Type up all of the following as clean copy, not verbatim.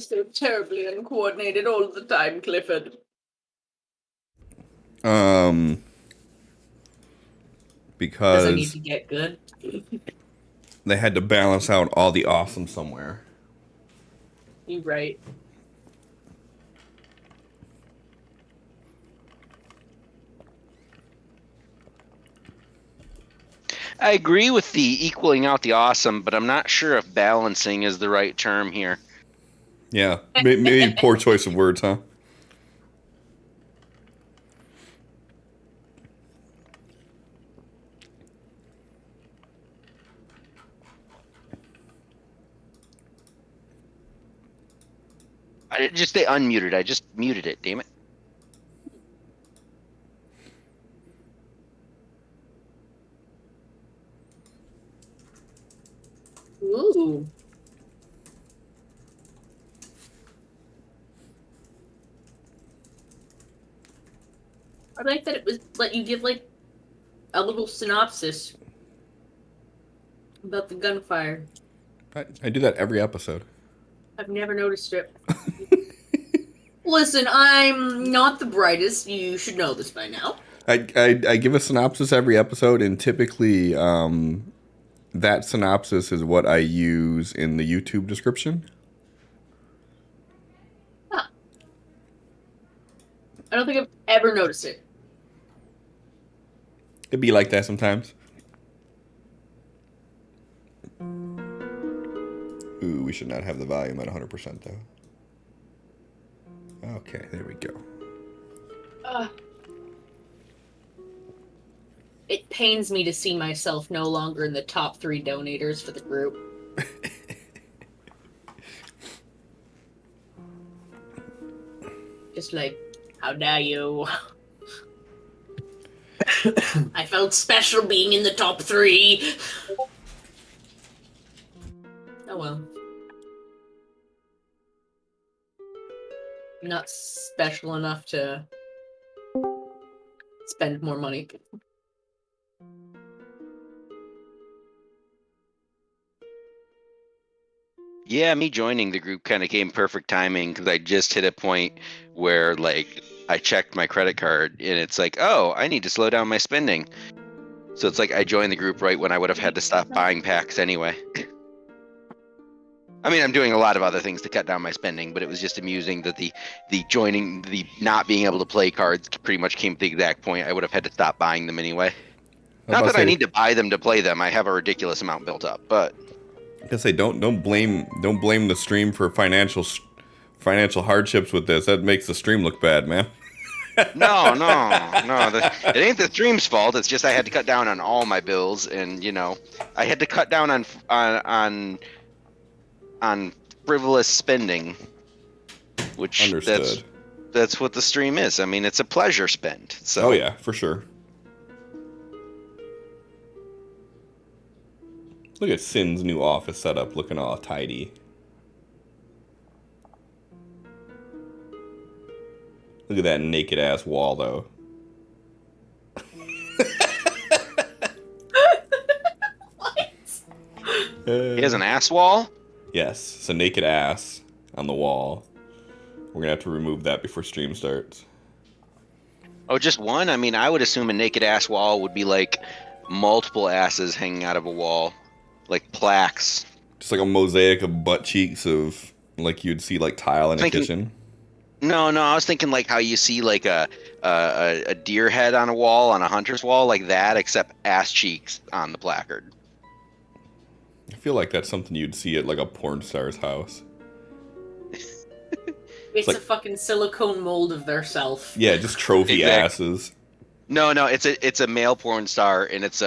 So terribly uncoordinated all the time, Clifford. Because I need Because to get good. they had to balance out all the awesome somewhere. You right. I agree with the equaling out the awesome, but I'm not sure if balancing is the right term here. Yeah, maybe poor choice of words, huh? I didn't just stay unmuted. I just muted it. Damn it. Ooh. I like that it was let you give like a little synopsis about the gunfire. I do that every episode. I've never noticed it. Listen, I'm not the brightest. You should know this by now. I give a synopsis every episode, and typically that synopsis is what I use in the YouTube description. Huh. I don't think I've ever noticed it. It'd be like that sometimes. Ooh, we should not have the volume at 100% though. Okay, there we go. It pains me to see myself no longer in the top 3 donators for the group. Just like, how dare you? I felt special being in the top 3. Oh well. I'm not special enough to spend more money. Yeah, me joining the group kind of came perfect timing because I just hit a point where like I checked my credit card and it's like, oh, I need to slow down my spending. So it's like I joined the group right when I would have had to stop buying packs anyway. I mean, I'm doing a lot of other things to cut down my spending, but it was just amusing that the joining the not being able to play cards pretty much came to the exact point I would have had to stop buying them anyway. I was Not about that to I say, need to buy them to play them. I have a ridiculous amount built up, but don't blame the stream for financial hardships with this. That makes the stream look bad, man. no. It ain't the stream's fault. It's just I had to cut down on all my bills, and I had to cut down on frivolous spending, which Understood. that's what the stream is. I mean, it's a pleasure spend. So. Oh yeah, for sure. Look at Sin's new office setup, looking all tidy. Look at that naked ass wall, though. What? He has an ass wall? Yes, it's a naked ass on the wall. We're gonna have to remove that before stream starts. Oh, just one? I mean, I would assume a naked ass wall would be like multiple asses hanging out of a wall, like plaques. Just like a mosaic of butt cheeks of like you'd see like tile in a Thinking, kitchen. no, I was thinking like how you see like a deer head on a wall on a hunter's wall, like that, except ass cheeks on the placard. I feel like that's something you'd see at like a porn star's house. It's like, a fucking silicone mold of their self. Yeah, just trophy asses. No, it's a male porn star, and it's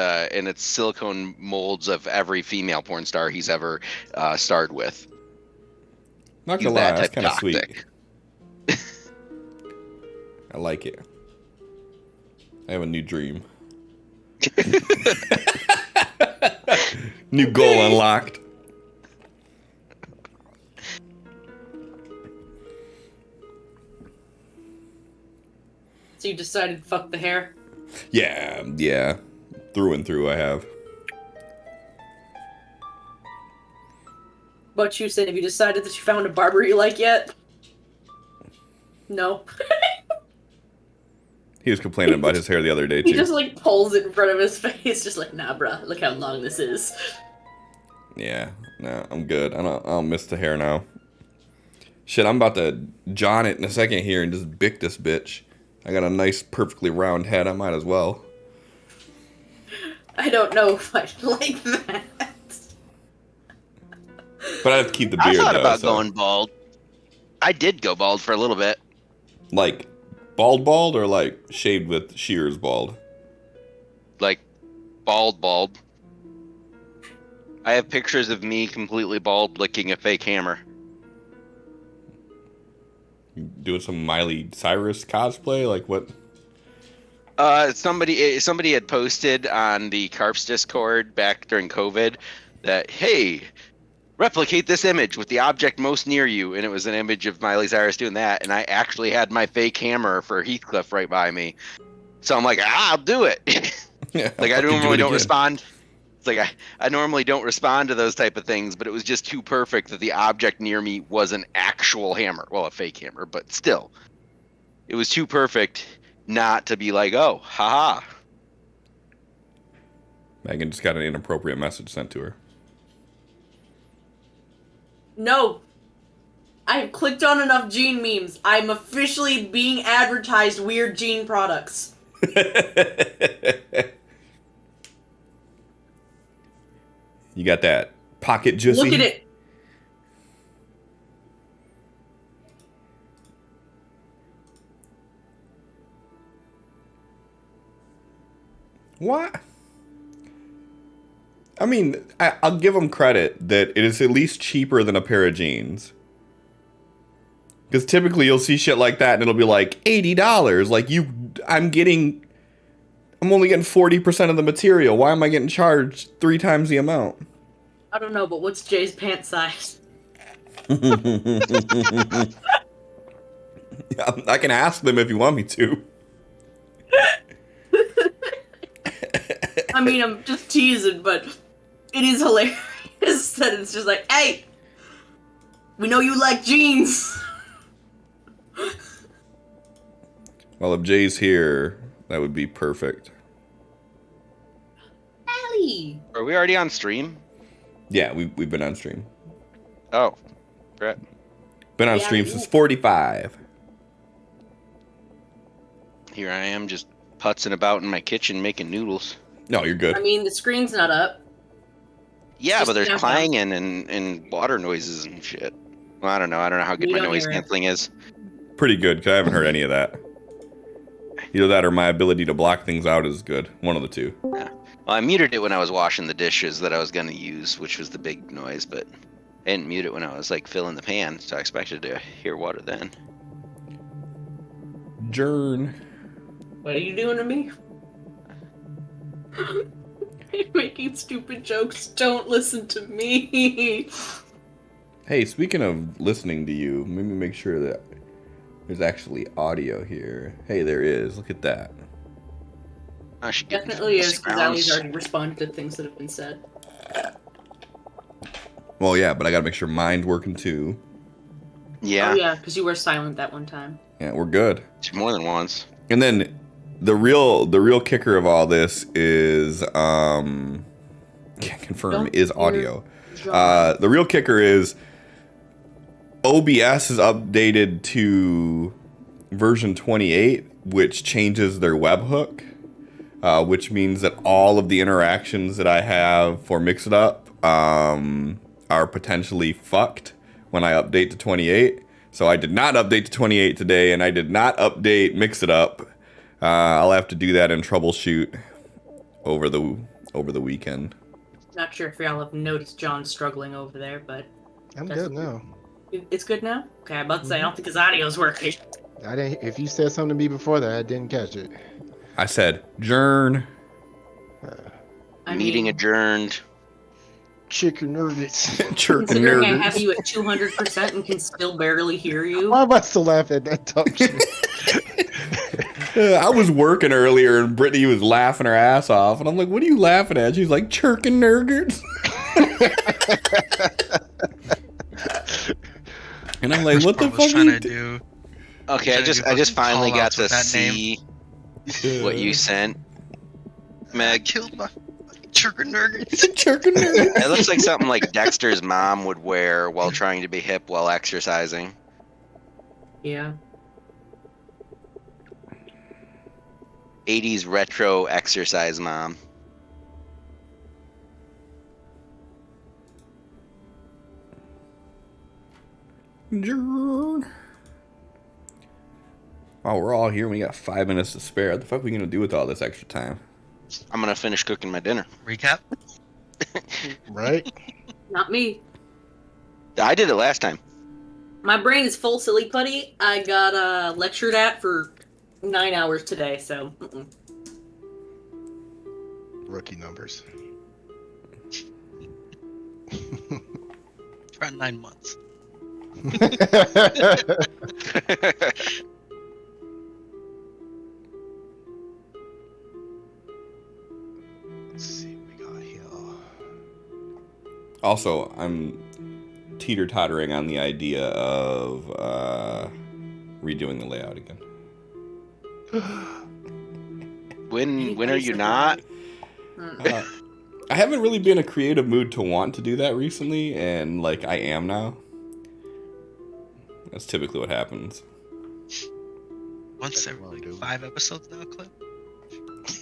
silicone molds of every female porn star he's ever starred with. Not He's gonna lie, that that's type kind of sweet. toxic. I like it. I have a new dream. New goal unlocked. So you decided fuck the hair? Yeah. Through and through I have. But you said, have you decided that you found a barber you like yet? No. He was complaining about his hair the other day, He too. just, like, pulls it in front of his face, just like, nah, bruh, look how long this is. Yeah, no, I'm good. I don't miss the hair now. Shit, I'm about to John it in a second here and just bick this bitch. I got a nice, perfectly round head. I might as well. I don't know if I like that. But I have to keep the beard, I thought though, about so. going bald. I did go bald for a little bit. Like, bald or, like, shaved with shears bald? Like, bald. I have pictures of me completely bald licking a fake hammer. You doing some Miley Cyrus cosplay? Like, what? Somebody had posted on the Carps Discord back during COVID that, hey, replicate this image with the object most near you, and it was an image of Miley Cyrus doing that, and I actually had my fake hammer for Heathcliff right by me. So I'm like, I'll do it. Yeah, Like, I fucking do normally it don't again. respond. It's like I normally don't respond to those type of things, but it was just too perfect that the object near me was an actual hammer. Well, a fake hammer, but still. It was too perfect not to be like, oh, haha. Megan just got an inappropriate message sent to her. No. I've clicked on enough Gene memes. I'm officially being advertised weird Gene products. You got that pocket juicy? Look at it. What? I mean, I'll give them credit that it is at least cheaper than a pair of jeans. Because typically you'll see shit like that and it'll be like $80. Like, I'm only getting 40% of the material. Why am I getting charged 3 times the amount? I don't know, but what's Jay's pant size? I can ask them if you want me to. I mean, I'm just teasing, but it is hilarious that it's just like, hey, we know you like jeans. Well, if Jay's here, that would be perfect. Allie. Are we already on stream? Yeah, we've been on stream. Oh, Brett. Been on Yeah, stream since 45. Here I am just putzing about in my kitchen making noodles. No, you're good. I mean, the screen's not up. Yeah, Just but there's downtown. clanging and water noises and shit. Well, I don't know how good We my don't noise hear it. canceling is. Pretty good, because I haven't heard any of that. Either that or my ability to block things out is good. One of the two. Yeah. Well, I muted it when I was washing the dishes that I was going to use, which was the big noise, but I didn't mute it when I was like filling the pan, so I expected to hear water then. Jern. What are you doing to me? You're making stupid jokes. Don't listen to me. Hey, speaking of listening to you, let me make sure that there's actually audio here. Hey, there is. Look at that. I should get Definitely is, because Allie's grounds. already responded to things that have been said. Well, yeah, but I gotta make sure mine's working too. Yeah, Oh yeah, because you were silent that one time. Yeah, we're good. it's more than once. And then the real kicker of all this is can't confirm Don't is hear audio. John. The real kicker is OBS is updated to version 28, which changes their webhook, which means that all of the interactions that I have for Mix It Up are potentially fucked when I update to 28. So I did not update to 28 today, and I did not update Mix It Up. I'll have to do that and troubleshoot over the weekend. Not sure if y'all have noticed John struggling over there, but I'm That's- good now. it's good now? Okay, I'm about to say, I don't think his audio's working. I didn't. If you said something to me before that, I didn't catch it. I said, Jern. I Meeting mean, adjourned. Chicken nuggets. Chirk considering I nerds. have you at 200% and can still barely hear you. Why am I still laughing at that dumb shit? I was working earlier and Brittany was laughing her ass off. And I'm like, what are you laughing at? She's like, chirking nerds. And I'm like, what the Part was fuck trying are you to do? Okay, I Trying to do just fucking finally got call-outs to with that name. see what you sent. I Meg, killed my churkin nuggets. it looks like something like Dexter's mom would wear while trying to be hip while exercising. Yeah. 80s retro exercise mom. Oh, we're all here. We got 5 minutes to spare. What the fuck are we gonna do with all this extra time? I'm gonna finish cooking my dinner. Recap. Right? Not me. I did it last time. My brain is full silly putty. I got lectured at for 9 hours today, so. Rookie numbers. Around 9 months. Let's see what we got here. Also, I'm teeter-tottering on the idea of redoing the layout again. When are you not? I haven't really been in a creative mood to want to do that recently, and like I am now. That's typically what happens. Once every like 5 episodes now, Cliff.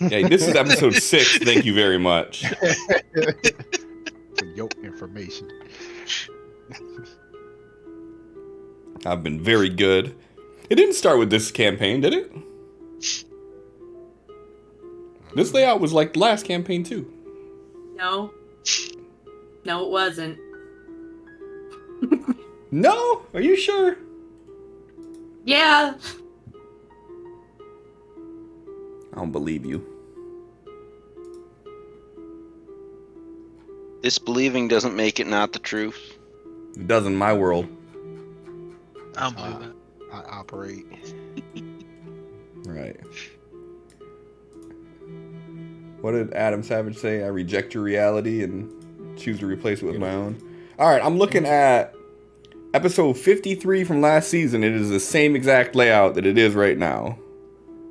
Yeah, this is episode 6. Thank you very much. For your information. I've been very good. It didn't start with this campaign, did it? This layout was like the last campaign too. No. No, it wasn't. No? Are you sure? Yeah. I don't believe you. Disbelieving doesn't make it not the truth. It does in my world. I don't believe that. I operate. Right. What did Adam Savage say? I reject your reality and choose to replace it with my own. Alright, I'm looking at episode 53 from last season. It is the same exact layout that it is right now.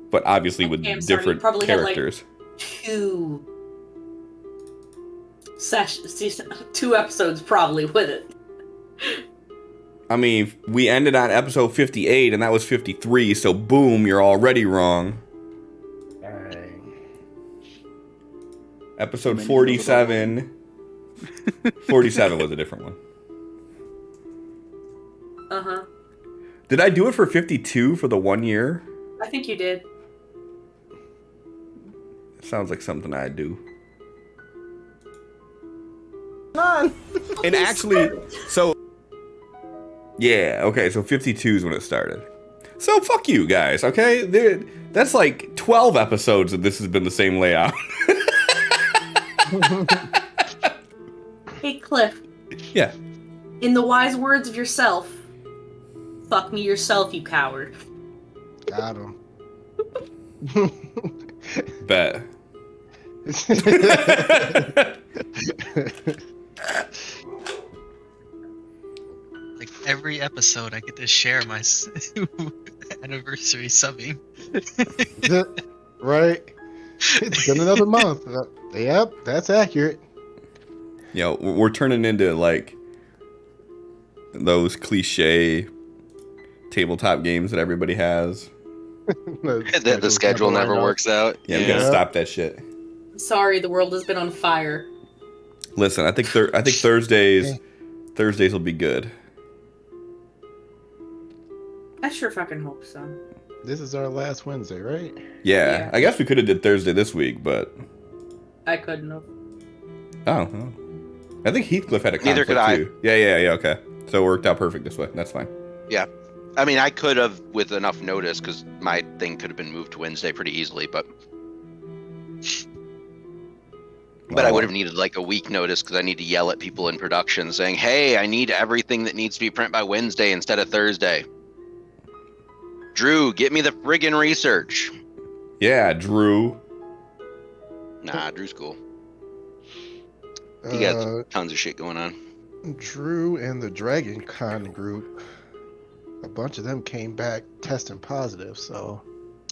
But obviously with Okay, I'm sorry, you different probably had, characters. Two episodes probably with it. I mean, we ended on episode 58 and that was 53, so boom, you're already wrong. Episode 47. 47 was a different one. Uh-huh. Did I do it for 52 for the 1 year? I think you did. Sounds like something I'd do. And actually, so... Yeah, okay, so 52 is when it started. So fuck you guys, okay? That's like 12 episodes that this has been the same layout. Hey, Cliff. Yeah. In the wise words of yourself, fuck me yourself, you coward. Got him. Bet. Like every episode, I get to share my anniversary subbing. Right? It's been another month. Yep, that's accurate. You know, we're turning into like those cliche tabletop games that everybody has. The schedule never works out. Yeah, we gotta stop that shit. Sorry, the world has been on fire. Listen, I think Thursdays will be good. I sure fucking hope so. This is our last Wednesday, right? Yeah, I guess we could have did Thursday this week, but I couldn't have. oh, well. I think Heathcliff had a conflict Neither could I. too. Yeah, okay. So it worked out perfect this way. That's fine. Yeah. I mean, I could have with enough notice because my thing could have been moved to Wednesday pretty easily, but I would have needed like a week notice because I need to yell at people in production saying, hey, I need everything that needs to be print by Wednesday instead of Thursday. Drew, get me the friggin' research. Yeah, Drew. Nah, Drew's cool. He got tons of shit going on. Drew and the Dragon Con group a bunch of them came back testing positive. So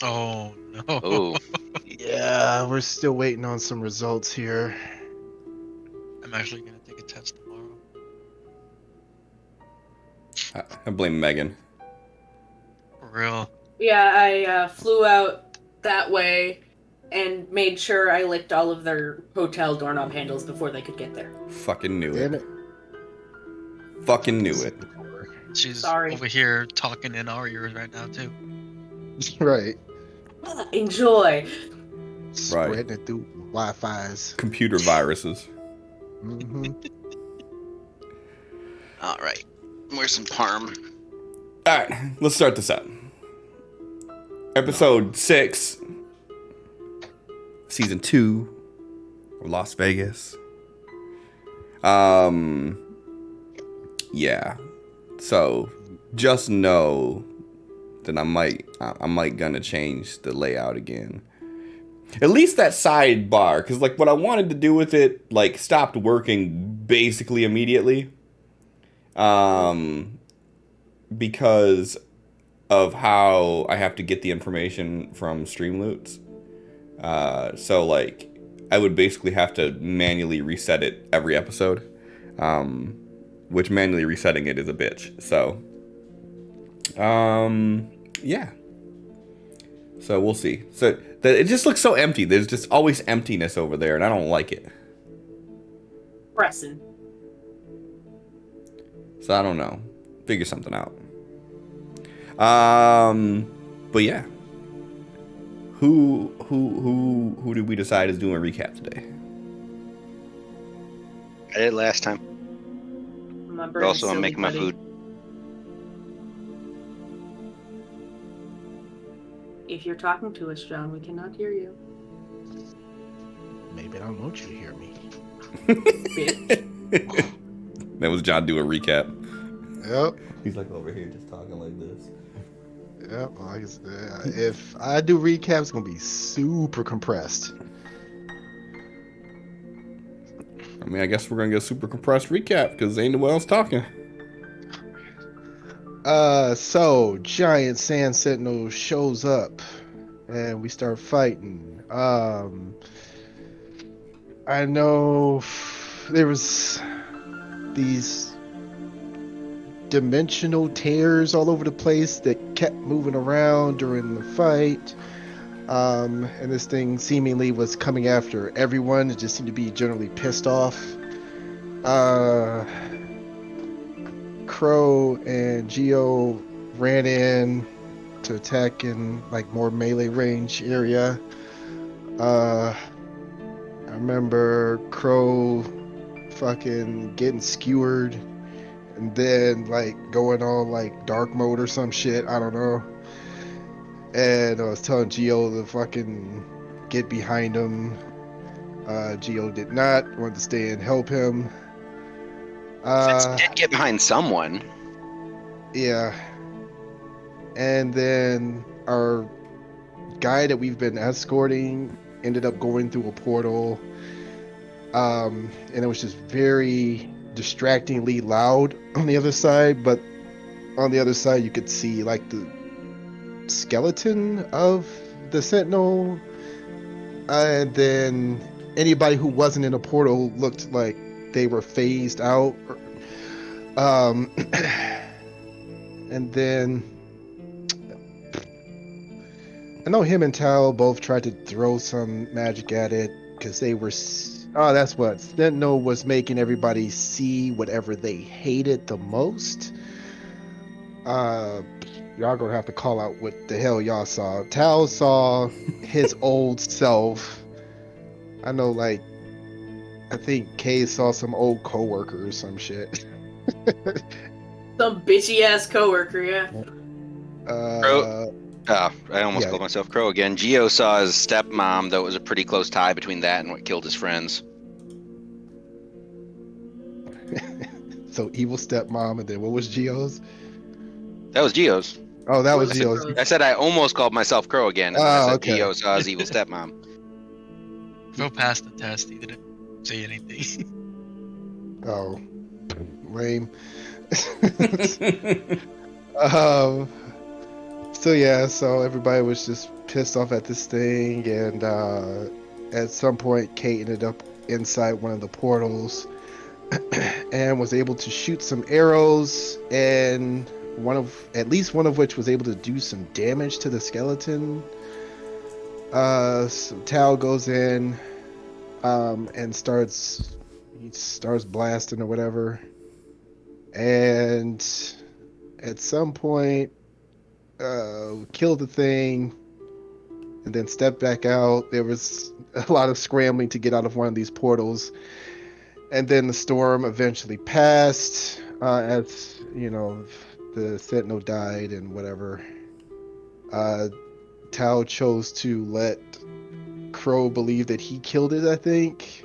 Oh no. Oh, yeah, we're still waiting on some results here. I'm actually gonna take a test tomorrow. I blame Megan. For real. Yeah, I flew out that way and made sure I licked all of their hotel doorknob handles before they could get there. Fucking knew Damn it. it. Fucking knew it. She's Sorry. over here talking in our ears right now too. Right. Enjoy. Spreading it through Wi-Fi's. Computer viruses. Mm-hmm. all right. Where's some parm? All right, let's start this up. Episode 6, season 2 of Las Vegas. Yeah. So just know that I might gonna change the layout again. At least that sidebar, because like what I wanted to do with it like stopped working basically immediately. Because of how I have to get the information from Streamloots. So like I would basically have to manually reset it every episode. Which manually resetting it is a bitch. So yeah. So we'll see. So it just looks so empty. There's just always emptiness over there and I don't like it. Pressing. So I don't know. Figure something out. But yeah. Who did we decide is doing a recap today? I did last time. My But brain's also, I'm silly, making my buddy. food. If you're talking to us, John, we cannot hear you. Maybe I don't want you to hear me. Bitch. That was John doing a recap. Yep. He's like over here just talking like this. Yep. Like I said, if I do recaps, it's gonna be super compressed. I mean, I guess we're gonna get a super compressed recap because ain't no one else talking. So Giant Sand Sentinel shows up, and we start fighting. I know there was these dimensional tears all over the place that kept moving around during the fight. And this thing seemingly was coming after everyone. It just seemed to be generally pissed off. Crow and Geo ran in to attack in like more melee range area. I remember Crow fucking getting skewered and then like going on like dark mode or some shit. I don't know. And I was telling Geo to fucking get behind him. Geo did not want to stay and help him. Did get behind someone. Yeah. And then our guy that we've been escorting ended up going through a portal. And it was just very distractingly loud on the other side, but on the other side you could see like the skeleton of the Sentinel. And then anybody who wasn't in a portal looked like they were phased out. And then I know him and Tal both tried to throw some magic at it because they were. Oh, that's what Sentinel was making everybody see whatever they hated the most. Y'all gonna have to call out what the hell y'all saw. Tal saw his old self. I know, like, I think Kay saw some old coworker or some shit. Some bitchy ass coworker, yeah. Crow. Oh, I almost called myself Crow again. Geo saw his stepmom, though it was a pretty close tie between that and what killed his friends. So evil stepmom, and then what was Geo's? That was Geo's. Oh, that was I said Geo's. Crow's. I said I almost called myself Crow again, and then I said okay. Geo saw his evil stepmom. Crow passed the test. He didn't say anything. Oh, lame. Um, so yeah, so everybody was just pissed off at this thing, and at some point, Kate ended up inside one of the portals and was able to shoot some arrows, and at least one of which was able to do some damage to the skeleton. So Tao goes in, and he starts blasting or whatever, and at some point, killed the thing, and then stepped back out. There was a lot of scrambling to get out of one of these portals, and then the storm eventually passed, as you know, the sentinel died and whatever. Tao chose to let Crow believe that he killed it, I think.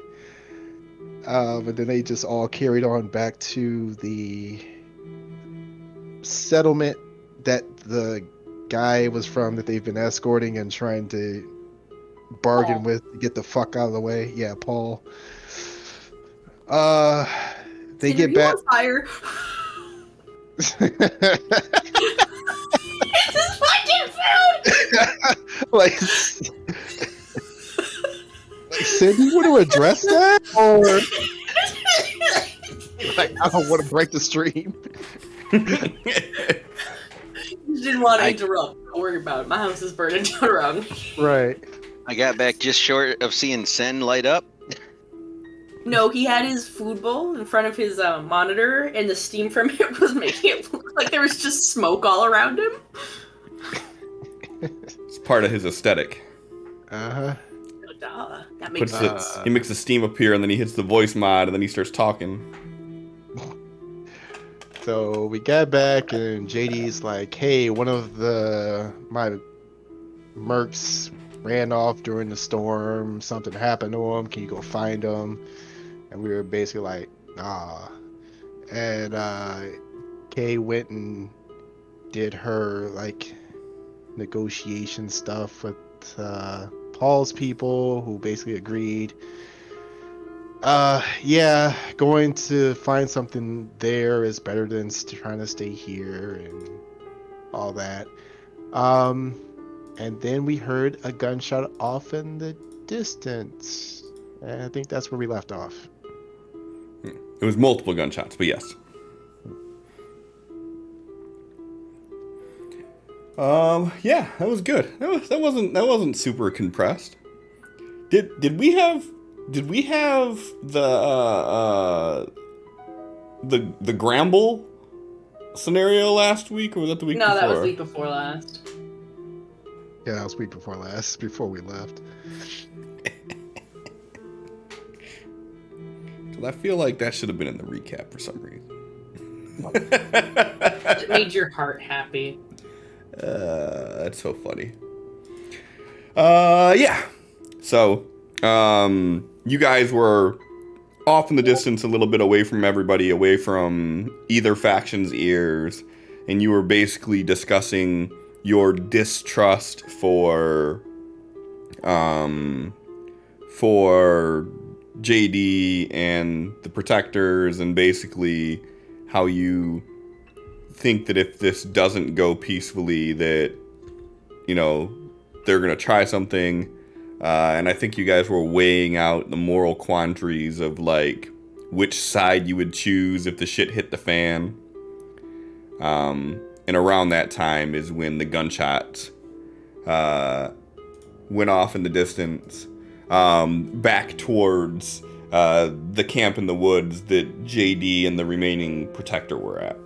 But then they just all carried on back to the settlement that the guy was from, that they've been escorting and trying to bargain Paul. with to get the fuck out of the way. Yeah, Paul. They Sid, are get you back. on fire? It's his fucking food! like, Sid, you want to address that, or like, I don't want to break the stream. You didn't want to I- interrupt. Don't worry about it. My house is burning down around me. Right. I got back just short of seeing Sen light up. No, he had his food bowl in front of his monitor, and the steam from it was making it look like there was just smoke all around him. It's part of his aesthetic. Uh-huh. Duh. That makes Puts sense. he makes the steam appear, and then he hits the voice mod, and then he starts talking. So we got back, and JD's like, "Hey, one of my mercs ran off during the storm. Something happened to him. Can you go find him?" And we were basically like, "Nah." And Kay went and did her like negotiation stuff with Paul's people, who basically agreed. Yeah, going to find something there is better than trying to stay here and all that. And then we heard a gunshot off in the distance. And I think that's where we left off. It was multiple gunshots, but yes. Yeah, that was good. That wasn't super compressed. Did we have the Gramble scenario last week, or was that the week No, before? that was week before last. Yeah, that was week before last, before we left. I feel like that should have been in the recap for some reason. It made your heart happy. That's so funny. Yeah. So, you guys were off in the distance, a little bit away from everybody, away from either faction's ears, and you were basically discussing your distrust for JD and the Protectors, and basically how you think that if this doesn't go peacefully, that, you know, they're gonna try something. And I think you guys were weighing out the moral quandaries of like which side you would choose if the shit hit the fan. And around that time is when the gunshots went off in the distance, back towards the camp in the woods that JD and the remaining Protector were at.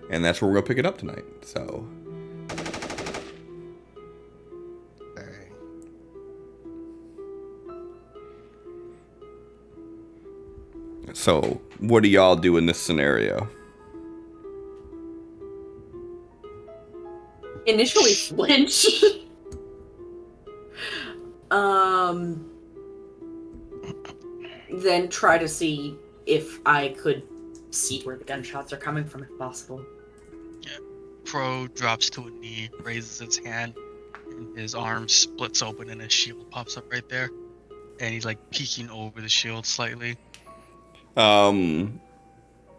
And that's where we're gonna pick it up tonight. So. So, what do y'all do in this scenario? Initially flinch. Then try to see if I could see where the gunshots are coming from, if possible. Crow drops to a knee, raises its hand, and his arm splits open and a shield pops up right there. And he's like peeking over the shield slightly.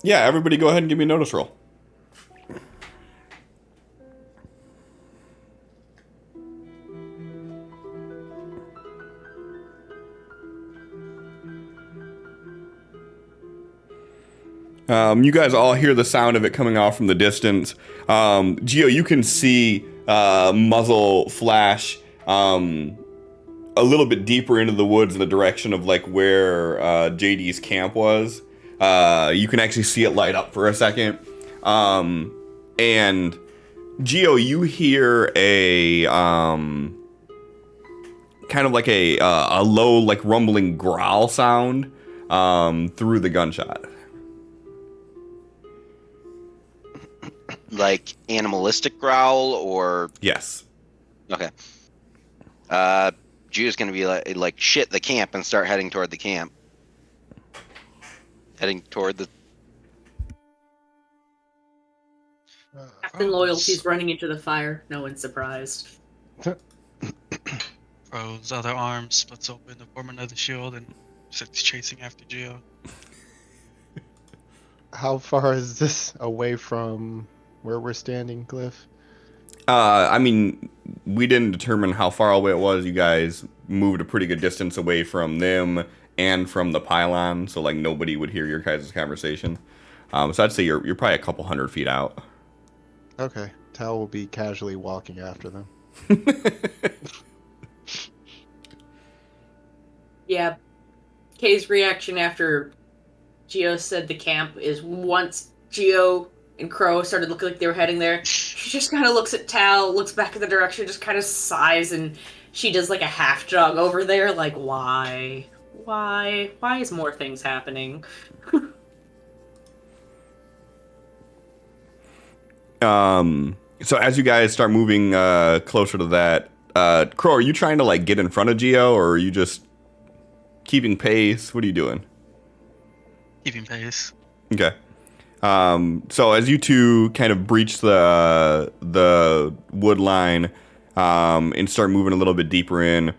Yeah, everybody go ahead and give me a notice roll. You guys all hear the sound of it coming off from the distance. Geo, you can see muzzle flash a little bit deeper into the woods in the direction of like where JD's camp was. You can actually see it light up for a second. And Geo, you hear a kind of like a low, like rumbling growl sound through the gunshot. Like animalistic growl or Yes. okay. Jude's gonna be like shit the camp and start heading toward the camp. Heading toward the Captain Loyalty's running into the fire. No one's surprised. Pro's other arm splits open to form another shield and starts chasing after Geo. How far is this away from where we're standing, Cliff? I mean, we didn't determine how far away it was. You guys moved a pretty good distance away from them and from the pylon, so like nobody would hear your guys' conversation. So I'd say you're probably a couple 100 feet out. Okay. Tal will be casually walking after them. Yeah. Kay's reaction after Geo said the camp is once Geo and Crow started looking like they were heading there, she just kind of looks at Tal, looks back in the direction, just kind of sighs, and she does like a half jog over there, like, why? Why? Why is more things happening? So as you guys start moving closer to that, Crow, are you trying to like get in front of Geo, or are you just keeping pace? What are you doing? Keeping pace. Okay. So as you two kind of breach the wood line and start moving a little bit deeper in,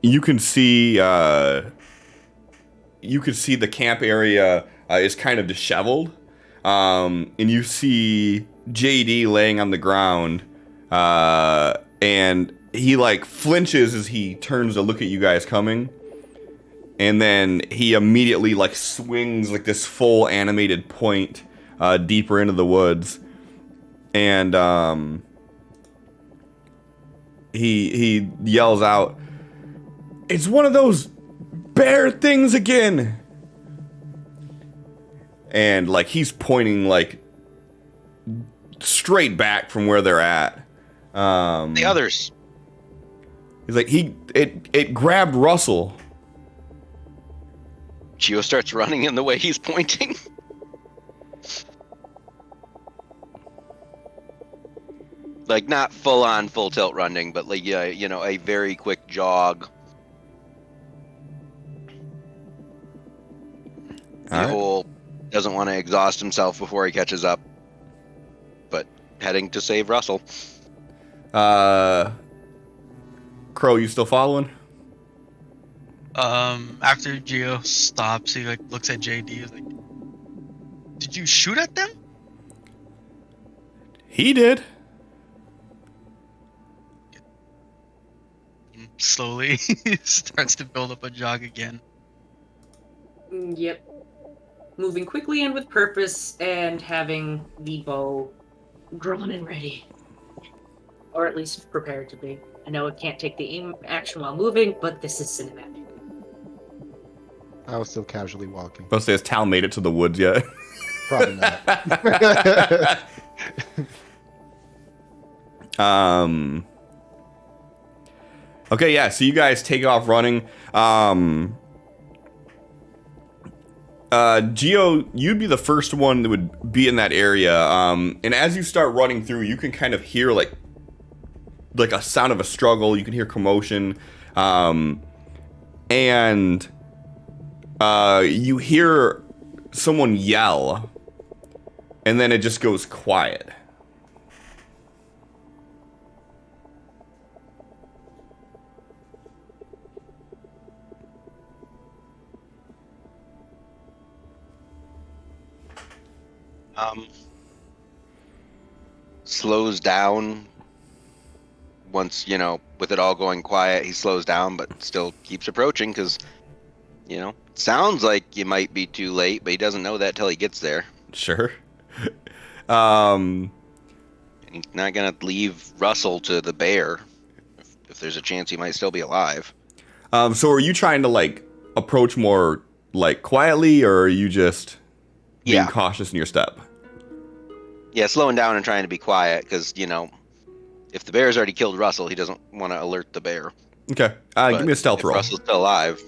you can see the camp area is kind of disheveled, and you see JD laying on the ground, and he like flinches as he turns to look at you guys coming. And then he immediately like swings like this full animated point deeper into the woods, and he yells out, "It's one of those bear things again!" And like he's pointing like straight back from where they're at. the others. He's like it grabbed Russell. Geo starts running in the way he's pointing. Like not full on full tilt running, but like a very quick jog. The whole doesn't want to exhaust himself before he catches up, but heading to save Russell. Crow, you still following? After Geo stops, he like looks at JD. He's like, "Did you shoot at them?" He did. Slowly, starts to build up a jog again. Yep. Moving quickly and with purpose, and having the bow drawn and ready. Or at least prepared to be. I know it can't take the aim action while moving, but this is cinematic. I was still casually walking. I was say, has Tal made it to the woods yet? Probably not. Okay, yeah, so you guys take off running. Geo, you'd be the first one that would be in that area. And as you start running through, you can kind of hear like a sound of a struggle. You can hear commotion. And you hear someone yell, and then it just goes quiet. Slows down once, with it all going quiet, he slows down, but still keeps approaching because, sounds like you might be too late, but he doesn't know that till he gets there. Sure. And he's not going to leave Russell to the bear if there's a chance he might still be alive. So are you trying to, like, approach more, like, quietly, or are you just being cautious in your step? Yeah, slowing down and trying to be quiet because, if the bear's already killed Russell, he doesn't want to alert the bear. Okay. Give me a stealth if roll. Russell's still alive.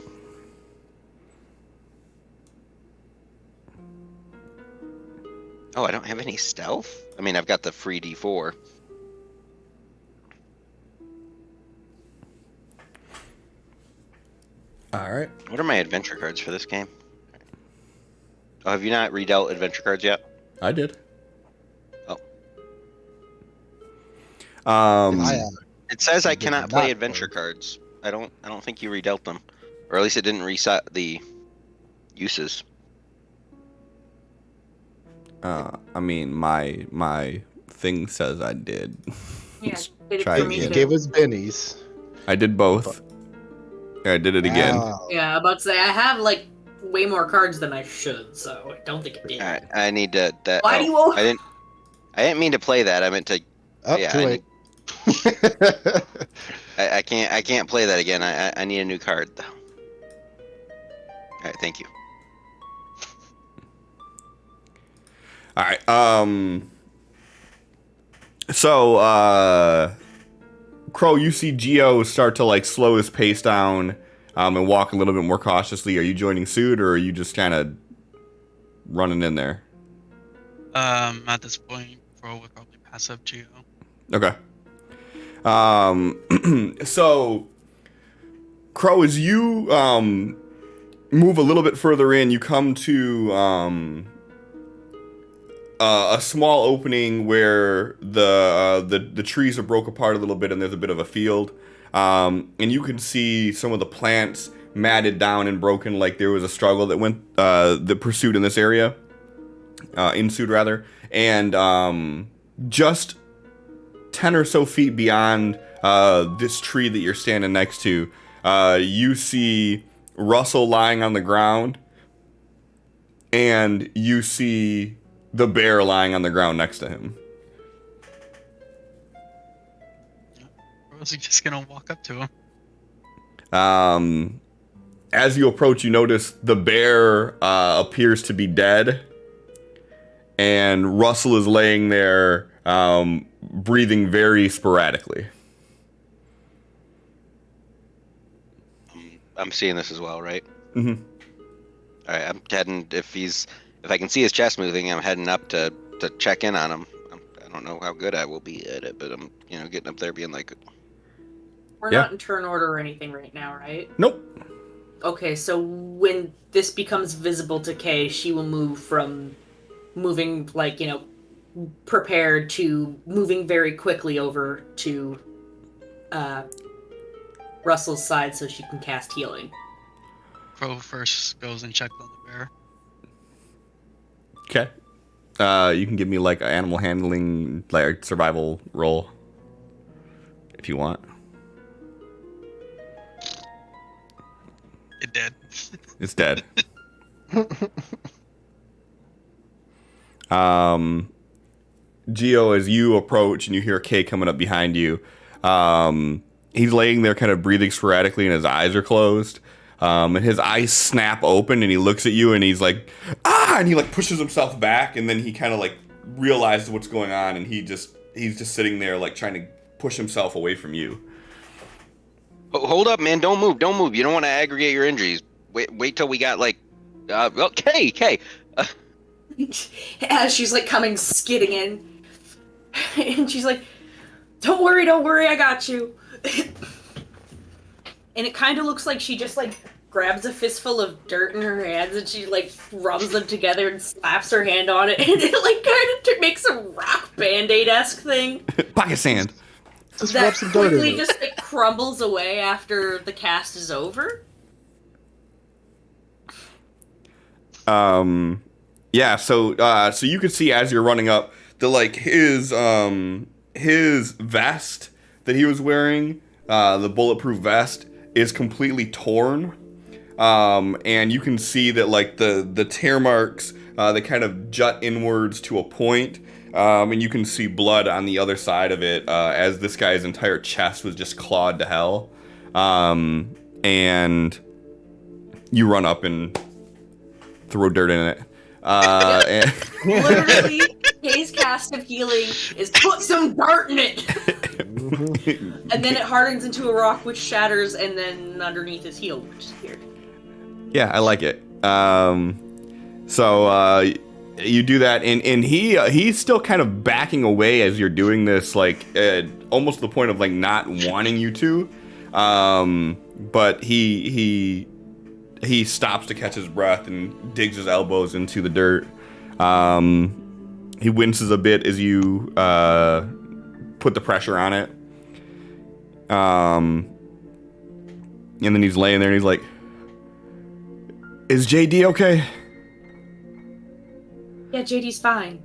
Oh, I don't have any stealth? I mean, I've got the free D4. All right. What are my adventure cards for this game? Oh, have you not redealt adventure cards yet? I did. Oh. It says I cannot play adventure cards. I don't think you redealt them. Or at least it didn't reset the uses. I mean, my thing says I did. Yeah, did it Try for me again. too. Gave us bennies. I did both. I did it again. Wow. Yeah, I'm about to say I have like way more cards than I should, so I don't think it did. I need to. Why do you want? I didn't mean to play that. I meant to. Oh, yeah, too late. I can't play that again. I need a new card though. All right, thank you. All right. So, Crow, you see Geo start to, like, slow his pace down and walk a little bit more cautiously. Are you joining suit, or are you just kind of running in there? At this point, Pro would probably pass up Geo. Okay. So, Crow, as you move a little bit further in, you come to a small opening where the trees are broke apart a little bit, and there's a bit of a field, and you can see some of the plants matted down and broken, like there was a struggle that went that pursued in this area, ensued rather, and just 10 or so feet beyond this tree that you're standing next to, you see Russell lying on the ground, and you see the bear lying on the ground next to him. Pro's just gonna walk up to him. As you approach, you notice the bear appears to be dead, and Russell is laying there, breathing very sporadically. I'm seeing this as well, right? Mm-hmm. All right, I'm heading. If I can see his chest moving, I'm heading up to check in on him. I don't know how good I will be at it, but I'm getting up there, being like, We're not in turn order or anything right now, right? Nope. Okay, so when this becomes visible to Kay, she will move from moving, like, prepared to moving very quickly over to Russell's side so she can cast healing. Pro first goes and checks on the bear. Okay. You can give me, like, an animal handling, like, survival roll if you want. It dead. It's dead. Geo, as you approach and you hear Kay coming up behind you, he's laying there kind of breathing sporadically and his eyes are closed. And his eyes snap open and he looks at you and he's like, ah! And he, like, pushes himself back, and then he kind of, like, realizes what's going on, and he's just sitting there, like, trying to push himself away from you. hold up, man! Don't move! Don't move! You don't want to aggravate your injuries. Wait till we got like, Kay. As she's, like, coming skidding in, and she's like, don't worry, I got you. And it kind of looks like she just, like, grabs a fistful of dirt in her hands and she, like, rubs them together and slaps her hand on it, and it, like, kind of makes a rock Band-Aid-esque thing. Pocket sand. Just that rub some dirt in quickly it. just, like, crumbles away after the cast is over. Yeah, so you could see as you're running up the like his vest that he was wearing, the bulletproof vest, is completely torn. And you can see that like the tear marks, they kind of jut inwards to a point. And you can see blood on the other side of it, as this guy's entire chest was just clawed to hell. And you run up and throw dirt in it. Literally, Kay's cast of healing is put some dirt in it! And then it hardens into a rock which shatters, and then underneath is healed, which is weird. Yeah, I like it. So you do that, and he's still kind of backing away as you're doing this, like almost to the point of like not wanting you to. But he stops to catch his breath and digs his elbows into the dirt. He winces a bit as you put the pressure on it. And then he's laying there and he's like, "Is JD okay?" Yeah, JD's fine.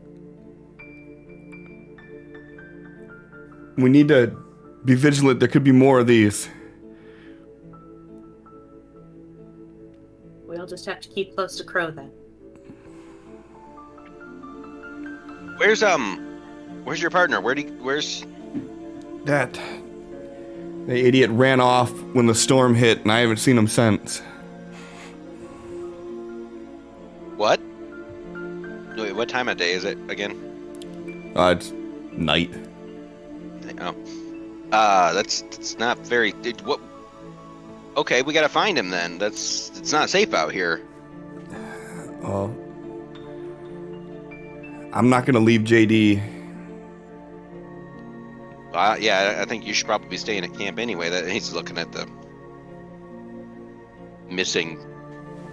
We need to be vigilant. There could be more of these. We'll just have to keep close to Crow then. Where's your partner? Where's That the idiot ran off when the storm hit, and I haven't seen him since. what? Wait, what time of day is it again? It's night. Oh. That's not very. What? Okay, we gotta find him then. It's not safe out here. Oh, I'm not gonna leave JD. Yeah, I think you should probably be staying at camp anyway. That he's looking at the missing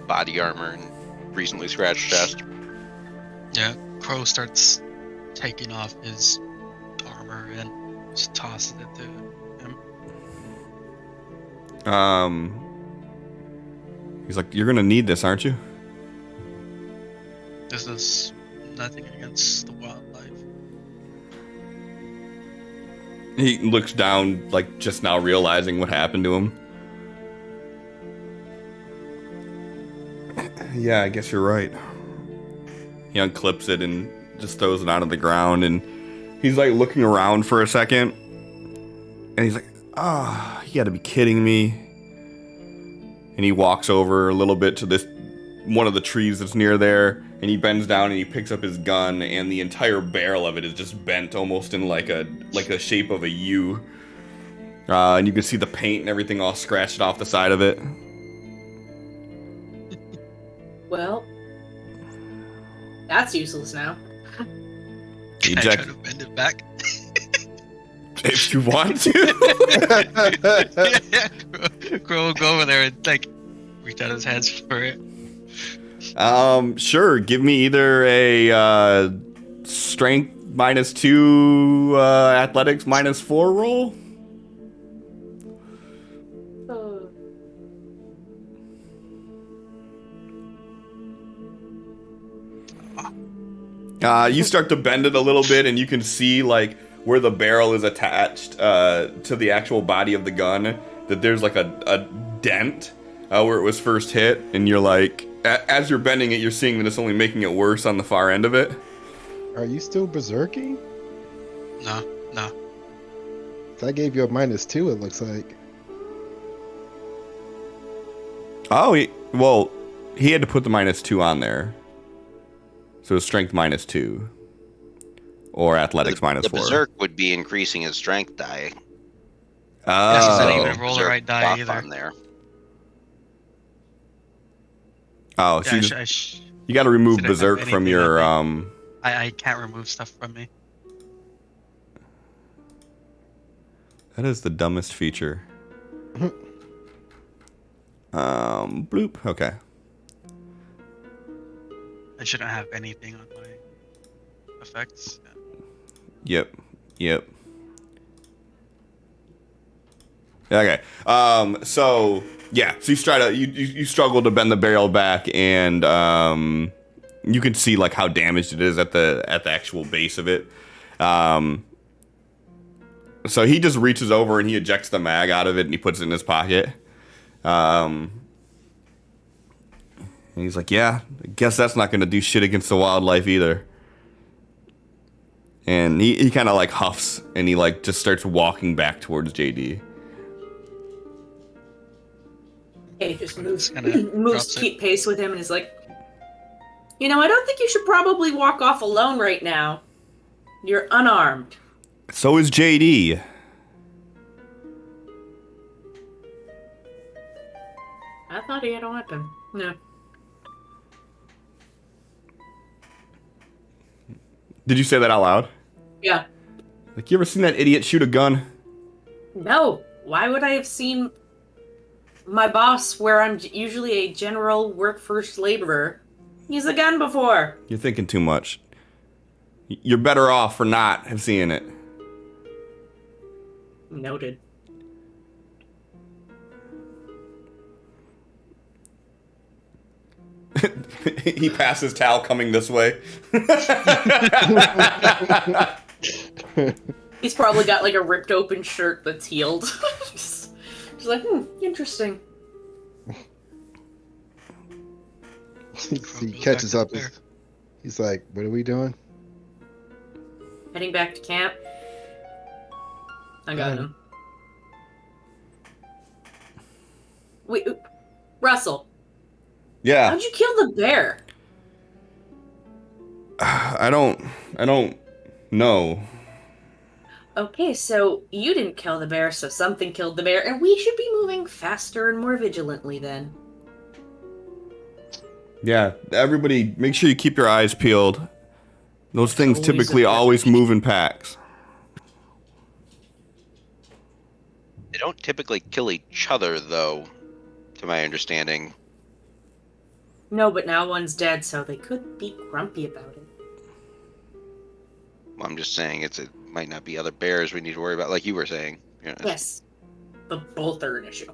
body armor and recently scratched chest. Yeah, Crow starts taking off his armor and just tosses it to him. He's like, "You're gonna need this, aren't you?" This is nothing against the wildlife. He looks down, like just now realizing what happened to him. Yeah, I guess you're right. He unclips it and just throws it onto the ground, and he's like looking around for a second, and he's like, "Ah, you gotta be kidding me." And he walks over a little bit to this one of the trees that's near there, and he bends down and he picks up his gun, and the entire barrel of it is just bent almost in like a shape of a U. And you can see the paint and everything all scratched off the side of it. Well, that's useless now. Can I try to bend it back? If you want to. Crow will go over there and like reach out his hands for it. Sure. Give me either a strength -2, athletics -4 roll. You start to bend it a little bit, and you can see like where the barrel is attached to the actual body of the gun, that there's like a dent where it was first hit, and you're like, as you're bending it, you're seeing that it's only making it worse on the far end of it. Are you still berserking? No. I gave you a -2, it looks like. Oh, he had to put the -2 on there. So it's strength -2. Or athletics -4. The berserk would be increasing his strength die. Yes, he said he Oh. didn't roll the right die buff either. on there. Oh, so Yeah, you got to remove shouldn't have berserk from anything your on I can't remove stuff from me. That is the dumbest feature. Bloop. Okay. I shouldn't have anything on my effects. Yep. Okay. So yeah. So you struggle to bend the barrel back, and you can see like how damaged it is at the actual base of it. So he just reaches over and he ejects the mag out of it and he puts it in his pocket. And he's like, yeah, I guess that's not going to do shit against the wildlife either. And he kind of like huffs and he like just starts walking back towards JD. Hey, just moves drops to keep it. pace with him and is like, I don't think you should probably walk off alone right now. You're unarmed. So is JD. I thought he had a weapon. No. Did you say that out loud? Yeah. Like, you ever seen that idiot shoot a gun? No. Why would I have seen my boss, where I'm usually a general work first laborer, use a gun before? You're thinking too much. You're better off for not have seen it. Noted. He passes Tal coming this way. He's probably got like a ripped open shirt that's healed. just like, interesting. He catches up. He's like, what are we doing? Heading back to camp. I got him. Wait, Russell. Yeah. How'd you kill the bear? I don't know. Okay, so you didn't kill the bear, so something killed the bear, and we should be moving faster and more vigilantly then. Yeah, everybody, make sure you keep your eyes peeled. Those things typically always move in packs. They don't typically kill each other, though, to my understanding. No, but now one's dead, so they could be grumpy about it. I'm just saying it might not be other bears we need to worry about, like you were saying. Yes, but both are an issue.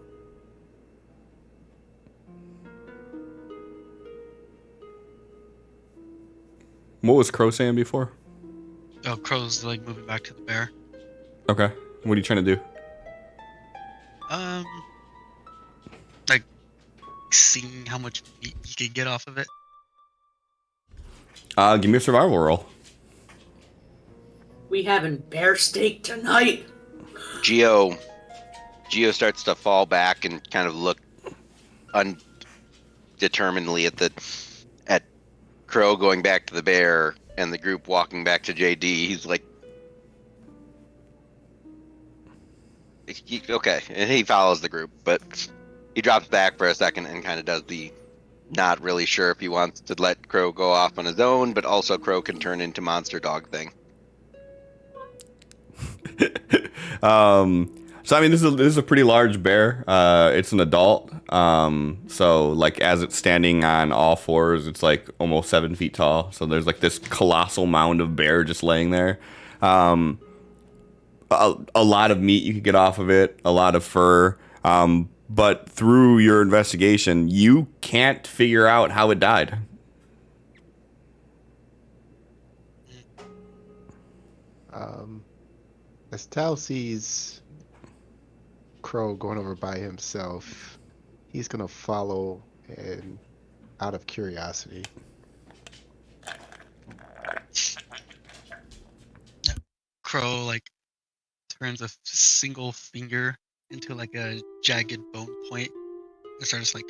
What was Crow saying before? Oh, Crow's like moving back to the bear. Okay. What are you trying to do? Like seeing how much meat you can get off of it. Give me a survival roll. We having bear steak tonight. Geo starts to fall back and kind of look undeterminedly at Crow going back to the bear and the group walking back to JD. He's like, okay, and he follows the group, but he drops back for a second and kind of does the not really sure if he wants to let Crow go off on his own, but also Crow can turn into monster dog thing. So I mean, this is a pretty large bear. It's an adult. So like as it's standing on all fours, it's like almost 7 feet tall. So there's like this colossal mound of bear just laying there. A lot of meat you could get off of it, a lot of fur. But through your investigation, you can't figure out how it died. As Tal sees Crow going over by himself, he's gonna follow and out of curiosity. Crow like turns a single finger into like a jagged bone point and starts like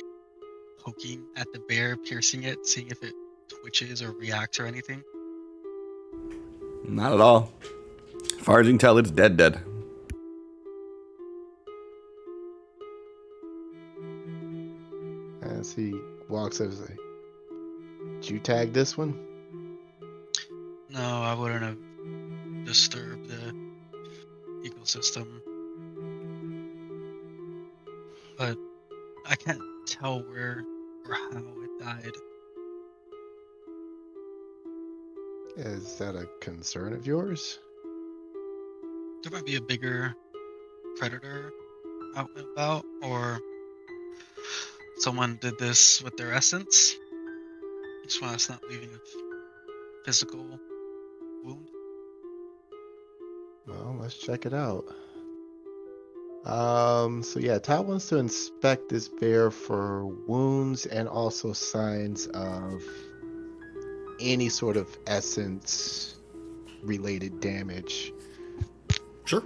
poking at the bear, piercing it, seeing if it twitches or reacts or anything. Not at all. As far as you can tell, it's dead. As he walks over, he's like, "Did you tag this one?" No, I wouldn't have disturbed the ecosystem. But I can't tell where or how it died. Is that a concern of yours? There might be a bigger predator out and about, or someone did this with their essence. Just want us not leaving a physical wound. Well, let's check it out. So yeah, Todd wants to inspect this bear for wounds and also signs of any sort of essence related damage. Sure.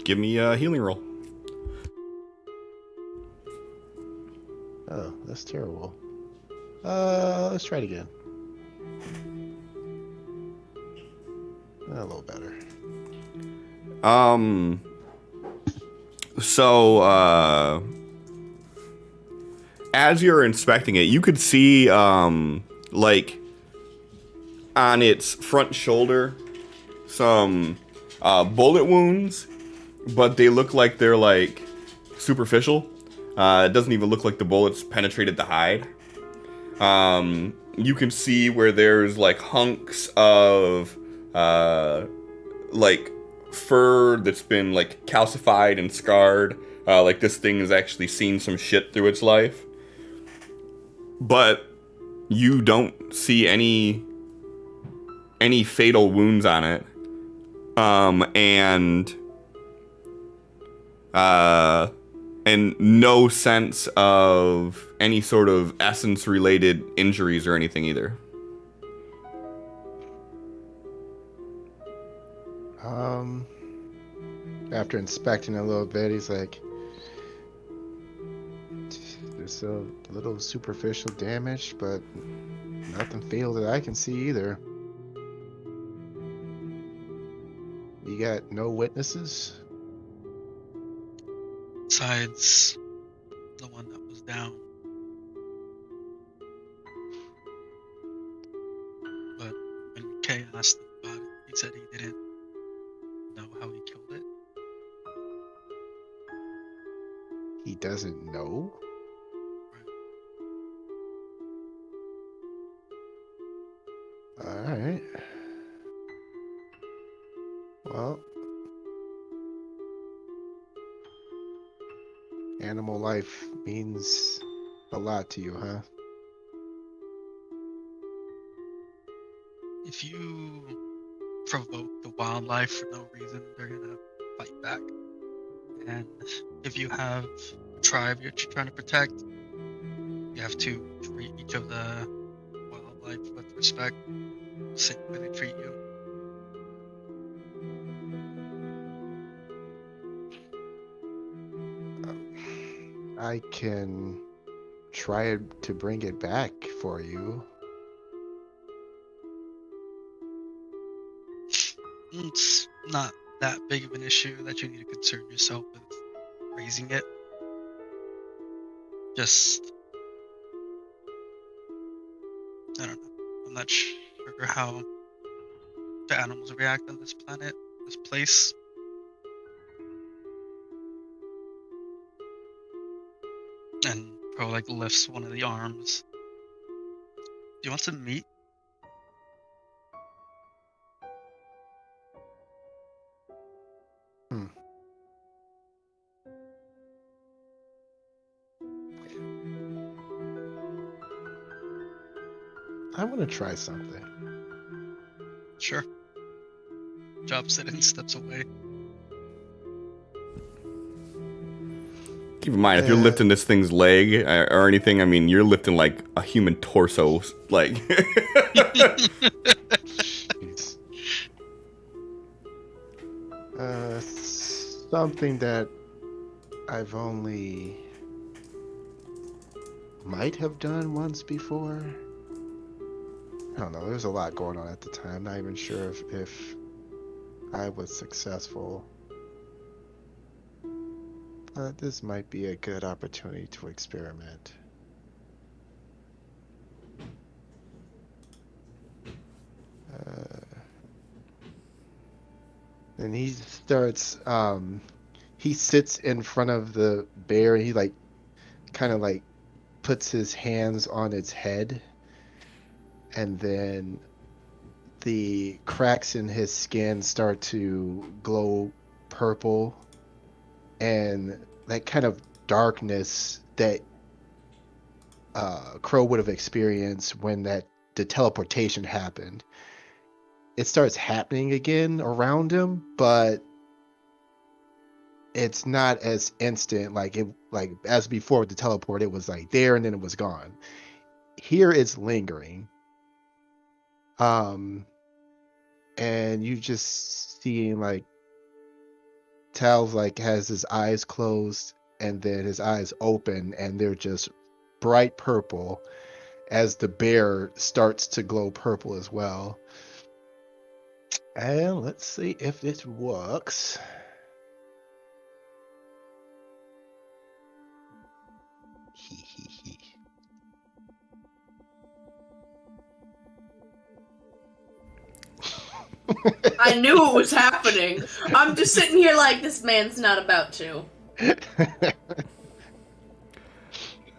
Give me a healing roll. Oh, that's terrible. Let's try it again. A little better. So, as you're inspecting it, you could see, like, on its front shoulder, some bullet wounds, but they look like they're, like, superficial. It doesn't even look like the bullets penetrated the hide. You can see where there's, like, hunks of, like, fur that's been, like, calcified and scarred. Like, this thing has actually seen some shit through its life. But you don't see any fatal wounds on it. And no sense of any sort of essence-related injuries or anything either. After inspecting a little bit, he's like, there's a little superficial damage, but nothing fatal that I can see either. You got no witnesses? Besides the one that was down. But when Kay asked him about it, he said he didn't know how he killed it. He doesn't know? Alright. Well, animal life means a lot to you, huh? If you provoke the wildlife for no reason, they're gonna fight back. And if you have a tribe you're trying to protect, you have to treat each of the wildlife with respect, the same way they treat you. I can try to bring it back for you. It's not that big of an issue that you need to concern yourself with raising it. Just, I don't know. I'm not sure how the animals react on this planet, this place. And Pro like lifts one of the arms. Do you want to meet? I want to try something. Sure. Drops it and steps away. Keep in mind, if you're lifting this thing's leg or anything, I mean, you're lifting like a human torso, like. Jeez. Something that I've only might have done once before. I don't know. There's a lot going on at the time. Not even sure if I was successful. But this might be a good opportunity to experiment. And he starts, he sits in front of the bear and he like, kind of like puts his hands on its head. And then the cracks in his skin start to glow purple. And that kind of darkness that Crow would have experienced when the teleportation happened. It starts happening again around him, but it's not as instant like as before with the teleport. It was like there and then it was gone. Here it's lingering. And you just seeing like Tal's like has his eyes closed and then his eyes open and they're just bright purple as the bear starts to glow purple as well. And let's see if it works. I knew it was happening. I'm just sitting here like, this man's not about to.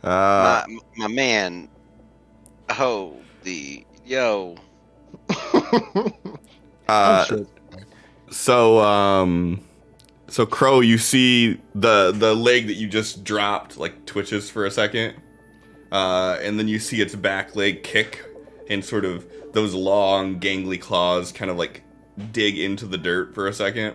My man. Oh, yo. I'm sure. So Crow, you see the leg that you just dropped like twitches for a second, and then you see its back leg kick, and sort of those long gangly claws kind of like dig into the dirt for a second,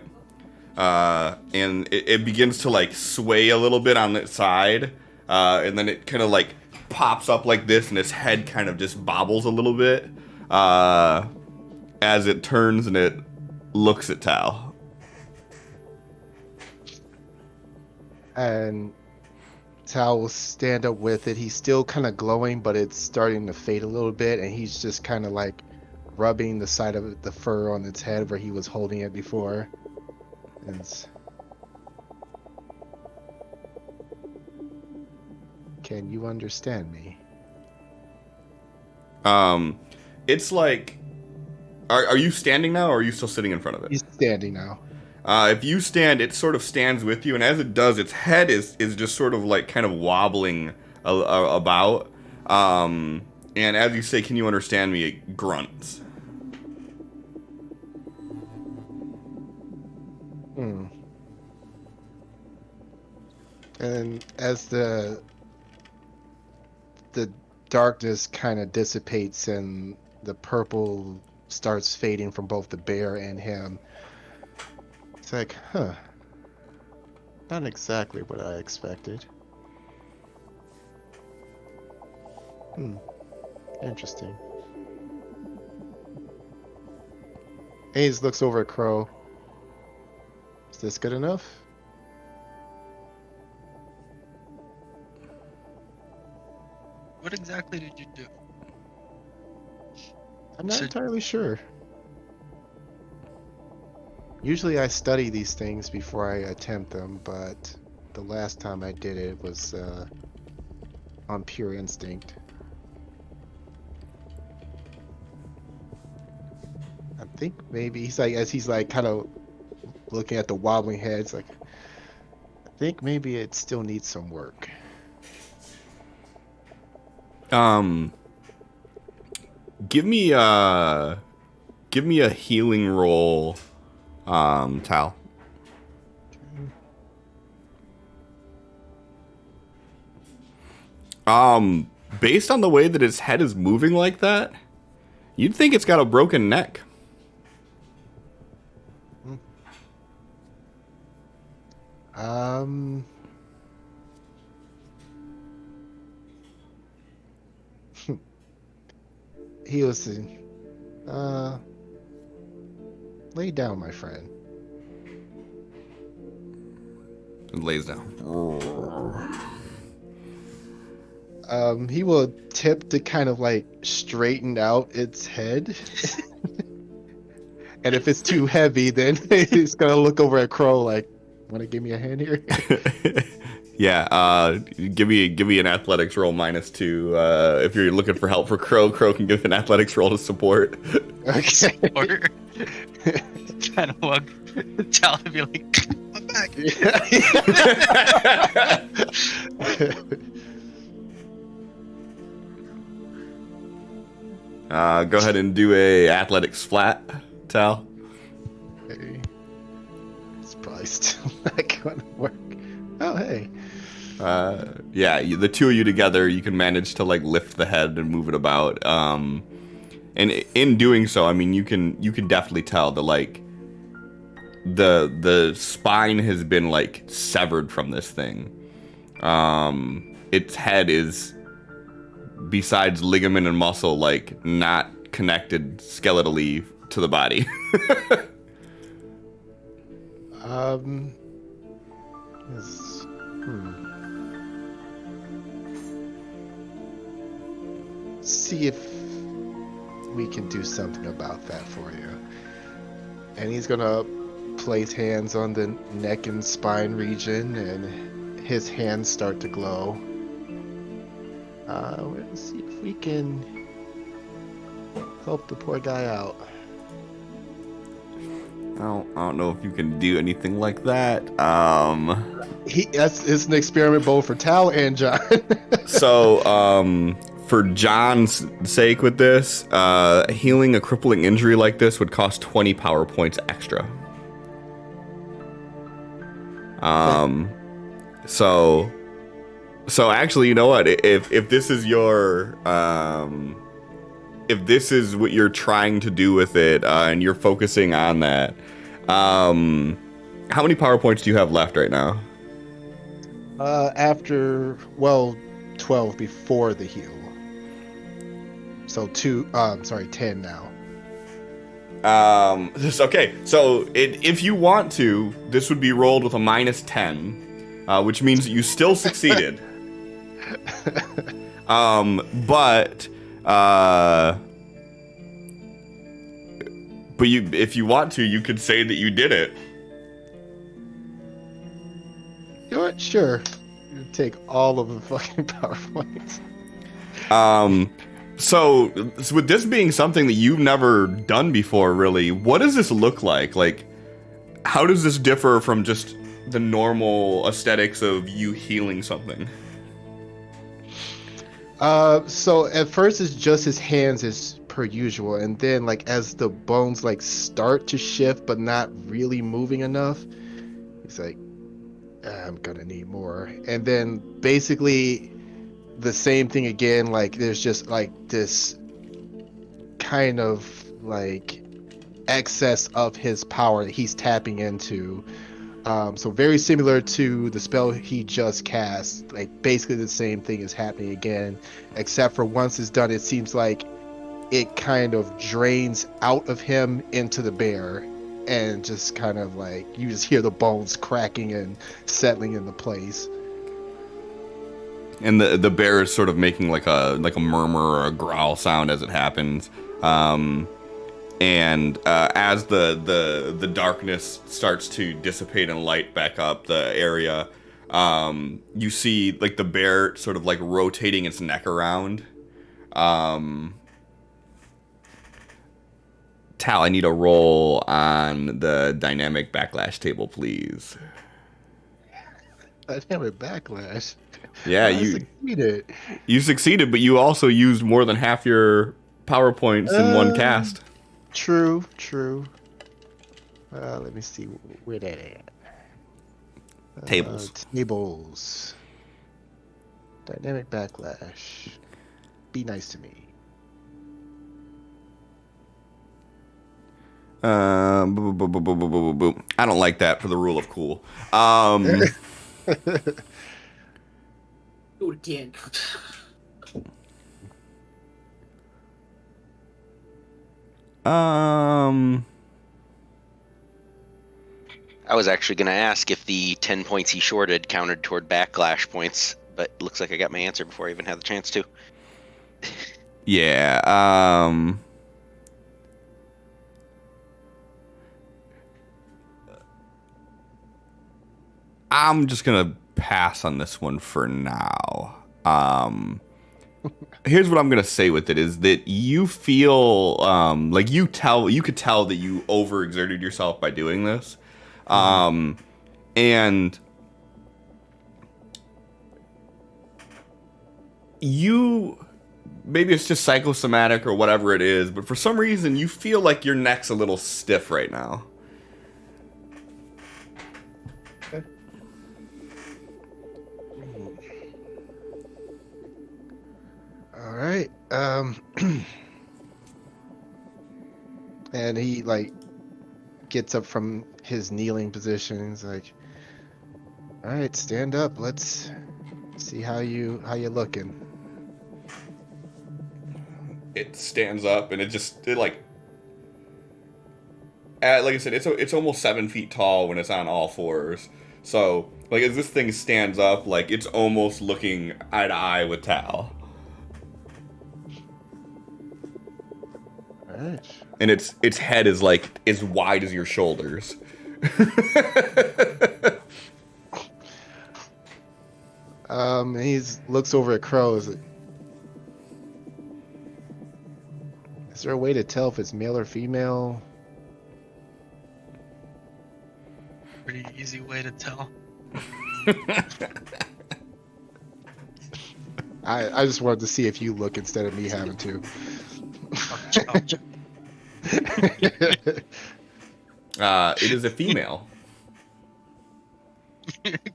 and it begins to like sway a little bit on its side, and then it kind of like pops up like this, and its head kind of just bobbles a little bit as it turns and it looks at Tal. And Tal will stand up with it. He's still kind of glowing, but it's starting to fade a little bit, and he's just kind of like rubbing the side of the fur on its head where he was holding it before. Can you understand me? It's like, are you standing now, or are you still sitting in front of it? He's standing now. If you stand, it sort of stands with you, and as it does, its head is just sort of like kind of wobbling about. And as you say, "Can you understand me?" it grunts. And as the darkness kind of dissipates and the purple starts fading from both the bear and him, it's like, not exactly what I expected. Interesting. Hayes looks over at Crow. Is this good enough? What exactly did you do? I'm not entirely sure. Usually I study these things before I attempt them, but the last time I did it was on pure instinct. I think maybe he's like, as he's like kind of looking at the wobbling heads, like, I think maybe it still needs some work. Give me a healing roll, Tal. Based on the way that its head is moving like that, you'd think it's got a broken neck. He was lay down, my friend. It lays down. He will tip to kind of like straighten out its head. And if it's too heavy, then he's gonna look over at Crow like, "Want to give me a hand here?" Yeah. Give me an athletics roll -2. If you're looking for help for Crow, Crow can give an athletics roll to support. Okay. Or trying to walk, Tal to be like, I'm back. Go ahead and do a athletics flat, Tal. Hey. It's probably still not gonna work. Oh, hey. Yeah, the two of you together, you can manage to like lift the head and move it about. And in doing so, I mean, you can definitely tell that like the spine has been like severed from this thing. Its head is, besides ligament and muscle, like not connected skeletally to the body. Yes. See if we can do something about that for you. And he's gonna place hands on the neck and spine region, and his hands start to glow. Let's see if we can help the poor guy out. I don't know if you can do anything like that. It's an experiment both for Tal and John. So, for John's sake with this, healing a crippling injury like this would cost 20 power points extra. So actually, you know what? If this is your, if this is what you're trying to do with it, and you're focusing on that, how many power points do you have left right now? After 12 before the heal. So 10 now. Okay. So if you want to, this would be rolled with a -10, which means that you still succeeded. But you, if you want to, you could say that you did it. You know what? Sure. You take all of the fucking power points. So with this being something that you've never done before, really, what does this look like? Like, how does this differ from just the normal aesthetics of you healing something? So at first it's just his hands as per usual, and then like as the bones like start to shift but not really moving enough, he's like, I'm gonna need more. And then basically the same thing again, like there's just like this kind of like excess of his power that he's tapping into. So very similar to the spell he just cast, like basically the same thing is happening again, except for once it's done, it seems like it kind of drains out of him into the bear, and just kind of like you just hear the bones cracking and settling into place. And the bear is sort of making like a murmur or a growl sound as it happens. And as the darkness starts to dissipate and light back up the area, you see like the bear sort of like rotating its neck around. Tal, I need a roll on the dynamic backlash table, please. Dynamic backlash. Yeah, succeeded. You succeeded, but you also used more than half your power points in one cast. True. Let me see where that at. Tables. Tables. Dynamic backlash. Be nice to me. I don't like that for the rule of cool. Do it again. I was actually going to ask if the 10 points he shorted counted toward backlash points, but it looks like I got my answer before I even had the chance to. Yeah. I'm just gonna pass on this one for now. Here's what I'm gonna say with it is that you feel like you could tell that you overexerted yourself by doing this, and you, maybe it's just psychosomatic or whatever it is, but for some reason you feel like your neck's a little stiff right now. right. And he like gets up from his kneeling position. He's like, "All right, stand up. Let's see how you looking." It stands up and it like like I said, it's almost 7 feet tall when it's on all fours. So like as this thing stands up, like it's almost looking eye to eye with Tal. All right. And its head is like as wide as your shoulders. He looks over at Crow. Is there a way to tell if it's male or female? Pretty easy way to tell. I just wanted to see if you look instead of me having to. It is a female.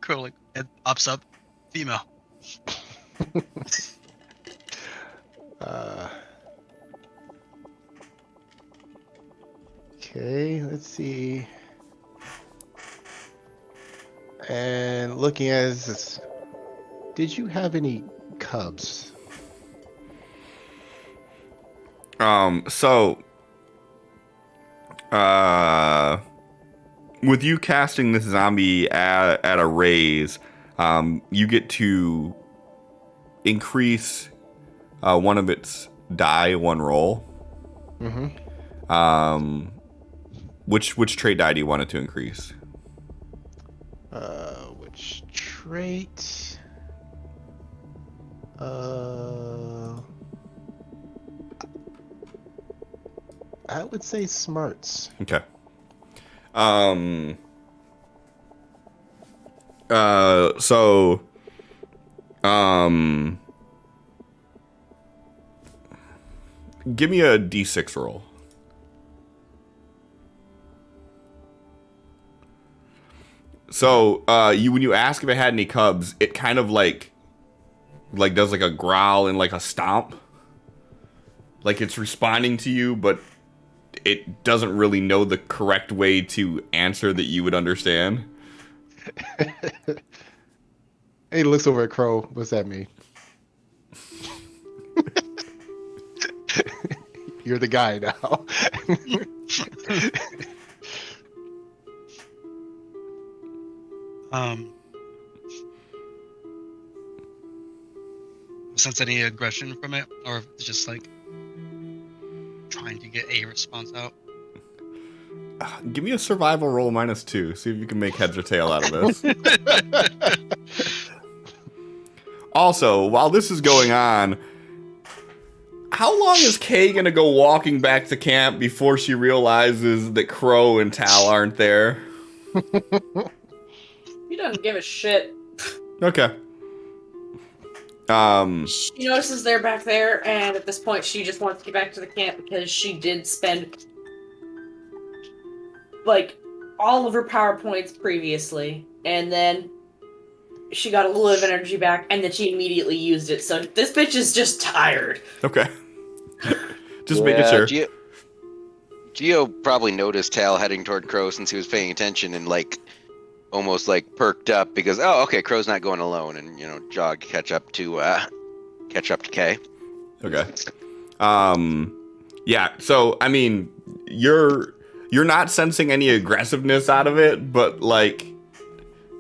Crow like head pops up, female. Okay, let's see. And looking at this, did you have any cubs? So with you casting this zombie at a raise, you get to increase one of its die one roll. Mm-hmm. Which trait die do you want it to increase? Which trait? I would say smarts. Okay. So give me a D6 roll. So, when you ask if it had any cubs, it kind of like does like a growl and like a stomp. Like it's responding to you, but it doesn't really know the correct way to answer that you would understand. He looks over at Crow. What's that mean? You're the guy now. Sense any aggression from it, or if it's just like trying to get a response out. Give me a survival roll -2. See if you can make heads or tail out of this. Also, while this is going on, how long is Kay gonna go walking back to camp before she realizes that Crow and Tal aren't there? He doesn't give a shit. Okay. She notices they're back there, and at this point, she just wants to get back to the camp because she did spend like all of her power points previously, and then she got a little bit of energy back, and then she immediately used it. So this bitch is just tired. Okay. Just making sure. Geo probably noticed Tal heading toward Crow since he was paying attention and like almost like perked up because okay, Crow's not going alone, and jog catch up to Kay. Okay. Yeah. So I mean, you're not sensing any aggressiveness out of it, but like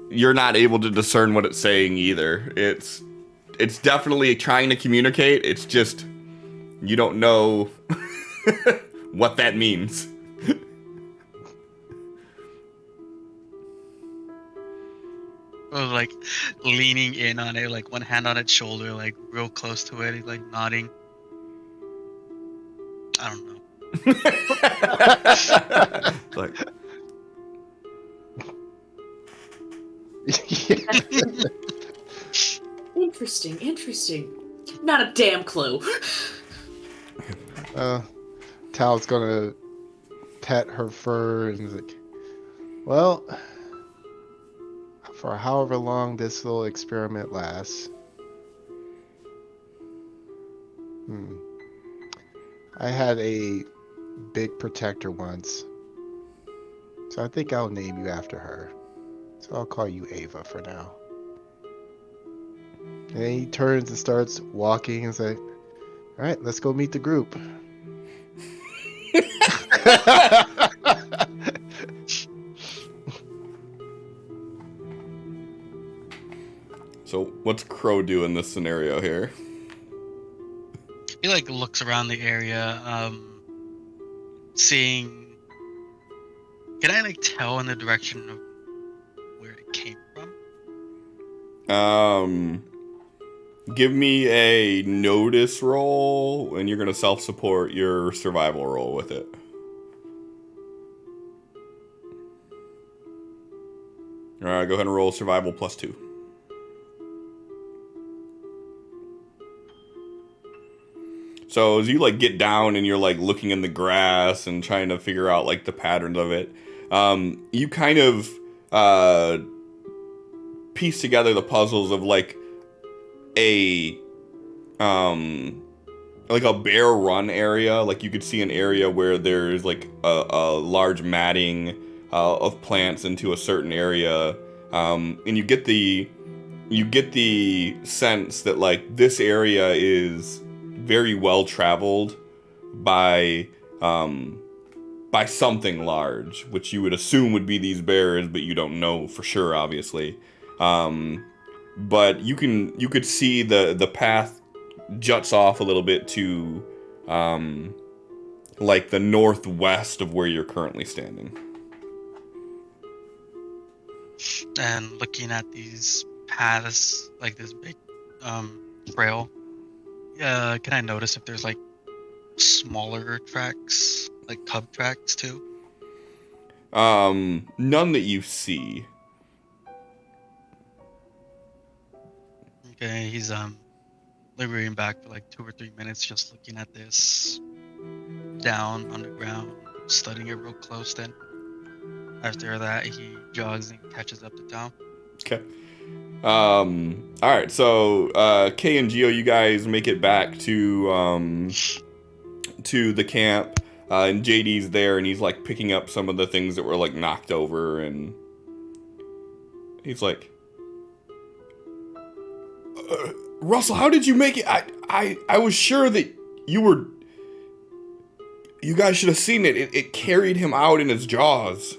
you're not able to discern what it's saying either. It's definitely trying to communicate. It's just you don't know what that means. Or like leaning in on it, like one hand on its shoulder, like real close to it, like nodding. I don't know. Like, Interesting. Not a damn clue. Tal's gonna pet her fur and is like, well, for however long this little experiment lasts, I had a big protector once, so I think I'll name you after her. So I'll call you Ava for now. And then he turns and starts walking and say, "All right, let's go meet the group." So what's Crow do in this scenario here? He like looks around the area, seeing. Can I like tell in the direction of where it came from? Give me a notice roll, and you're gonna self-support your survival roll with it. All right, go ahead and roll survival +2. So as you like get down and you're like looking in the grass and trying to figure out like the patterns of it, you kind of piece together the puzzles of like a bear run area. Like you could see an area where there's like a large matting of plants into a certain area, and you get the sense that like this area is very well traveled by something large, which you would assume would be these bears, but you don't know for sure, obviously. But you could see the path juts off a little bit to like the northwest of where you're currently standing. And looking at these paths, like this big trail, can I notice if there's like smaller tracks, like cub tracks too? None that you see. Okay, he's lingering back for like 2 or 3 minutes, just looking at this down on the ground, studying it real close. Then after that, he jogs and catches up to town. Okay. All right. So, Kay and Geo, you guys make it back to the camp, and JD's there, and he's like picking up some of the things that were like knocked over, and he's like, Russell, how did you make it? I was sure that you guys should have seen it. It carried him out in its jaws.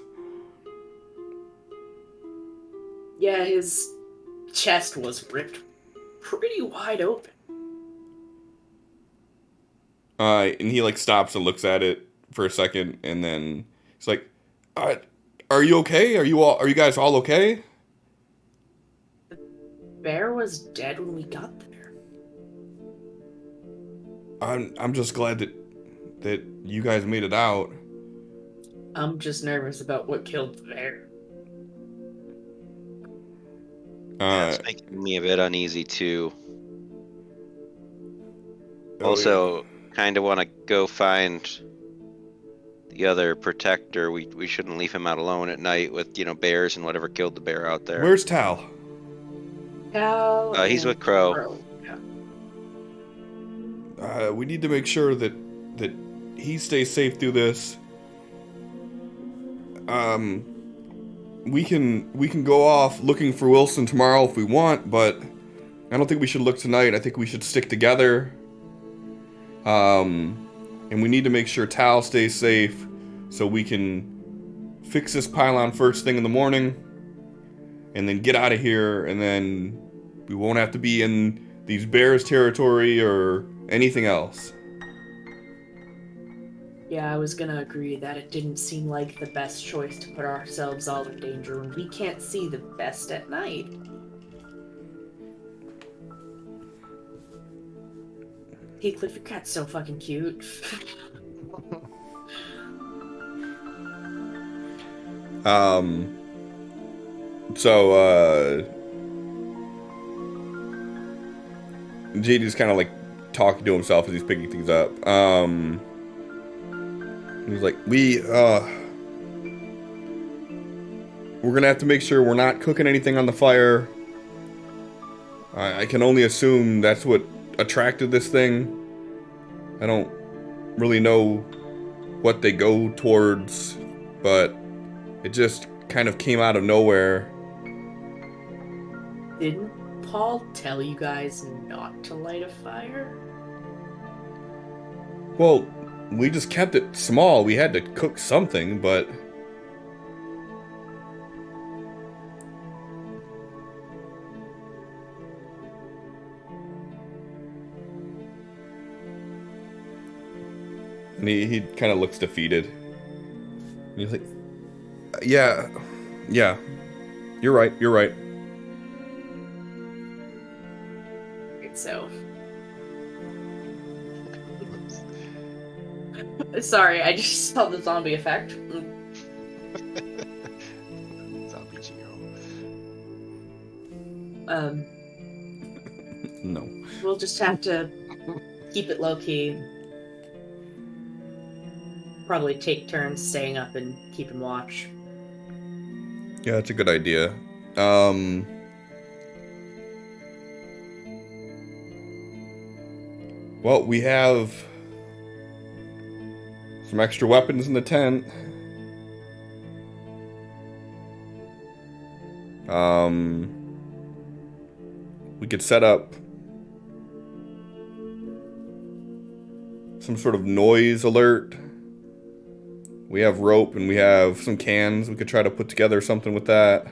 Yeah, his chest was ripped pretty wide open. And he like stops and looks at it for a second, and then he's like, "Are you okay? Are you guys all okay?" The bear was dead when we got there. I'm just glad that you guys made it out. I'm just nervous about what killed the bear. It's making me a bit uneasy too. Oh, Also, kind of want to go find the other protector. We shouldn't leave him out alone at night with bears and whatever killed the bear out there. Where's Tal? Cal. He's with Crow. Yeah. We need to make sure that he stays safe through this. We can go off looking for Wilson tomorrow if we want, but I don't think we should look tonight. I think we should stick together. And we need to make sure Tal stays safe so we can fix this pylon first thing in the morning and then get out of here, and then we won't have to be in these bears territory or anything else. Yeah, I was gonna agree that it didn't seem like the best choice to put ourselves all in danger when we can't see the best at night. Hey, Cliff, your cat's so fucking cute. So, JD's kind of like talking to himself as he's picking things up. He's like, we're gonna have to make sure we're not cooking anything on the fire. I can only assume that's what attracted this thing. I don't really know what they go towards, but it just kind of came out of nowhere. Didn't Paul tell you guys not to light a fire? Well, we just kept it small. We had to cook something, but... And he kind of looks defeated. And he's like, yeah, you're right. Right, so. Sorry, I just saw the zombie effect. Zombie Geo. No. We'll just have to keep it low-key. Probably take turns staying up and keeping watch. Yeah, that's a good idea. Well, we have some extra weapons in the tent. We could set up some sort of noise alert. We have rope and we have some cans. We could try to put together something with that.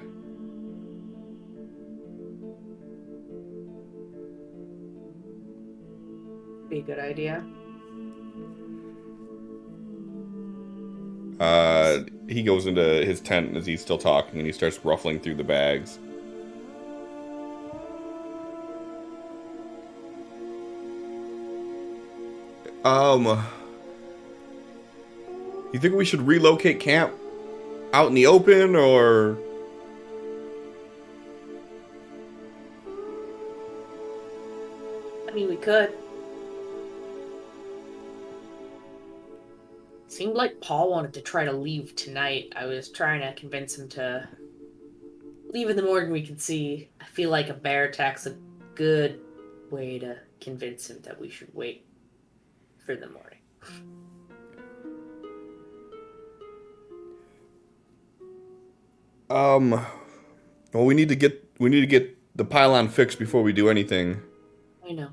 Be a good idea. He goes into his tent as he's still talking and he starts ruffling through the bags. You think we should relocate camp out in the open, or? I mean, we could. Seemed like Paul wanted to try to leave tonight. I was trying to convince him to leave in the morning. We could see. I feel like a bear attack's a good way to convince him that we should wait for the morning. Well, we need to get the pylon fixed before we do anything. I know.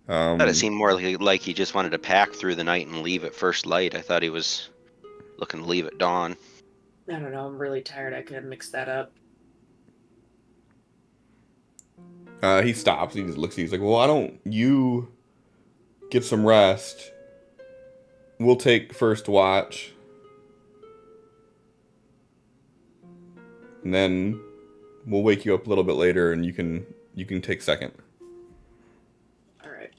I thought it seemed more like he just wanted to pack through the night and leave at first light. I thought he was looking to leave at dawn. I don't know. I'm really tired. I could have mixed that up. He stops. He just looks at you. He's like, well, why don't you get some rest? We'll take first watch. And then we'll wake you up a little bit later and you can take second. Alright.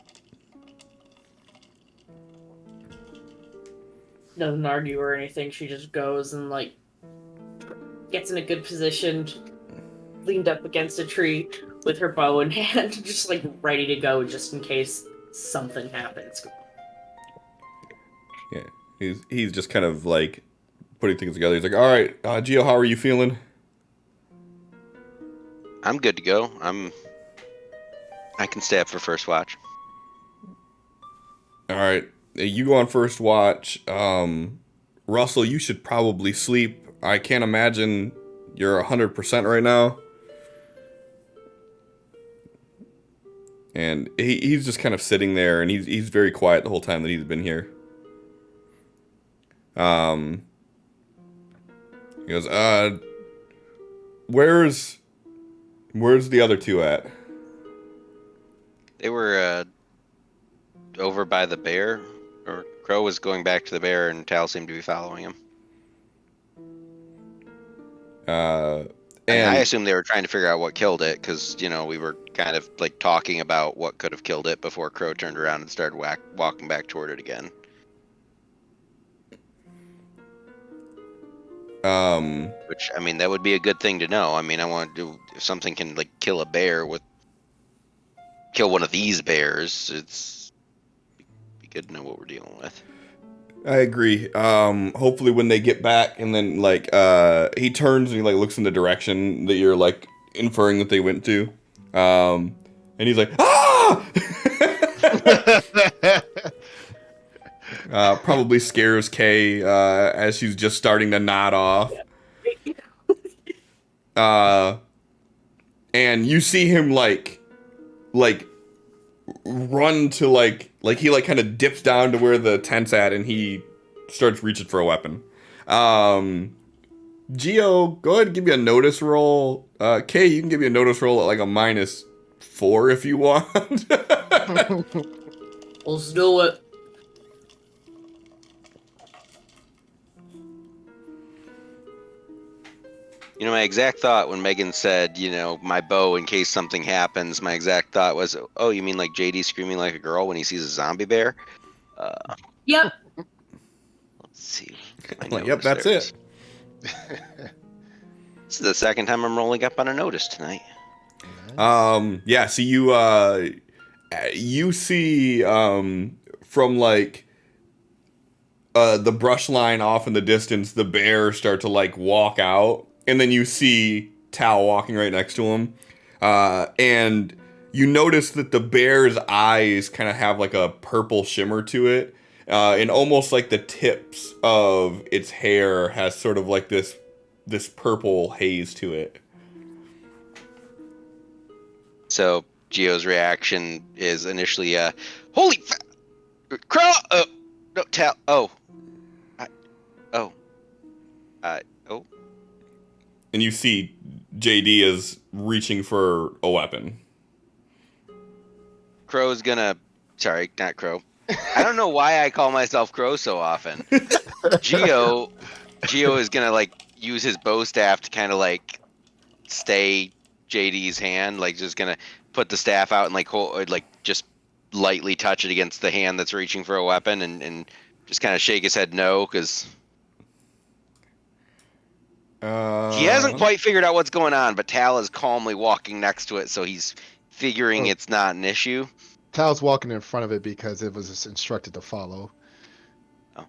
Doesn't argue or anything. She just goes and, like, gets in a good position, leaned up against a tree with her bow in hand, just, like, ready to go just in case something happens. Yeah. He's just kind of, like, putting things together. He's like, all right, Gio, how are you feeling? I'm good to go. I can stay up for first watch. All right, you go on first watch. Russell, you should probably sleep. I can't imagine you're 100% right now. And he's just kind of sitting there, and he's very quiet the whole time that he's been here. He goes, where's the other two at? They were over by the bear, or Crow was going back to the bear, and Tal seemed to be following him. And I assume they were trying to figure out what killed it, because, you know, we were kind of, like, talking about what could have killed it before Crow turned around and started walking back toward it again. Which, I mean, that would be a good thing to know. I mean, I want to do, if something can, like, kill one of these bears, it's be good to know what we're dealing with. I agree. Hopefully when they get back and then, like, he turns and he, like, looks in the direction that you're, like, inferring that they went to. And he's like, ah! Probably scares Kay as she's just starting to nod off. And you see him like run to like he like kind of dips down to where the tent's at, and he starts reaching for a weapon. Geo, go ahead and give me a notice roll. Kay, you can give me a notice roll at like a -4 if you want. Let's do it. You know, my exact thought when Megan said, you know, my bow in case something happens, my exact thought was, oh, you mean like JD screaming like a girl when he sees a zombie bear? Yep. Let's see. Like, yep, that's it. This is the second time I'm rolling up on a notice tonight. Yeah, so you see from like the brush line off in the distance, the bear start to like walk out, and then you see Tal walking right next to him, and you notice that the bear's eyes kind of have like a purple shimmer to it, and almost like the tips of its hair has sort of like this purple haze to it. So Geo's reaction is initially, holy crow! Oh, no, Tal. Oh. And you see JD is reaching for a weapon. Crow's gonna. Sorry, not Crow. I don't know why I call myself Crow so often. Geo is gonna like use his bow staff to kind of like stay JD's hand, like just gonna put the staff out and like hold, like just lightly touch it against the hand that's reaching for a weapon, and just kind of shake his head no, because he hasn't quite figured out what's going on, but Tal is calmly walking next to it, so he's figuring it's not an issue. Tal's walking in front of it because it was instructed to follow. Oh.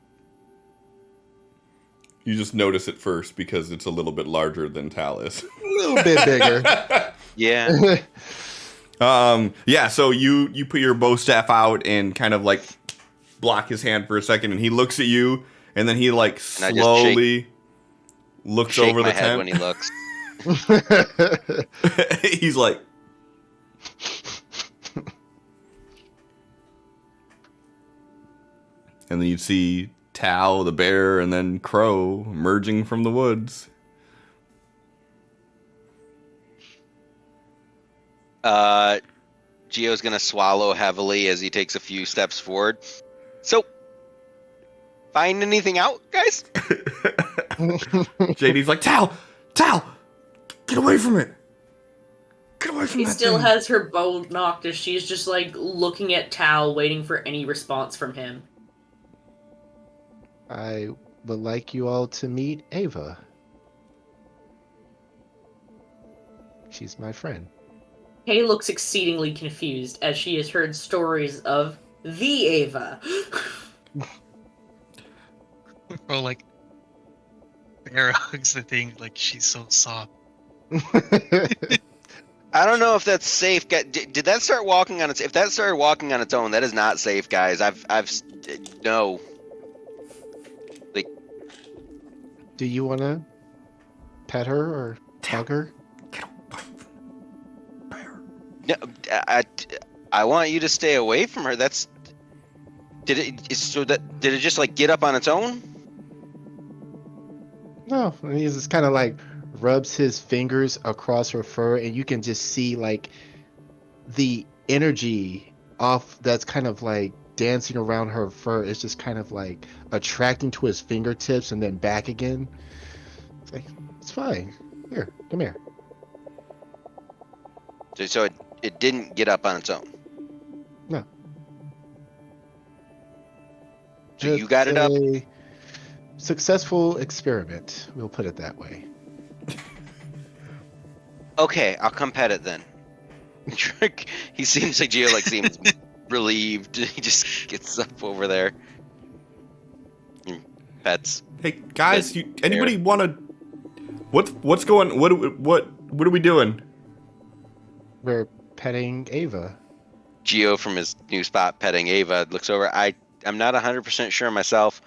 You just notice it first because it's a little bit larger than Tal is. A little bit bigger. Yeah. Yeah, so you put your bow staff out and kind of like block his hand for a second, and he looks at you, and then he like slowly looks over the tent. When he looks. He's like, and then you see Tal, the bear, and then Crow emerging from the woods. Geo's gonna swallow heavily as he takes a few steps forward. So, find anything out, guys? JD's like, Tal, get away from it. Get away from it. She still has her bow knocked as she's just like looking at Tal, waiting for any response from him. I would like you all to meet Ava. She's my friend. Kay looks exceedingly confused as she has heard stories of the Ava. Bro, like, bear hugs the thing like she's so soft. I don't know if that's safe. Did that start walking on its? If that started walking on its own, that is not safe, guys. No. Like, Do you want to pet her or hug her? no, I want you to stay away from her. Did it just like get up on its own? No, he just kind of like rubs his fingers across her fur, and you can just see like the energy off that's kind of like dancing around her fur. It's just kind of like attracting to his fingertips and then back again. It's like, it's fine. Here, come here. So it didn't get up on its own. No. So you got it up. Successful experiment. We'll put it that way. Okay, I'll come pet it then. He seems like Geo seems relieved. He just gets up over there. Pets. Hey guys, anybody want to? What's going? What are we doing? We're petting Ava. Geo from his new spot petting Ava looks over. I'm not 100% sure myself.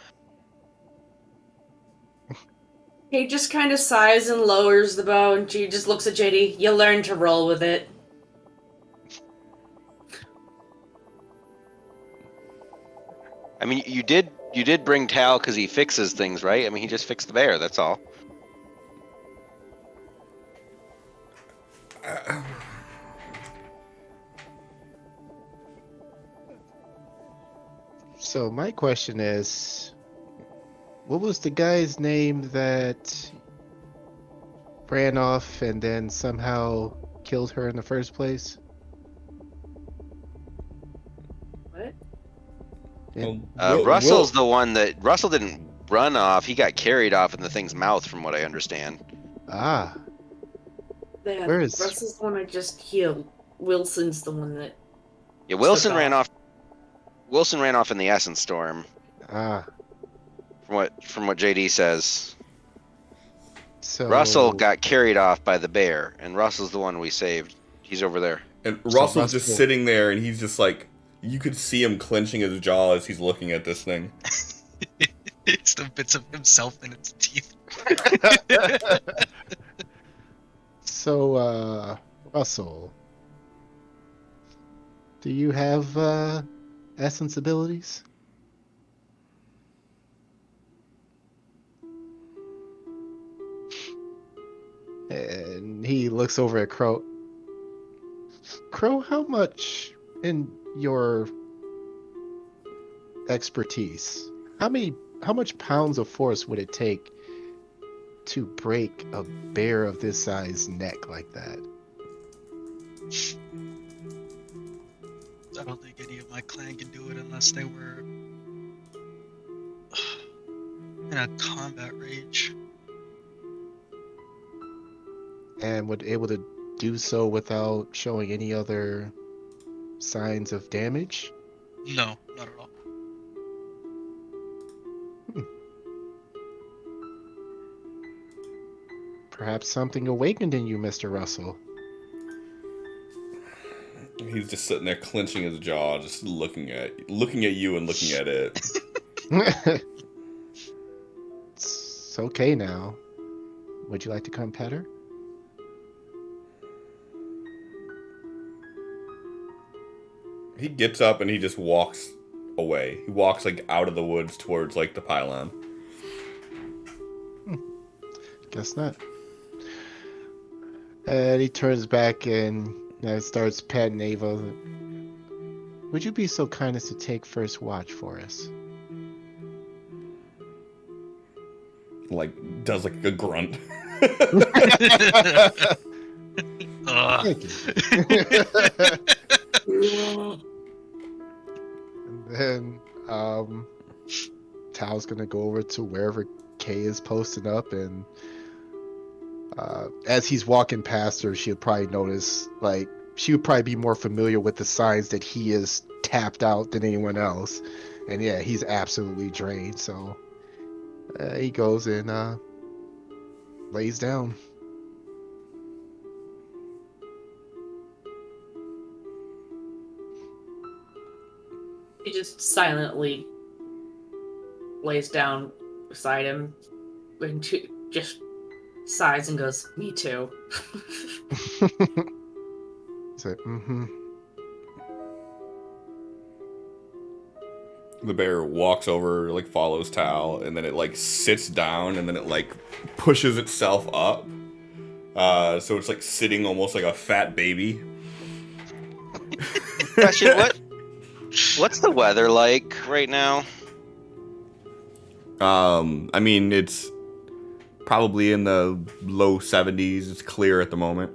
He just kind of sighs and lowers the bow, and she just looks at JD. You learn to roll with it. I mean, you did bring Tal because he fixes things, right? I mean, he just fixed the bear. That's all. So my question is, what was the guy's name that ran off and then somehow killed her in the first place? What? Russell's the one that Russell didn't run off. He got carried off in the thing's mouth, from what I understand. Ah, Yeah, where is? Russell's the one I just healed. Wilson's the one that. Yeah, Wilson Took ran off. Wilson ran off in the Essence Storm. Ah, From what JD says. so Russell got carried off by the bear, and Russell's the one we saved. He's over there. And So Russell's just Russell- sitting there, and he's just like, you could see him clenching his jaw as he's looking at this thing. It's the bits of himself in its teeth. So, Russell, do you have essence abilities? And he looks over at Crow. Crow, how much in your expertise, how much pounds of force would it take to break a bear of this size neck like that? I don't think any of my clan can do it unless they were in a combat rage. And would able to do so without showing any other signs of damage? No, not at all. Perhaps something awakened in you, Mr. Russell. He's just sitting there clenching his jaw, just looking at you and looking at it. It's okay now. Would you like to come pet her? He gets up and he just walks away. He walks like out of the woods towards like the pylon. Guess not. And he turns back and starts patting Ava. Would you be so kind as to take first watch for us? Like does like a grunt. Thank you. And then Tao's gonna go over to wherever Kay is posted up, and as he's walking past her, she'll probably notice, like, she would probably be more familiar with the signs that he is tapped out than anyone else. And yeah, he's absolutely drained, so he goes and lays down. He just silently lays down beside him and just sighs and goes, "Me too." So, The bear walks over, like follows Tal, and then it like sits down, and then it like pushes itself up. So it's like sitting almost like a fat baby. Question: What's the weather like right now? I mean, it's probably in the low 70s. It's clear at the moment.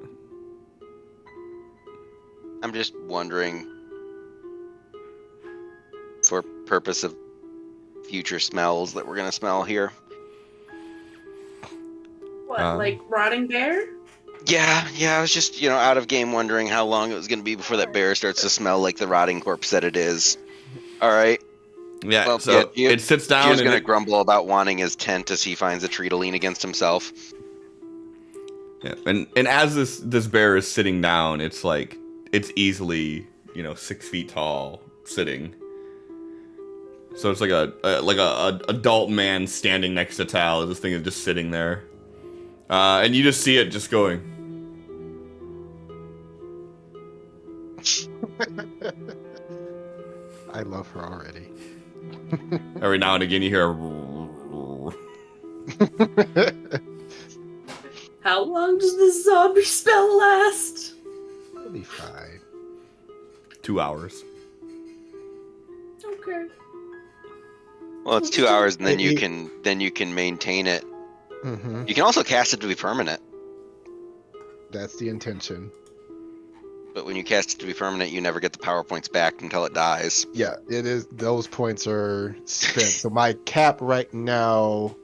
I'm just wondering, for purpose of future smells that we're gonna smell here. What, like rotting bear? Yeah, I was just, out of game wondering how long it was gonna be before that bear starts to smell like the rotting corpse that it is. All right. Yeah, Well, so yeah, it sits down Gio's and gonna grumble about wanting his tent as he finds a tree to lean against himself. yeah, and as this bear is sitting down, it's like it's easily 6 feet tall, sitting. So it's like a adult man standing next to Tal. This thing is just sitting there, and you just see it just going. I love her already. Every now and again, you hear. How long does this zombie spell last? It'll be fine. 2 hours. Okay. Well, it's 2 hours, and then you can maintain it. Mm-hmm. You can also cast it to be permanent. That's the intention. But when you cast it to be permanent, you never get the power points back until it dies. Yeah, it is. Those points are spent. So my cap right now,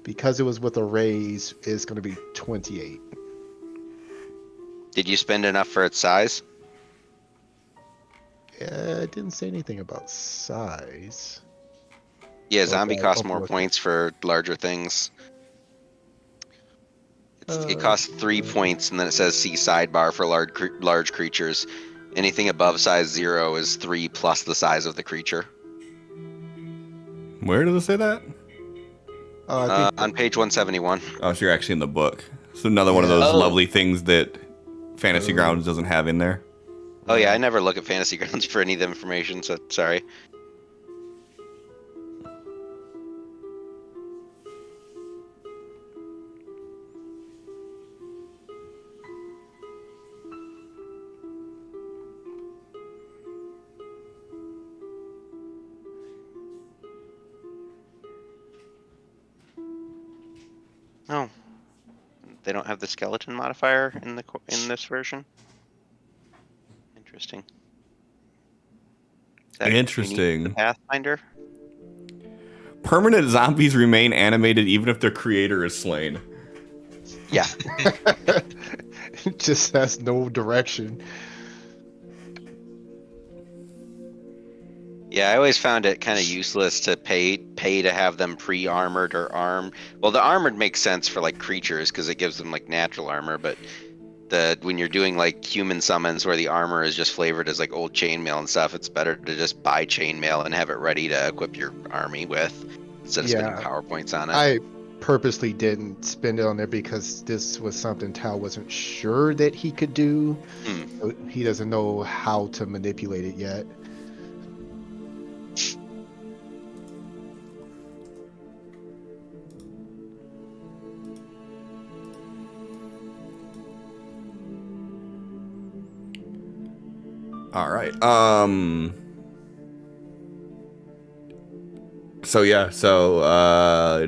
because it was with a raise, is going to be 28. Did you spend enough for its size? It didn't say anything about size. Yeah, zombie Okay, costs I'll more look. points for larger things. It Uh, costs 3 points, and then it says see sidebar for large creatures. Anything above size 0 is 3 plus the size of the creature. Where does it say that? I think On page 171. Oh, so you're actually in the book. So another one of Yeah. those Oh. lovely things that Fantasy Oh. Grounds doesn't have in there. Oh yeah, I never look at Fantasy Grounds for any of the information, so sorry. Oh, they don't have the skeleton modifier in this version. Interesting. Is that unique to Interesting. the Pathfinder. Permanent zombies remain animated even if their creator is slain. Yeah. it just has no direction. Yeah, I always found it kind of useless to pay to have them pre-armored or armed. Well, the armored makes sense for like creatures because it gives them like natural armor, but when you're doing like human summons where the armor is just flavored as like old chainmail and stuff, it's better to just buy chainmail and have it ready to equip your army with instead of spending power points on it. I purposely didn't spend it on there because this was something Tal wasn't sure that he could do. He doesn't know how to manipulate it yet. All right. So yeah, it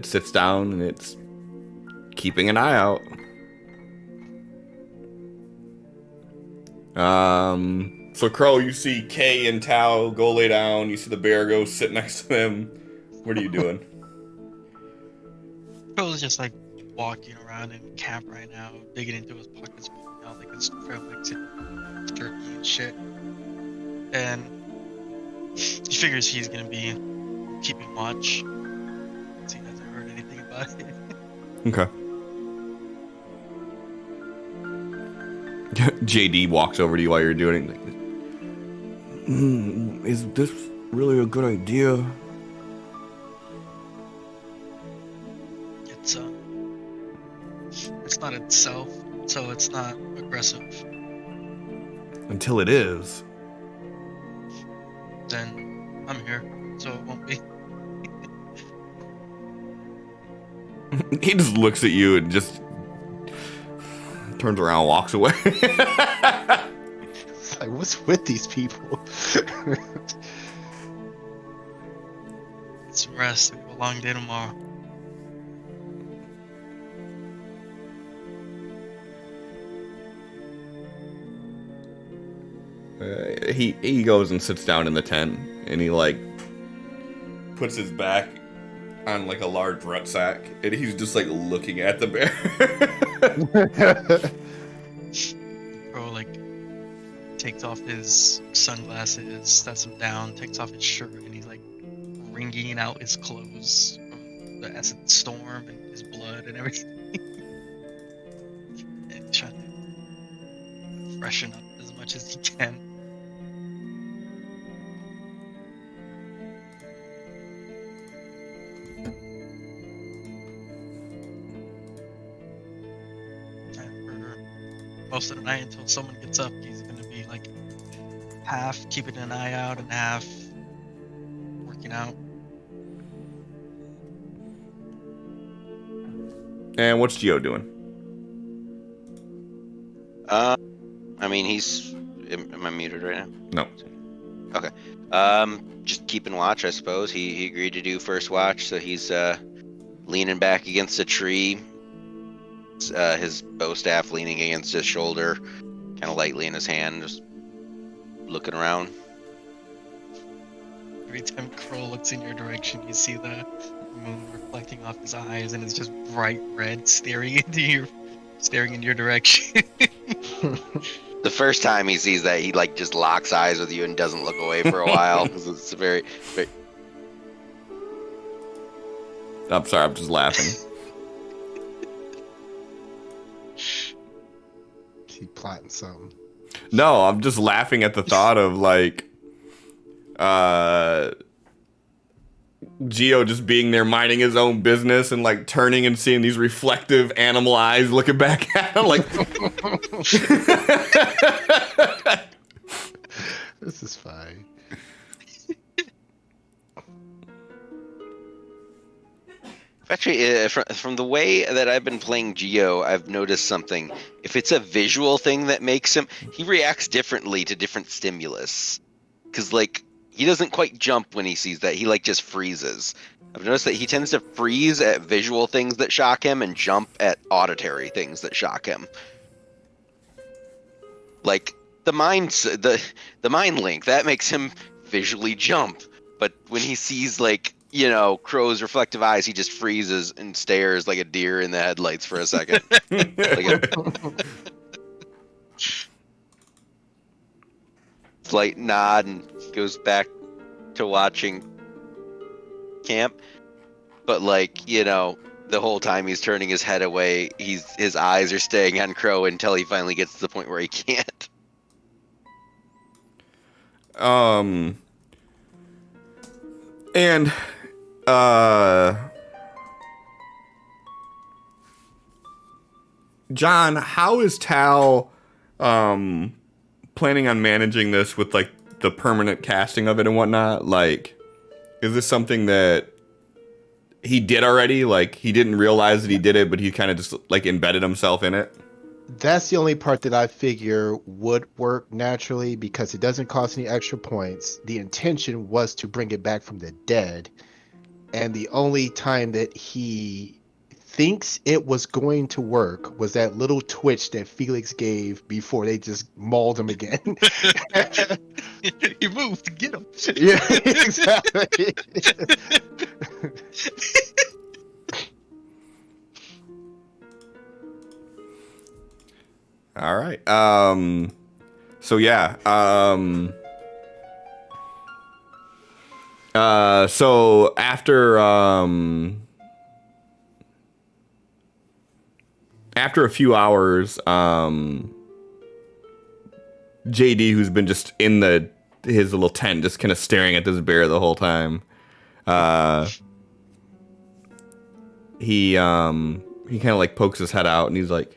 sits down and it's keeping an eye out. So Crow, you see Kay and Tao go lay down. You see the bear go sit next to them. What are you doing? Crow's just like walking around in camp right now, digging into his pockets, pulling out like his trail mix and jerky and shit. And he figures he's gonna be keeping watch. So he hasn't heard anything about it. Okay. JD walks over to you while you're doing it. Is this really a good idea? It's not itself, so it's not aggressive. Until it is. Then I'm here, so it won't be. He just looks at you and just turns around and walks away. It's like, what's with these people? Get some rest. We have a long day tomorrow. He goes and sits down in the tent and he like puts his back on like a large rucksack and he's just like looking at the bear. Bro, like, takes off his sunglasses, sets them down, takes off his shirt, and he's like wringing out his clothes from the acid storm and his blood and everything. And trying to freshen up as much as he can. most of the night until someone gets up. He's gonna be like half keeping an eye out and half working out. And what's Geo doing? I mean, am I muted right now? No. Okay. Just keeping watch, I suppose. He agreed to do first watch, so he's leaning back against a tree. His bow staff leaning against his shoulder, kind of lightly in his hand, just looking around. Every time Crow looks in your direction, you see the moon reflecting off his eyes, and it's just bright red, staring into your direction. The first time he sees that, he like just locks eyes with you and doesn't look away for a while. It's very. I'm sorry, I'm just laughing. He plotting something. No, I'm just laughing at the thought of like Geo just being there minding his own business and like turning and seeing these reflective animal eyes looking back at him like This is fine. Actually, from the way that I've been playing Geo, I've noticed something. If it's a visual thing that makes him, he reacts differently to different stimulus. Because, like, he doesn't quite jump when he sees that. He, like, just freezes. I've noticed that he tends to freeze at visual things that shock him and jump at auditory things that shock him. Like, the mind link, that makes him visually jump. But when he sees, like, you know, Crow's reflective eyes, he just freezes and stares like a deer in the headlights for a second. Slight nod and goes back to watching camp. But like, you know, the whole time he's turning his head away, his eyes are staying on Crow until he finally gets to the point where he can't. And John, how is Tal planning on managing this with like the permanent casting of it and whatnot? Like, is this something that he did already? Like, he didn't realize that he did it, but he kind of just like embedded himself in it? That's the only part that I figure would work naturally because it doesn't cost any extra points. The intention was to bring it back from the dead. And the only time that he thinks it was going to work was that little twitch that Felix gave before they just mauled him again. He moved, get him. Yeah, exactly. All right. So yeah. So after a few hours, JD, who's been just in his little tent, just kind of staring at this bear the whole time, he kind of like pokes his head out and he's like,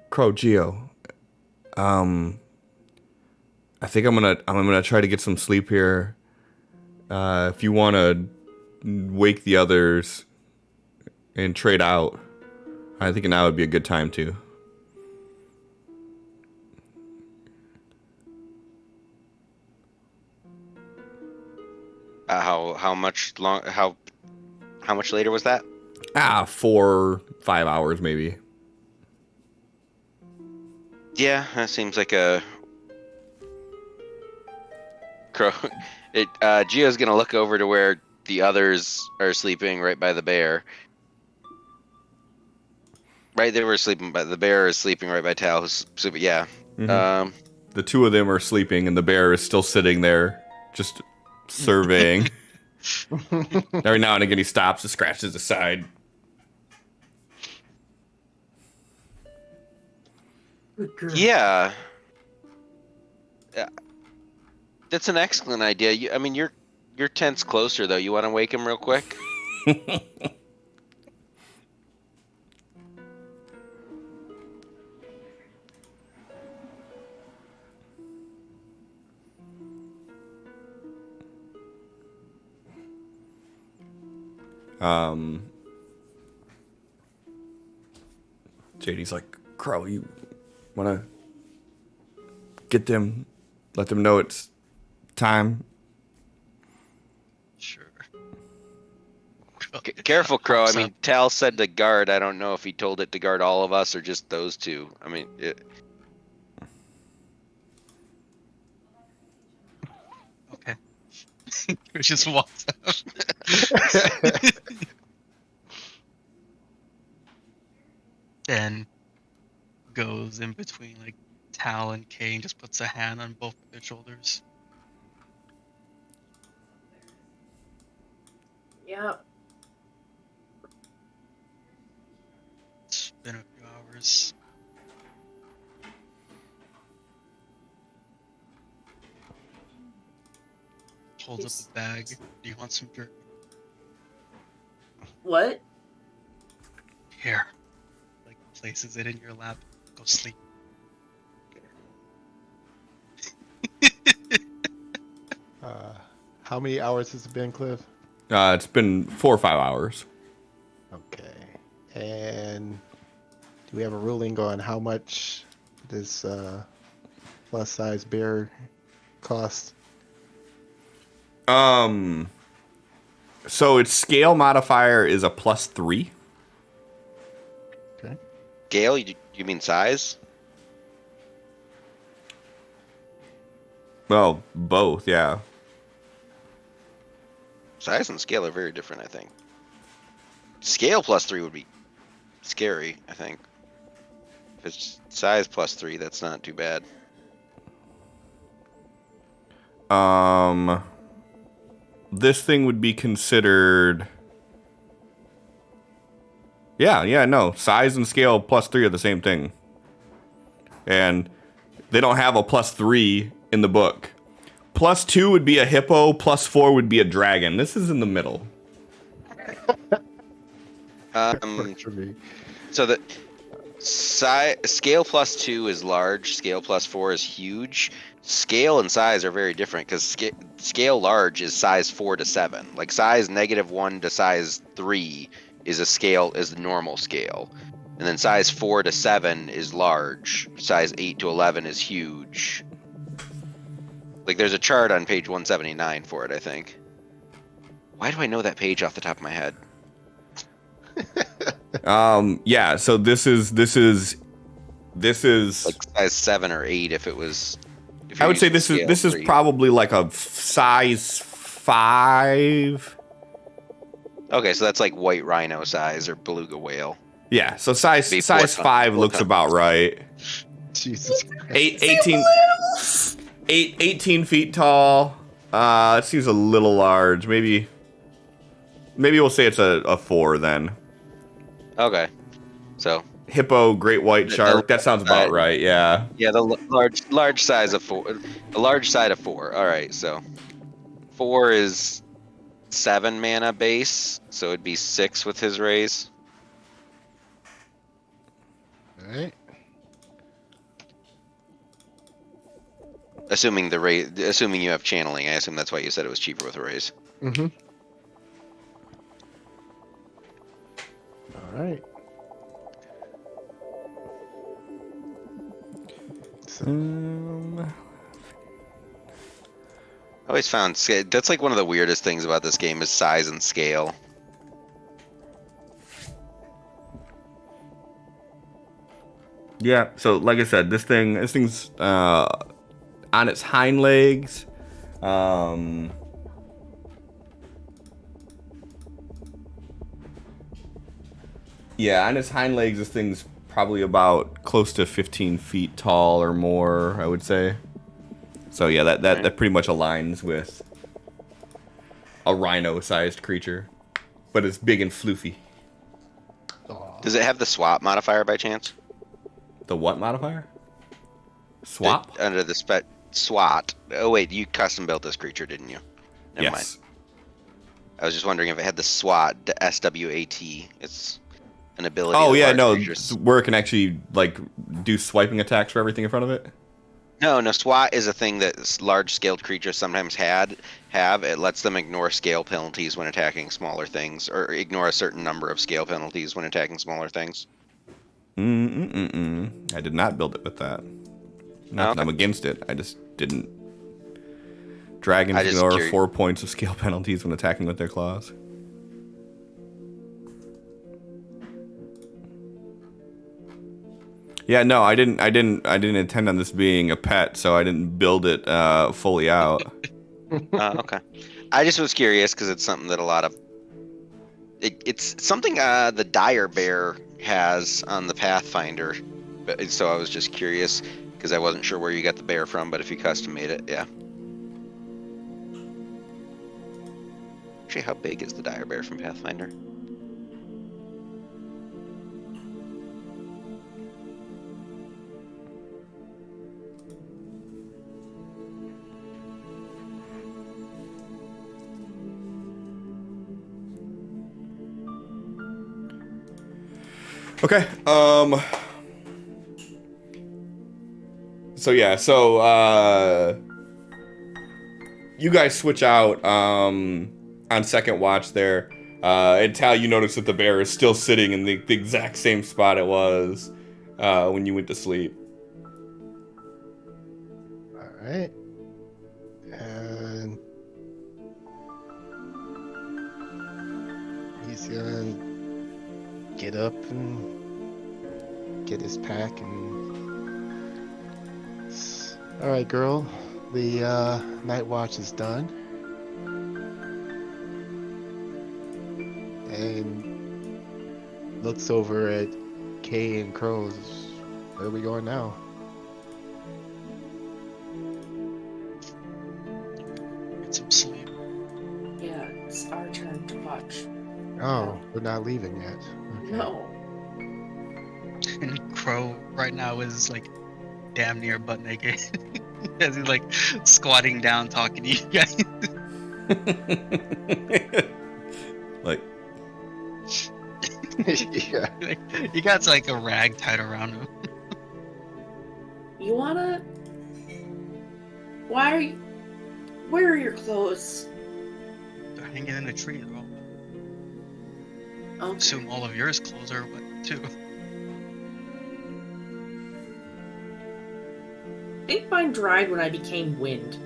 Crow, Geo, I think I'm gonna try to get some sleep here. If you want to wake the others and trade out, I think now would be a good time too. How much later was that? 4-5 hours maybe. Yeah, that seems like a Crow. Geo's gonna look over to where the others are sleeping, right by the bear. Right, they were sleeping, but the bear is sleeping right by Tal. So, yeah. Mm-hmm. The two of them are sleeping, and the bear is still sitting there, just surveying. Every now and again, he stops and scratches his side. Yeah. That's an excellent idea. I mean, your tent's closer, though. You want to wake him real quick? JD's like, Crow, you wanna get them, let them know it's time? Sure. Careful, Crow. I Pops mean, up. Tal said to guard. I don't know if he told it to guard all of us or just those two. I mean, Okay. It just walks out. Then goes in between like Tal and Kay and just puts a hand on both of their shoulders. Yep. It's been a few hours. Holds up the bag. Do you want some jerky? What? Here. Like places it in your lap. Go sleep. How many hours has it been, Cliff? It's been 4 or 5 hours. Okay. And do we have a ruling on how much this plus size bear costs? So its scale modifier is a +3. Okay. Gale, you mean size? Well, both, yeah. Size and scale are very different, I think. Scale +3 would be scary, I think. If it's size +3, that's not too bad. This thing would be considered. Yeah, no. Size and scale +3 are the same thing. And they don't have a +3 in the book. +2 would be a hippo, +4 would be a dragon. This is in the middle. Works for me. So the scale +2 is large, scale +4 is huge. Scale and size are very different because scale large is size 4 to 7. Like size -1 to size 3 is the normal scale. And then size 4 to 7 is large. Size 8 to 11 is huge. Like there's a chart on page 179 for it, I think. Why do I know that page off the top of my head? Yeah, so this is Like size 7 or 8 if it was. If I you're would say using this scale is 3. probably like a size 5. Okay, so that's like white rhino size or beluga whale. Yeah, so size Be 5 4 looks tons. about right. Jesus. 18 feet tall. It seems a little large. Maybe we'll say it's a 4 then. Okay, so Hippo, great white shark. That sounds about right. Yeah. yeah, the large size of 4, the large side of 4. All right, so 4 is 7 mana base, so it'd be 6 with his raise. All right. Assuming you have channeling, I assume that's why you said it was cheaper with a raise. Mm-hmm. All right. So, I always found that's like one of the weirdest things about this game is size and scale. Yeah. So like I said, this thing's on its hind legs. Yeah, on its hind legs, this thing's probably about close to 15 feet tall or more, I would say. So yeah, that pretty much aligns with a rhino-sized creature, but it's big and floofy. Does it have the swap modifier by chance? The what modifier? Swap? Under the SWAT. Oh wait, you custom built this creature, didn't you? Never mind. I was just wondering if it had the SWAT, the SWAT. It's an ability. Oh that yeah, large no, creatures- where it can actually like do swiping attacks for everything in front of it. No, SWAT is a thing that large-scaled creatures sometimes have. It lets them ignore scale penalties when attacking smaller things, or ignore a certain number of scale penalties when attacking smaller things. I did not build it with that. Not Oh, that okay. I'm against it. I just didn't. I Dragons just ignore curious. 4 points of scale penalties when attacking with their claws. Yeah, no, I didn't. I didn't intend on this being a pet, so I didn't build it fully out. Okay. I just was curious because it's something that a lot of it's something the dire bear has on the Pathfinder, but so I was just curious because I wasn't sure where you got the bear from, but if you custom made it, yeah. Actually, how big is the dire bear from Pathfinder? Okay. So yeah. You guys switch out on second watch there. And Tal, you notice that the bear is still sitting in the exact same spot it was when you went to sleep. All right. And he's gonna get up and get his pack and. All right, girl. The night watch is done. And looks over at Kay and Crows. Where are we going now? Get some sleep. Yeah, it's our turn to watch. Oh, we're not leaving yet. Okay. No. And Crow right now is like damn near butt naked. As he's like squatting down talking to you guys. Like, Yeah. Like, he got like a rag tied around him. You wanna? Why are you? Where are your clothes? They're hanging in a tree. They're all, Okay. assume all of yours clothes are wet too. I think mine dried when I became wind.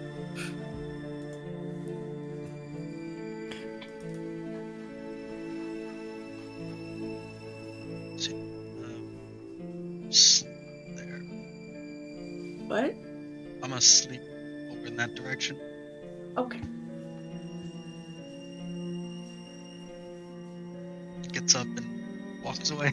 There. What? I'm gonna sleep over in that direction. Okay. Gets up and walks away.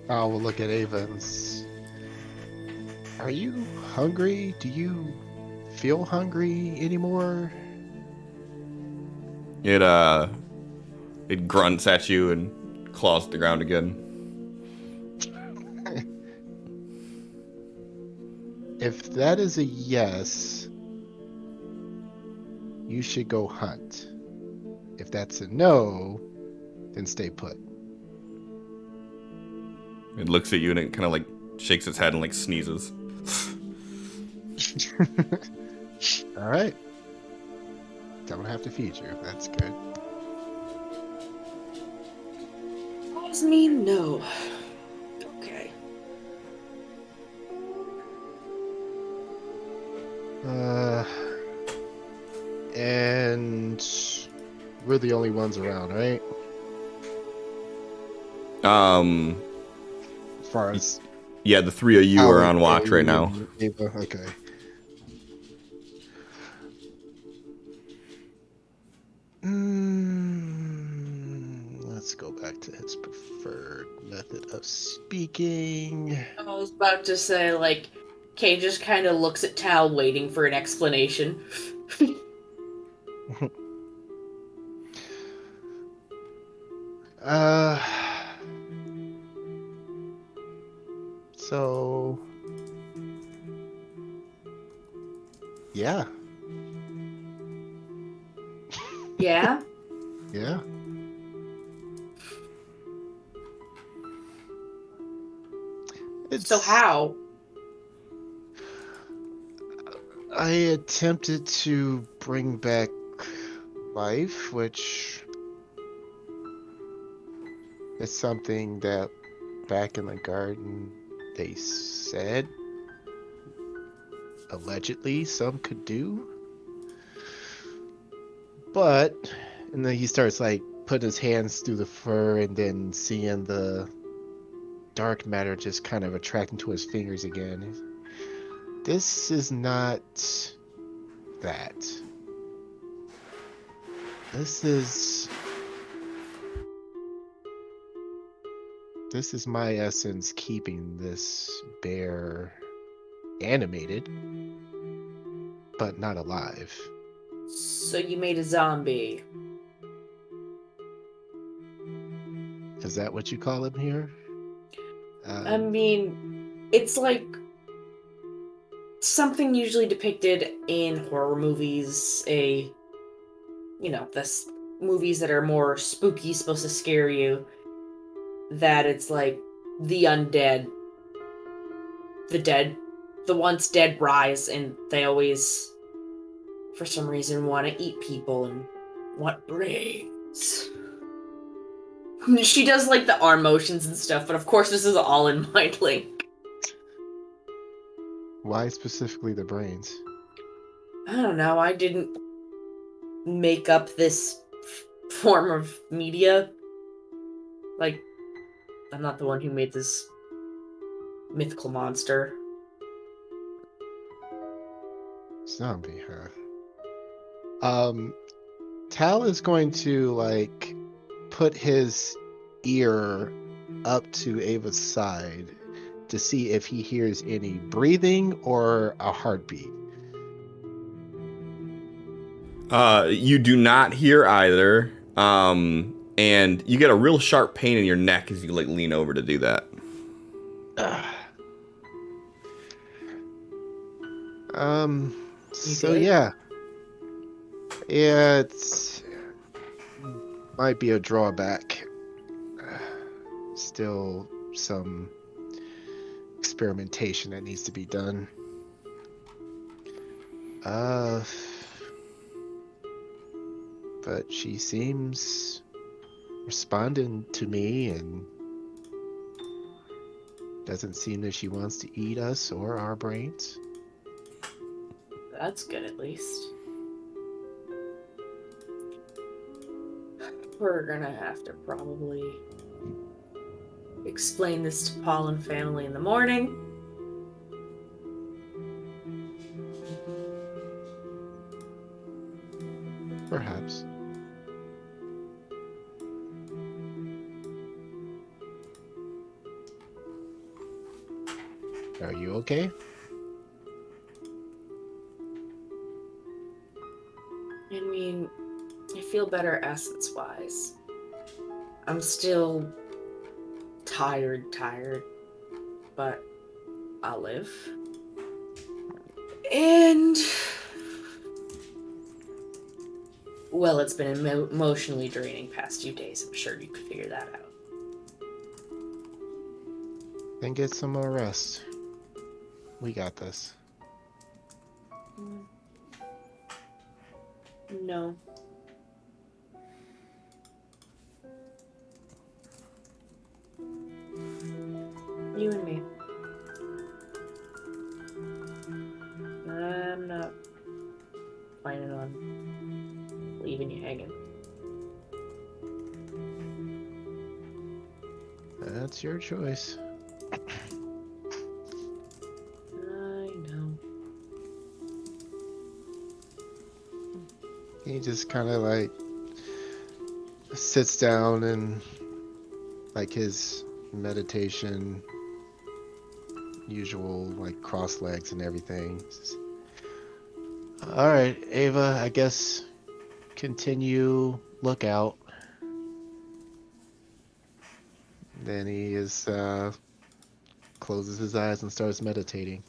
I will look at Ava and are you hungry? Do you feel hungry anymore? it grunts at you and claws the ground again. If that is a yes, you should go hunt. If that's a no, then stay put. It looks at you and it kind of like shakes its head and like sneezes. All right. Don't have to feed you. That's good. Does mean no. Okay. And we're the only ones around, right? As far as Yeah, the three of you are on watch right now. Ava, okay. Let's go back to his preferred method of speaking. I was about to say, like, Kay just kind of looks at Tal, waiting for an explanation. So yeah. Yeah? Yeah. So how? I attempted to bring back life, which is something that back in the garden they said allegedly some could do. But, and then he starts like putting his hands through the fur and then seeing the dark matter just kind of attracting to his fingers again. This is not that. This is my essence keeping this bear animated, but not alive. So you made a zombie. Is that what you call him here? I mean, it's like something usually depicted in horror movies, this movies that are more spooky, supposed to scare you, that it's like the undead, the once dead rise, and they always, for some reason, want to eat people and want brains. She does like the arm motions and stuff, but of course this is all in Mind Link. Why specifically the brains? I don't know, I didn't make up this form of media. Like, I'm not the one who made this mythical monster. Zombie, huh? Tal is going to like put his ear up to Ava's side to see if he hears any breathing or a heartbeat. You do not hear either. And you get a real sharp pain in your neck as you like lean over to do that. So good? yeah, it's might be a drawback. Still some experimentation that needs to be done. But she seems responding to me and doesn't seem that she wants to eat us or our brains. That's good, at least. We're gonna have to probably explain this to Paul and family in the morning. Perhaps. Are you okay? I mean, I feel better essence-wise. I'm still tired, but I'll live. And well, it's been emotionally draining past few days. I'm sure you could figure that out. Then get some more rest. We got this. No. You and me. I'm not planning on leaving you hanging. That's your choice. I know. He just kind of like sits down and like his meditation usual like cross legs and everything. All right, Ava, I guess continue lookout. Then he is closes his eyes and starts meditating.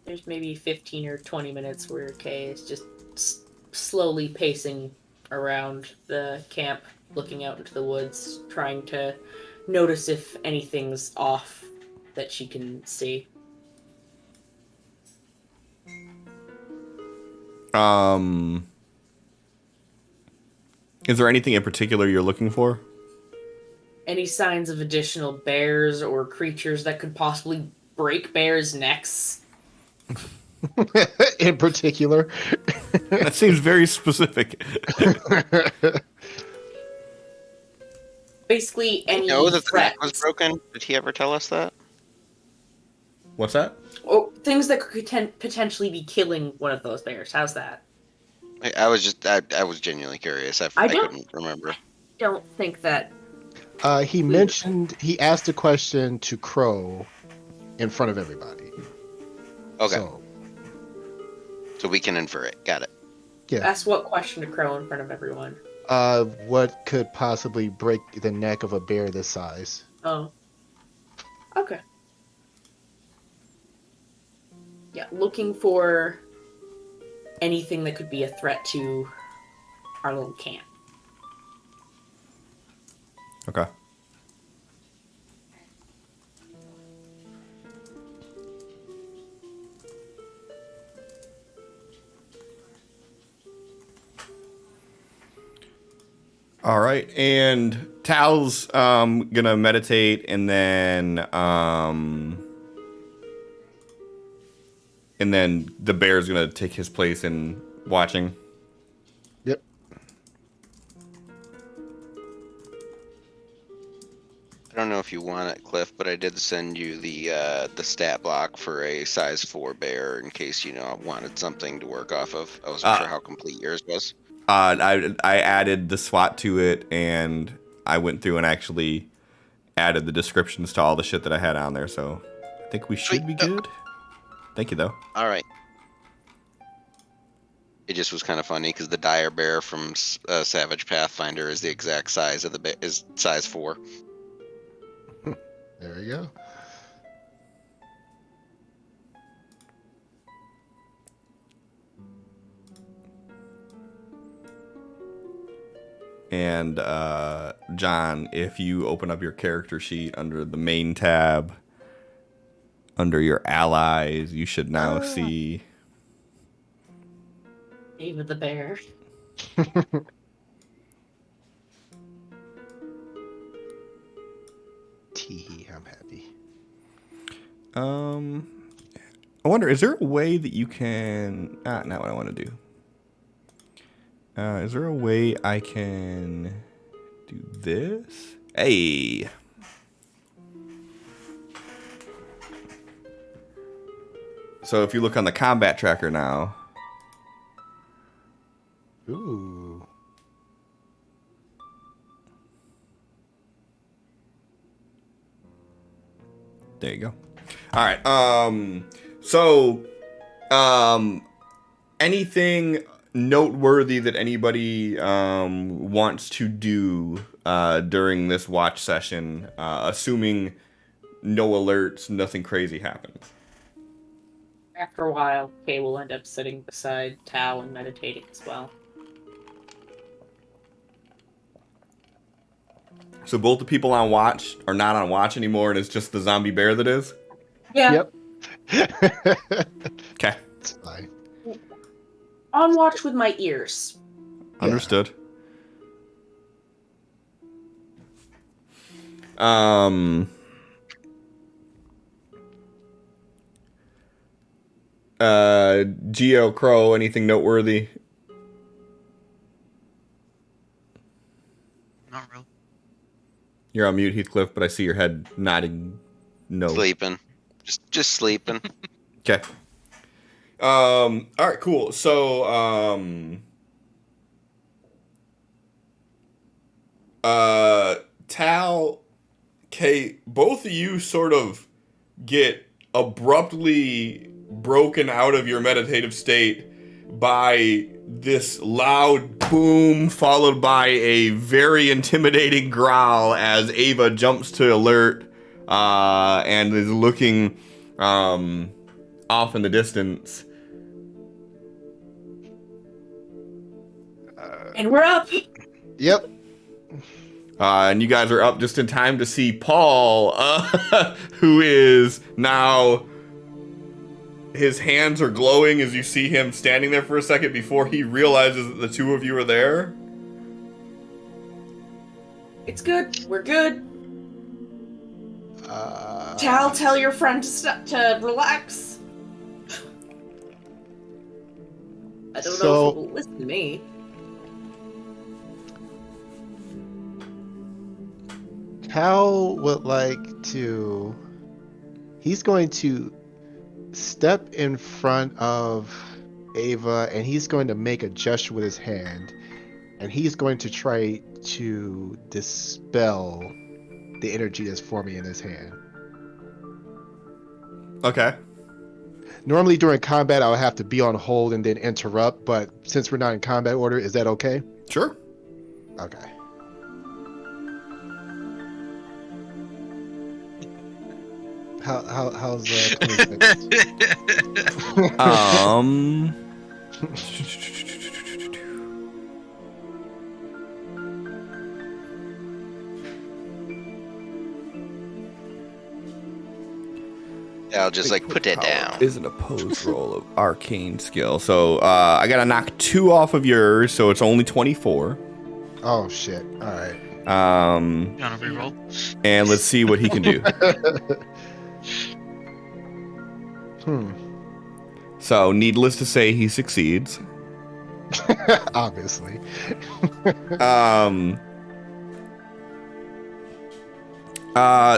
There's maybe 15 or 20 minutes where Kay is just slowly pacing around the camp, looking out into the woods, trying to notice if anything's off that she can see. Is there anything in particular you're looking for? Any signs of additional bears or creatures that could possibly break bears' necks? In particular. That seems very specific. Basically, Did any you know that the neck was threats. broken? Did he ever tell us that? What's that? Or things that could potentially be killing one of those bears. How's that? I was just, I was genuinely curious. I couldn't remember. Don't think that. He asked a question to Crow in front of everybody. Okay. So we can infer it. Got it. Yeah. Ask what question to Crow in front of everyone. What could possibly break the neck of a bear this size? Oh. Okay. Yeah, looking for anything that could be a threat to our little camp. Okay. All right, and Tal's gonna meditate, and then the bear's gonna take his place in watching. Yep. I don't know if you want it, Cliff, but I did send you the stat block for a size 4 bear in case wanted something to work off of. I wasn't sure how complete yours was. I added the SWAT to it, and I went through and actually added the descriptions to all the shit that I had on there. So I think we should be good. Thank you, though. All right. It just was kind of funny because the dire bear from Savage Pathfinder is the exact size of the bear, is size 4. There you go. And John, if you open up your character sheet under the main tab, under your allies, you should now see Ava the bear. Teehee, I'm happy. I wonder, is there a way that you can... not what I want to do. Is there a way I can do this? Hey! So if you look on the combat tracker now... Ooh. There you go. All right. So, anything noteworthy that anybody wants to do during this watch session, assuming no alerts, nothing crazy happens? After a while, Kay will end up sitting beside Tao and meditating as well. So both the people on watch are not on watch anymore, and it's just the zombie bear that is? Yeah. Yep. Okay. It's fine. On watch with my ears. Understood. Geo, Crow, anything noteworthy? Not really. You're on mute, Heathcliff, but I see your head nodding no. Sleeping. Just sleeping. Okay. All right, cool. So, Tal, Kate, both of you sort of get abruptly broken out of your meditative state by this loud boom followed by a very intimidating growl as Ava jumps to alert and is looking off in the distance. And we're up! Yep. And you guys are up just in time to see Paul, who is now... His hands are glowing as you see him standing there for a second before he realizes that the two of you are there. It's good. We're good. Tell your friend to stop, to relax. I don't know if he will listen to me. Cal would like to... He's going to step in front of Ava, and he's going to make a gesture with his hand, and he's going to try to dispel the energy that's forming in his hand. Okay. Normally during combat, I would have to be on hold and then interrupt, but since we're not in combat order, is that okay? Sure. Okay. How's 26? I'll just like put that down. Is an opposed roll of arcane skill. So I gotta knock 2 off of yours, so it's only 24. Oh shit! All right. You want to reroll? And let's see what he can do. So, needless to say, he succeeds. Obviously.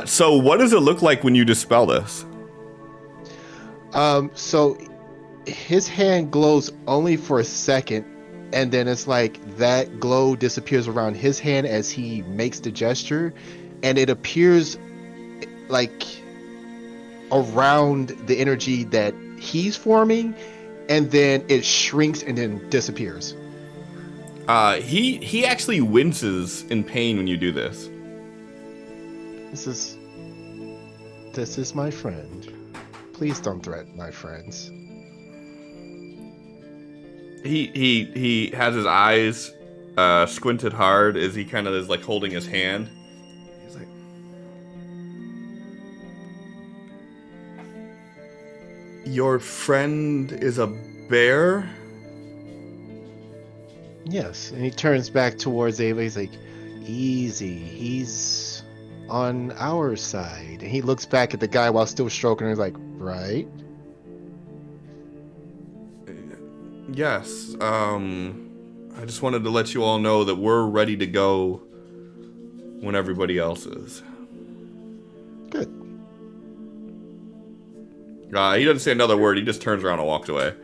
So what does it look like when you dispel this? So his hand glows only for a second, and then it's like that glow disappears around his hand as he makes the gesture, and it appears like around the energy that he's forming, and then it shrinks and then disappears. He actually winces in pain when you do this. This is my friend. Please don't threaten my friends. He has his eyes squinted hard as he kind of is like holding his hand. He's like, your friend is a bear? Yes, and he turns back towards Ava. He's like, easy, he's on our side. And he looks back at the guy while still stroking her. He's like, right? Yes, I just wanted to let you all know that we're ready to go when everybody else is. Good. He doesn't say another word, he just turns around and walks away.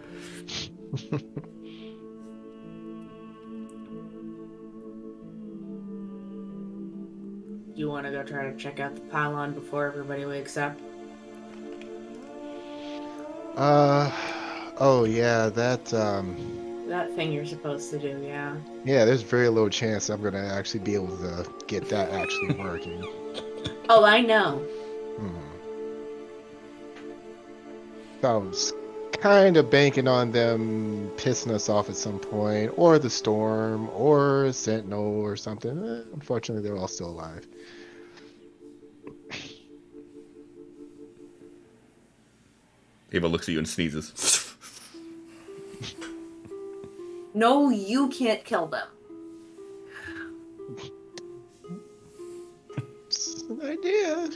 You want to go try to check out the pylon before everybody wakes up? Oh yeah, that thing you're supposed to do, yeah. Yeah, there's very little chance I'm gonna actually be able to get that actually working. Oh, I know. I was kind of banking on them pissing us off at some point, or the storm, or a sentinel, or something. Unfortunately, they're all still alive. Ava looks at you and sneezes. No, you can't kill them. It's an idea,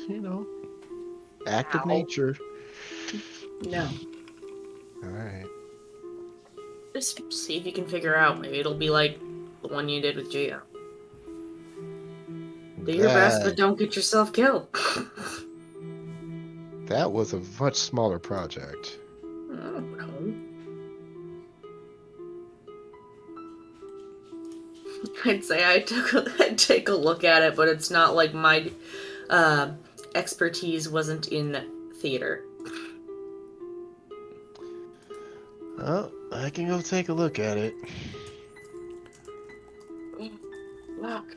Act of nature. No. Alright. Just see if you can figure out. Maybe it'll be like the one you did with Gio. Do your best, but don't get yourself killed. That was a much smaller project. Oh, no. I'd say I'd take a look at it, but it's not like my expertise wasn't in theater. Well, I can go take a look at it. Look.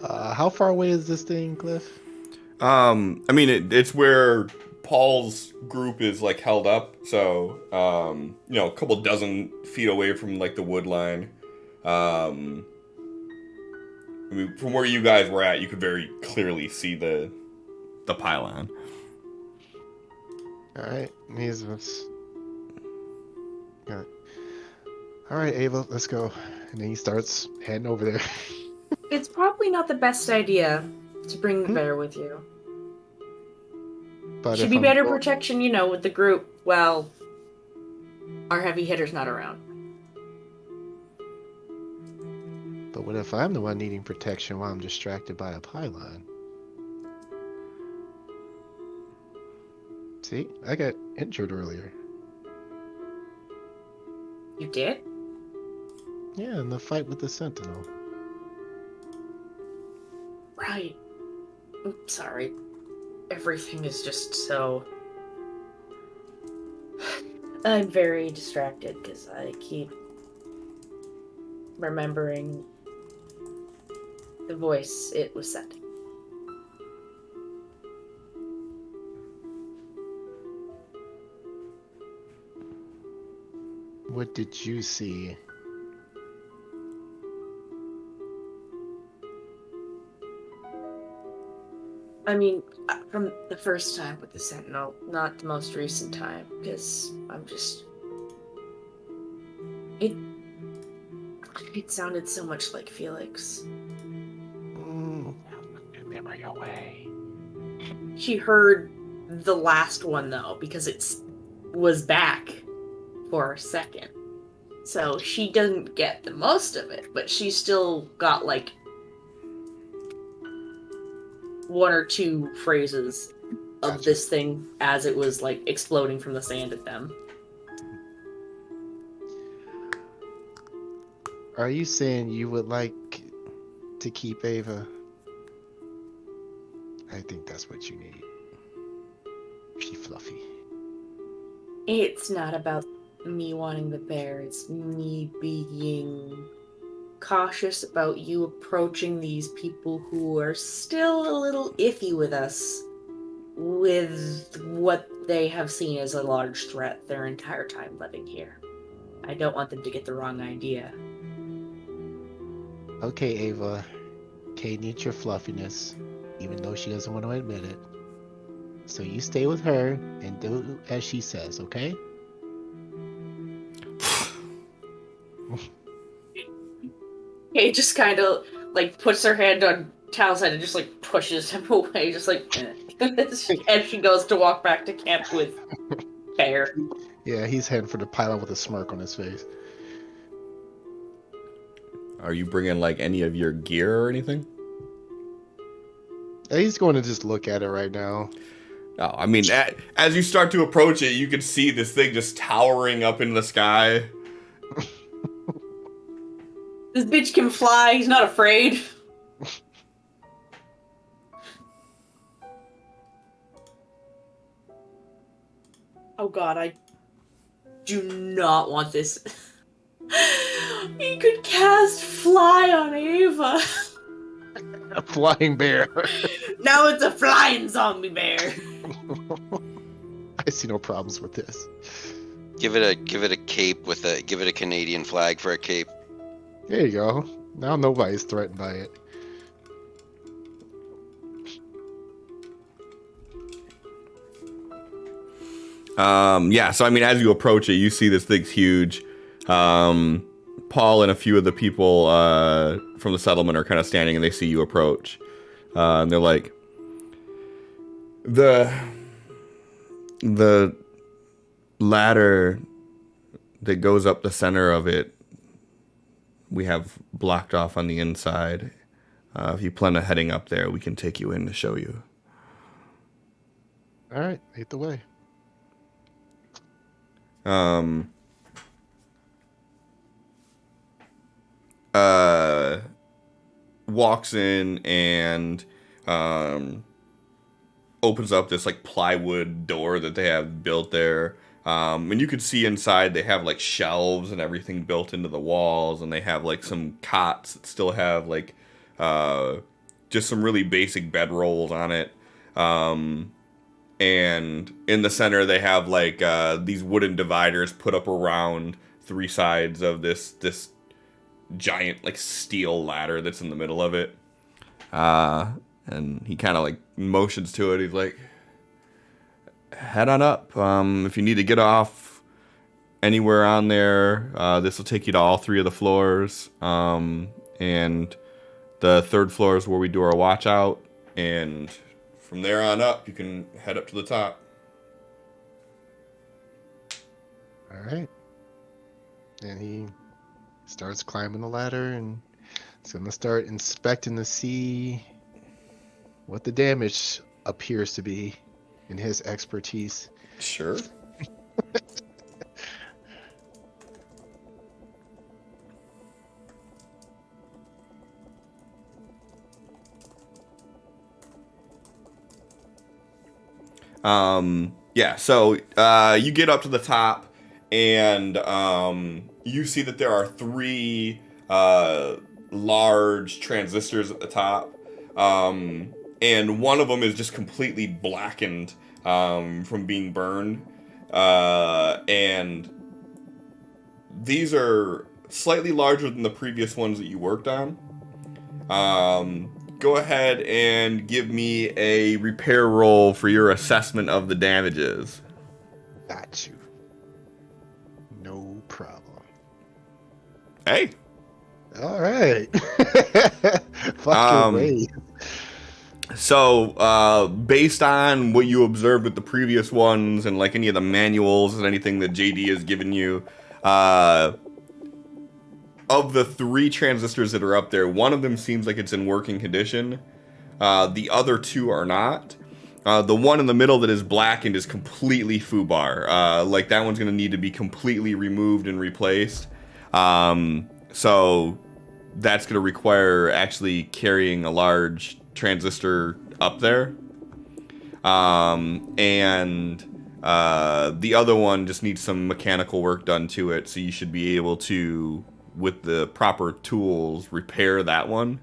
How far away is this thing, Cliff? I mean, it's where Paul's group is like held up, so a couple dozen feet away from like the wood line. I mean, from where you guys were at, you could very clearly see the pylon. All right, got it. All right, Ava, let's go. And then he starts heading over there. It's probably not the best idea to bring the bear with you. But Should if be I'm better going- protection, with the group. Well, our heavy hitter's not around. But what if I'm the one needing protection while I'm distracted by a pylon? See, I got injured earlier. You did? Yeah, in the fight with the Sentinel. Right. Oops, sorry. Everything is just so... I'm very distracted because I keep remembering the voice it was sending. What did you see? I mean, from the first time with the Sentinel, not the most recent time, because I'm just... It sounded so much like Felix. Memory away. She heard the last one, though, because it was back for a second. So she doesn't get the most of it, but she still got, like, one or two phrases of this thing as it was, like, exploding from the sand at them. Are you saying you would like to keep Ava? I think that's what you need. She fluffy. It's not about me wanting the bear, it's me being cautious about you approaching these people who are still a little iffy with us, with what they have seen as a large threat their entire time living here. I don't want them to get the wrong idea. Okay, Ava. Kay needs your fluffiness, even though she doesn't want to admit it. So you stay with her and do as she says, okay? Kay just kind of, like, puts her hand on Tal's head and just, like, pushes him away, just like, as she goes to walk back to camp with Bear. Yeah, he's heading for the pylon with a smirk on his face. Are you bringing like any of your gear or anything? He's going to just look at it right now. No, I mean, as you start to approach it, you can see this thing just towering up in the sky. This bitch can fly, he's not afraid. Oh god, I do not want this. He could cast Fly on Ava. A flying bear. Now it's a flying zombie bear. I see no problems with this. Give it a cape give it a Canadian flag for a cape. There you go. Now nobody's threatened by it. Yeah, so I mean, as you approach it, you see this thing's huge. Paul and a few of the people from the settlement are kind of standing, and they see you approach. And they're like, the ladder that goes up the center of it, we have blocked off on the inside. If you plan on heading up there, we can take you in to show you. All right, lead the way. Walks in and opens up this like plywood door that they have built there. And you can see inside they have like shelves and everything built into the walls, and they have like some cots that still have like just some really basic bedrolls on it. And in the center they have like these wooden dividers put up around three sides of this giant like steel ladder that's in the middle of it. And he kind of like motions to it. He's like, head on up. If you need to get off anywhere on there, this will take you to all 3 of the floors. And the 3rd floor is where we do our watch out. And from there on up, you can head up to the top. All right. And he starts climbing the ladder, and he's going to start inspecting to see what the damage appears to be in his expertise. Sure. Yeah, so you get up to the top, and you see that there are 3 large transistors at the top, and one of them is just completely blackened from being burned, and these are slightly larger than the previous ones that you worked on. Go ahead and give me a repair roll for your assessment of the damages. Got you. No problem. Hey. All right. Fucking way. So, based on what you observed with the previous ones and like any of the manuals and anything that JD has given you, of the 3 transistors that are up there, one of them seems like it's in working condition. The other 2 are not. The one in the middle that is blackened is completely foobar. Like that one's going to need to be completely removed and replaced. So that's going to require actually carrying a large transistor up there. And the other one just needs some mechanical work done to it. So you should be able to, with the proper tools, repair that one.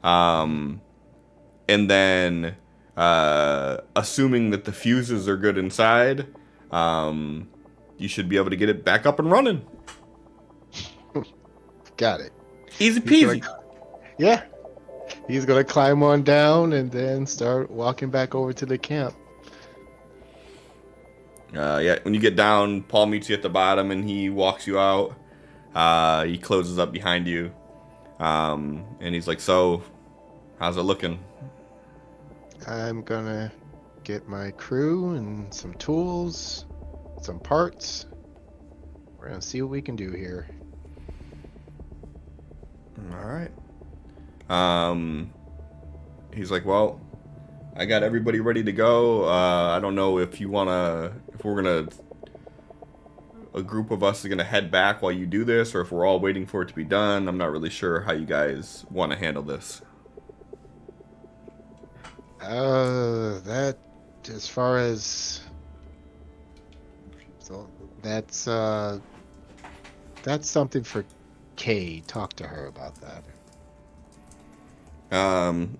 And then, assuming that the fuses are good inside, you should be able to get it back up and running. Got it. Easy peasy. Yeah. He's going to climb on down and then start walking back over to the camp. Yeah, when you get down, Paul meets you at the bottom and he walks you out. He closes up behind you. And he's like, so, how's it looking? I'm going to get my crew and some tools, some parts. We're going to see what we can do here. All right. He's like, well, I got everybody ready to go. I don't know if a group of us is going to head back while you do this, or if we're all waiting for it to be done. I'm not really sure how you guys want to handle this. That, as far as, so that's something for Kay. Talk to her about that.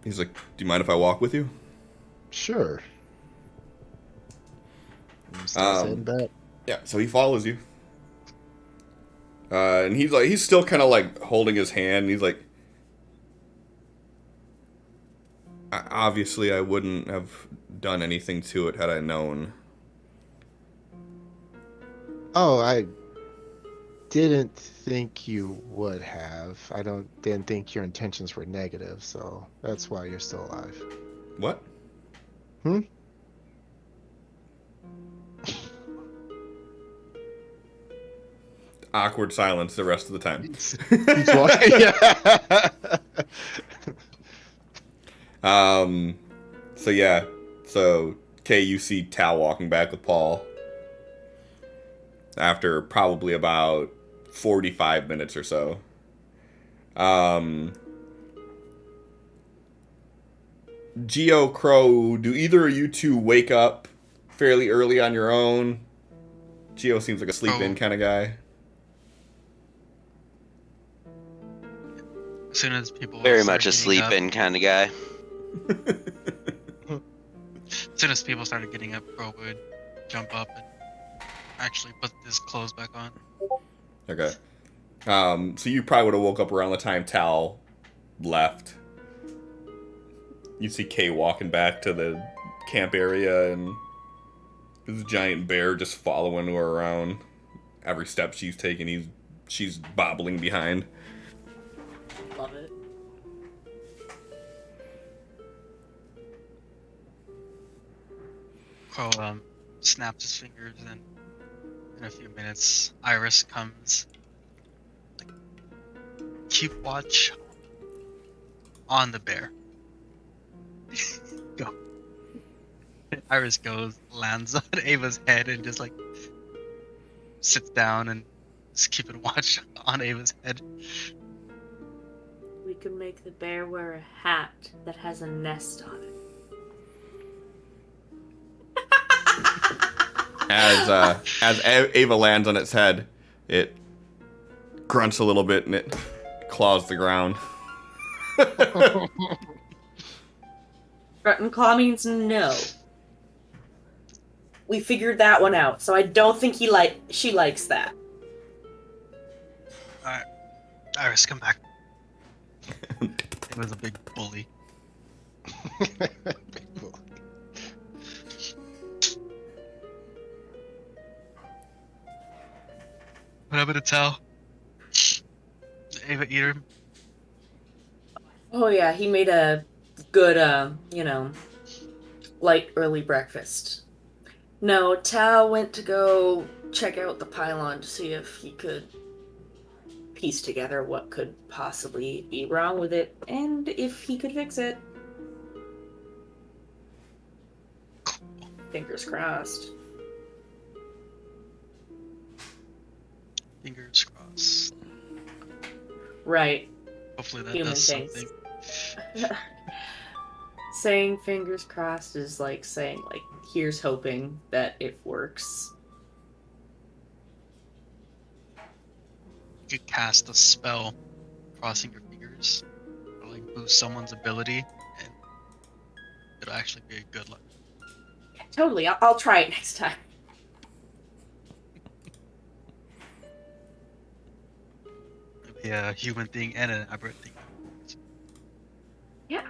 He's like, do you mind if I walk with you? Sure. Heading back. Yeah, so he follows you. And he's still kind of like holding his hand. And he's like, obviously I wouldn't have done anything to it had I known. Oh, I didn't think you would have. Didn't think your intentions were negative, so that's why you're still alive. What? Awkward silence the rest of the time. He's walking. Yeah. So yeah. So Kay, you see Tal walking back with Paul after probably about 45 minutes or so. Geo, Crow, do either of you two wake up fairly early on your own? Geo seems like a sleep-in kind of guy. As soon as people Very start much a getting sleep-in kind of guy. As soon as people started getting up, Bro would jump up and actually put his clothes back on. Okay. So you probably would have woke up around the time Tal left. You see Kay walking back to the camp area, and this giant bear just following her around. Every step she's taking, she's bobbling behind. Love it. Crow snaps his fingers, and in a few minutes, Iris comes. Like, keep watch on the bear. Go. Iris goes, lands on Ava's head, and just like sits down and is keeping watch on Ava's head. We could make the bear wear a hat that has a nest on it. As Ava lands on its head, it grunts a little bit and it claws the ground. Grunt and claw means no. We figured that one out, so I don't think she likes that. Alright. Iris, come back. It was a big bully. Big bully. What happened to Tal? Ava eat her? Oh yeah, he made a good, light early breakfast. No, Tal went to go check out the pylon to see if he could piece together what could possibly be wrong with it, and if he could fix it. Fingers crossed. Fingers crossed. Right. Hopefully that Human does things. something. Saying fingers crossed is like saying, like, here's hoping that it works. You could cast a spell crossing your fingers, or like boost someone's ability, and it'll actually be a good luck. Yeah, totally, I'll try it next time. It'll be a human thing and an aberrant thing. Yeah.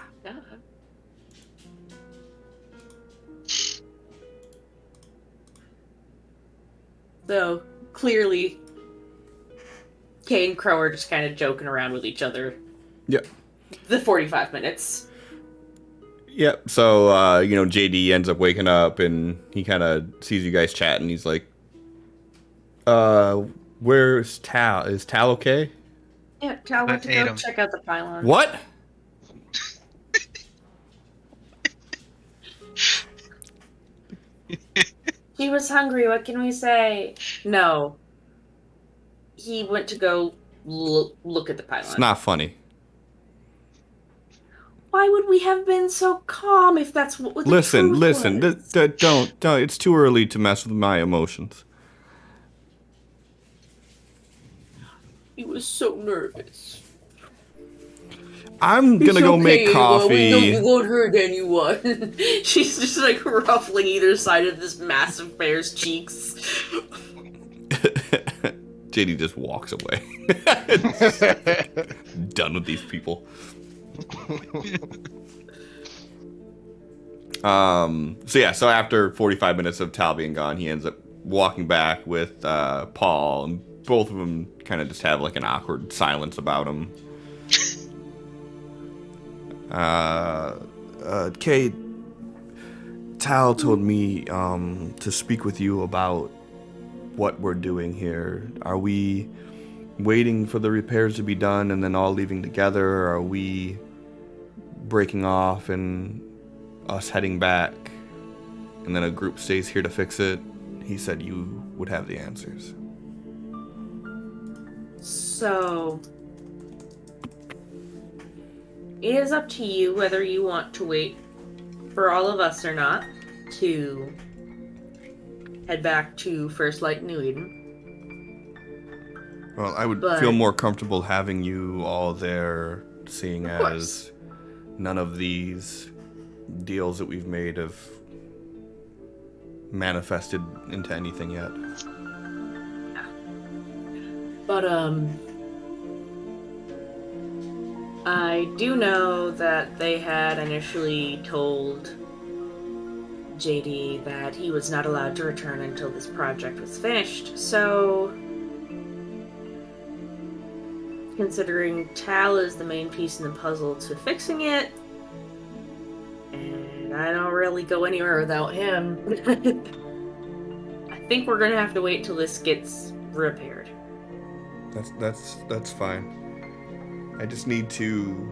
So, clearly, Kay and Crow are just kind of joking around with each other. Yep. The 45 minutes. Yep. So, JD ends up waking up and he kind of sees you guys chatting. He's like, where's Tal? Is Tal okay? Yeah, Tal went to ate go him. check out the pylon. What? He was hungry, what can we say? No. He went to go look at the pylon. It's not funny. Why would we have been so calm if that's what the Listen. truth was? Don't. It's too early to mess with my emotions. He was so nervous. I'm gonna go make coffee. We won't hurt anyone. She's just like ruffling either side of this massive bear's cheeks. JD just walks away. Done with these people. So after 45 minutes of Tal being gone, he ends up walking back with Paul, and both of them kind of just have like an awkward silence about him. Kate, Tal told me to speak with you about what we're doing here. Are we waiting for the repairs to be done and then all leaving together? Or are we breaking off and us heading back and then a group stays here to fix it? He said you would have the answers. So, it is up to you whether you want to wait for all of us or not to head back to First Light New Eden. Well, I would feel more comfortable having you all there, seeing as none of these deals that we've made have manifested into anything yet. But, I do know that they had initially told JD that he was not allowed to return until this project was finished, so considering Tal is the main piece in the puzzle to fixing it, and I don't really go anywhere without him, I think we're gonna have to wait till this gets repaired. That's fine. I just need to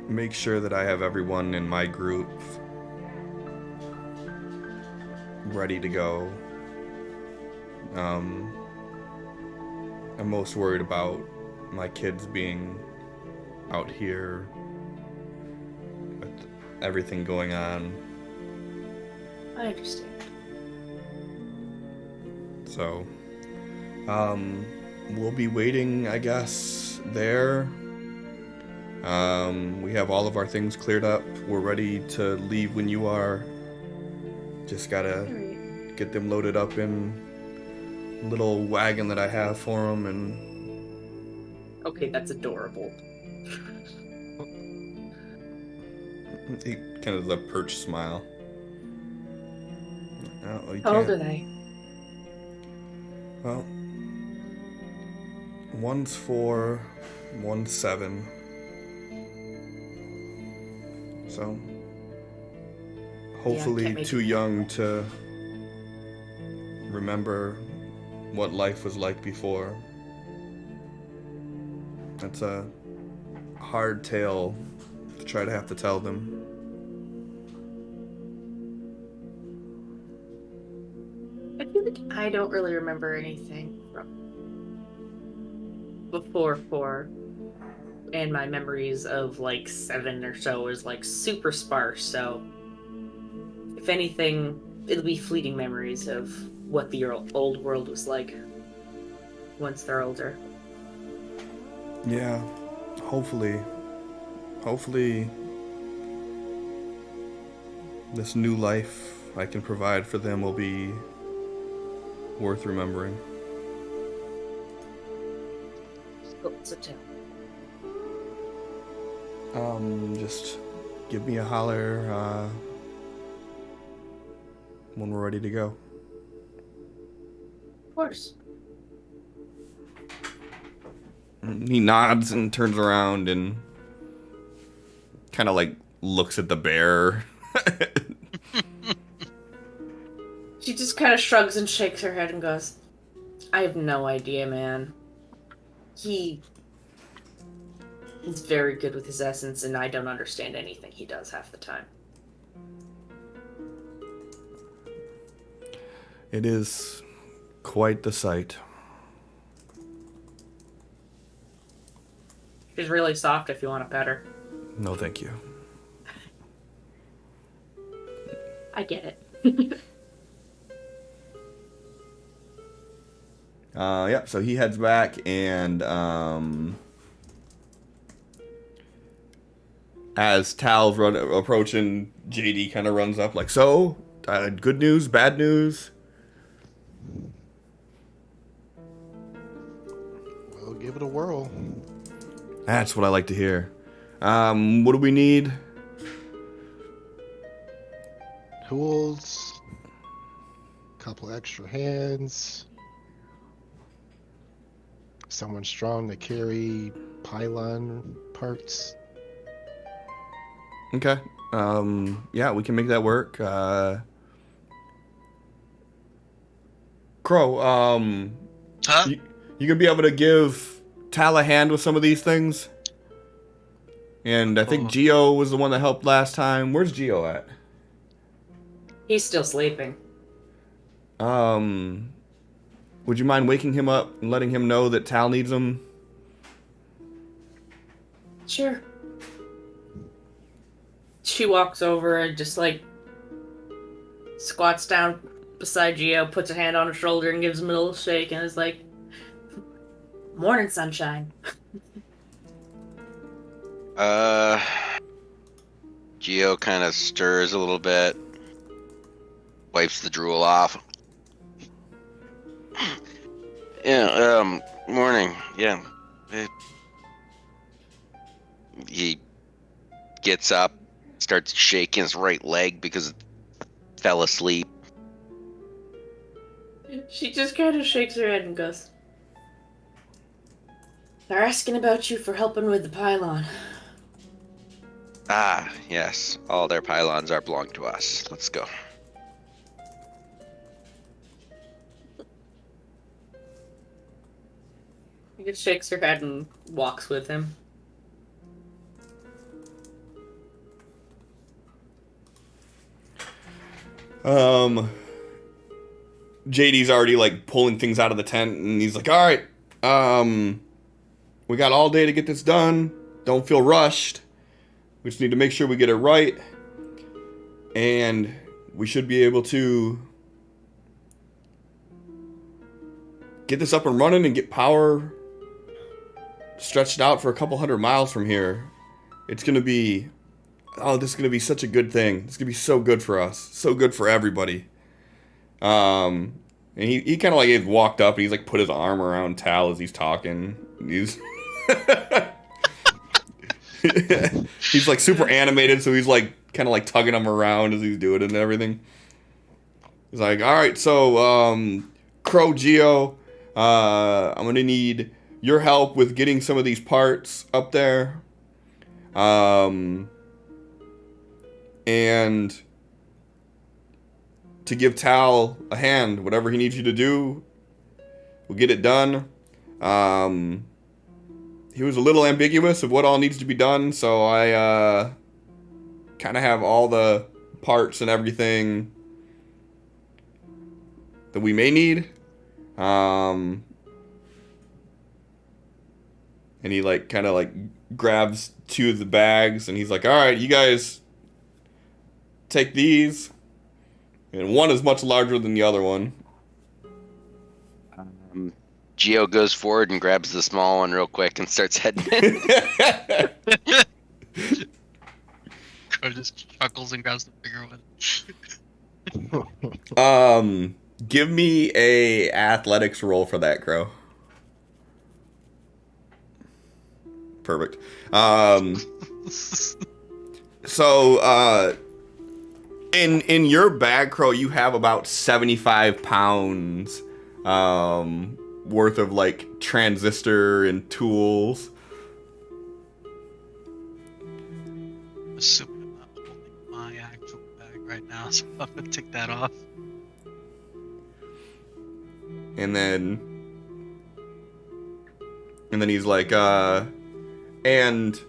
make sure that I have everyone in my group ready to go. I'm most worried about my kids being out here with everything going on. I understand. So, we'll be waiting, I guess, there. We have all of our things cleared up. We're ready to leave when you are. Just gotta get them loaded up in a little wagon that I have for them, and... Okay, that's adorable. He kind of does a perch smile. No, you How old are can't. they? Well, one's 4, one's 7. So, hopefully can't make too it. young to remember what life was like before. That's a hard tale to try to have to tell them. I feel like I don't really remember anything from before 4, and my memories of like 7 or so is like super sparse, so if anything, it'll be fleeting memories of what the old world was like once they're older. Yeah, hopefully this new life I can provide for them will be worth remembering. So tell. Just give me a holler when we're ready to go. Of course. He nods and turns around and kind of like looks at the bear. She just kind of shrugs and shakes her head and goes, I have no idea, man. He is very good with his essence, and I don't understand anything he does half the time. It is quite the sight. She's really soft if you want to pet her. No, thank you. I get it. Yeah, so he heads back, and as Tal's approaching, JD kind of runs up like, so, good news, bad news? We'll give it a whirl. That's what I like to hear. What do we need? Tools, couple extra hands, someone strong to carry pylon parts. Okay. Yeah, we can make that work. Crow, Huh? you gonna be able to give Tal a hand with some of these things? And I think Geo was the one that helped last time. Where's Geo at? He's still sleeping. Would you mind waking him up and letting him know that Tal needs him? Sure. She walks over and just like squats down beside Geo, puts a hand on his shoulder and gives him a little shake and is like, morning, sunshine. Geo kind of stirs a little bit, wipes the drool off. Yeah, morning. Yeah. he gets up, starts shaking his right leg because it fell asleep. She just kind of shakes her head and goes, "They're asking about you for helping with the pylon." Ah, yes. All their pylons are belong to us. Let's go. She just shakes her head and walks with him. JD's already like pulling things out of the tent, and he's like, "All right, we got all day to get this done. Don't feel rushed. We just need to make sure we get it right, and we should be able to get this up and running and get power stretched out for a couple hundred miles from here. It's gonna be, oh, this is gonna be such a good thing. It's gonna be so good for us, so good for everybody." And he kind of like walked up and he's like put his arm around Tal as he's talking. He's he's like super animated, so he's like kind of like tugging him around as he's doing it and everything. He's like, "All right, so Crow Geo, I'm gonna need your help with getting some of these parts up there, and to give Tal a hand, whatever he needs you to do, we'll get it done." He was a little ambiguous of what all needs to be done, so I kind of have all the parts and everything that we may need. And he like kind of like grabs two of the bags and he's like, "All right, you guys take these." And one is much larger than the other one. Geo goes forward and grabs the small one real quick and starts heading in. Crow just chuckles and grabs the bigger one. Give me a athletics roll for that, Crow. Perfect. So, in your bag, Crow, you have about 75 pounds worth of like transistor and tools. Assuming I'm not holding my actual bag right now, so I'm gonna take that off. And then he's like, and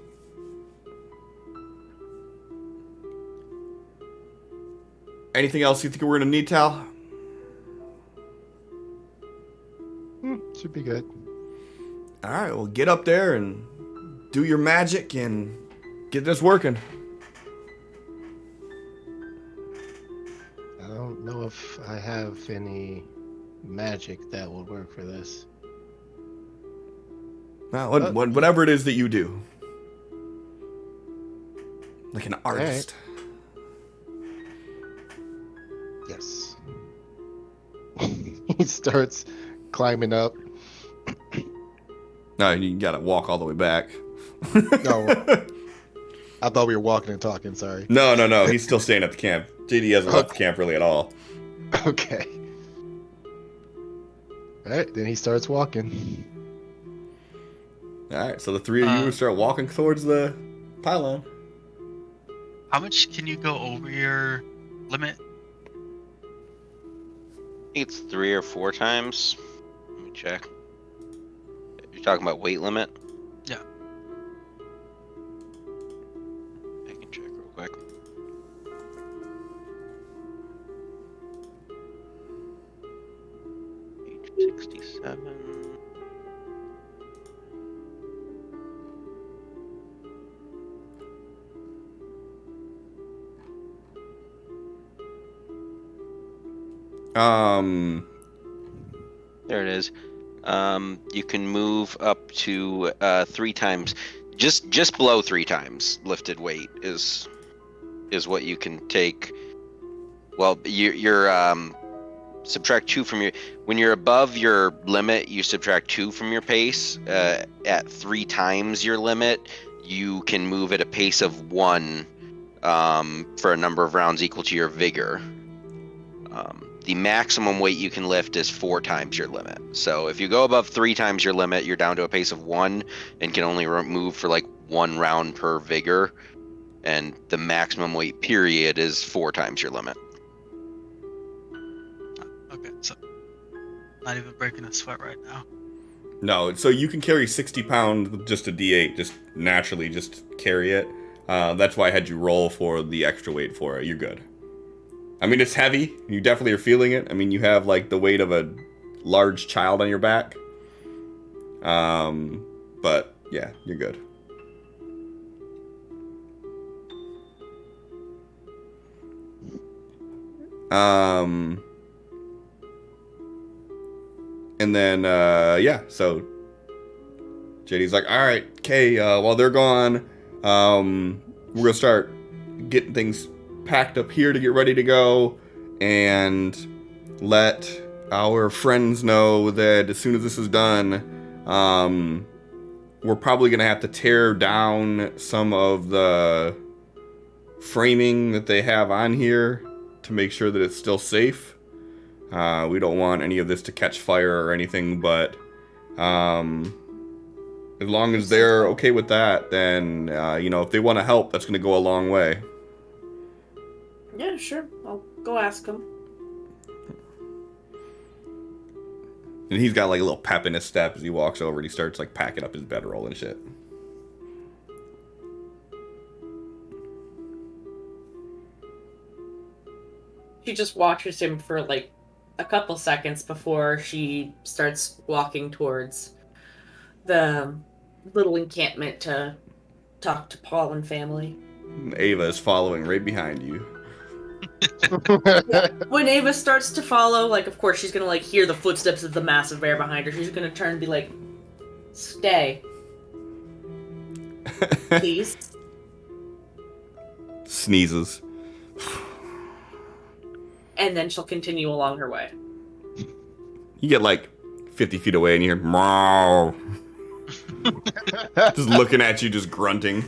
anything else you think we're gonna need, Tal? Should be good. All right, well, get up there and do your magic and get this working. I don't know if I have any magic that will work for this. Well, whatever it is that you do, like an artist. Yes. He starts climbing up. No, you gotta walk all the way back. No, I thought we were walking and talking. Sorry. No. He's still staying at the camp. JD hasn't left the camp really at all. Okay. All right, then he starts walking. All right, so the three of you start walking towards the pylon. How much can you go over your limit? I think it's 3 or 4 times. Let me check. You're talking about weight limit? Yeah. I can check real quick. Page 67. There it is. You can move up to 3 times, just below 3 times lifted weight is what you can take. Well, you're subtract 2 from your, when you're above your limit, you subtract 2 from your pace. At 3 times your limit, you can move at a pace of 1 for a number of rounds equal to your vigor. The maximum weight you can lift is 4 times your limit. So if you go above 3 times your limit, you're down to a pace of 1 and can only move for like 1 round per vigor. And the maximum weight period is 4 times your limit. Okay, so not even breaking a sweat right now. No, so you can carry 60 pounds with just a D8, just naturally, just carry it. That's why I had you roll for the extra weight for it. You're good. I mean, it's heavy. You definitely are feeling it. I mean, you have like the weight of a large child on your back. But yeah, you're good. And then, yeah, so JD's like, all right, okay, while they're gone, we're gonna start getting things packed up here to get ready to go, and let our friends know that as soon as this is done, we're probably gonna have to tear down some of the framing that they have on here to make sure that it's still safe. We don't want any of this to catch fire or anything, but as long as they're okay with that, then, if they want to help, that's going to go a long way. Yeah, sure. I'll go ask him. And he's got like a little pep in his step as he walks over and he starts like packing up his bedroll and shit. She just watches him for like a couple seconds before she starts walking towards the little encampment to talk to Paul and family. Ava is following right behind you. When Ava starts to follow, like, of course she's gonna like hear the footsteps of the massive bear behind her. She's gonna turn and be like, "Stay, please." Sneezes. And then she'll continue along her way. You get like 50 feet away and you hear, "Meow." Just looking at you, just grunting.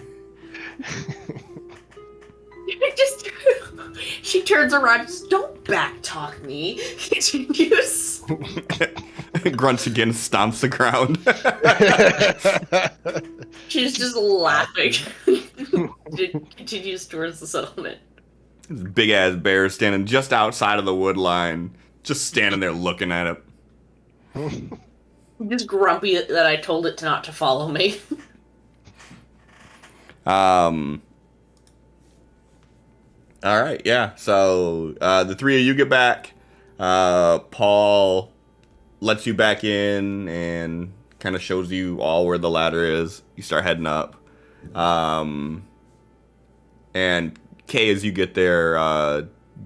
She turns around, just, "Don't backtalk me." Continues. Grunts again, stomps the ground. She's just laughing. Continues towards the settlement. This big ass bear standing just outside of the wood line, just standing there looking at it. I'm just grumpy that I told it not to follow me. All right, yeah. So the three of you get back. Paul lets you back in and kind of shows you all where the ladder is. You start heading up. And Kay, as you get there,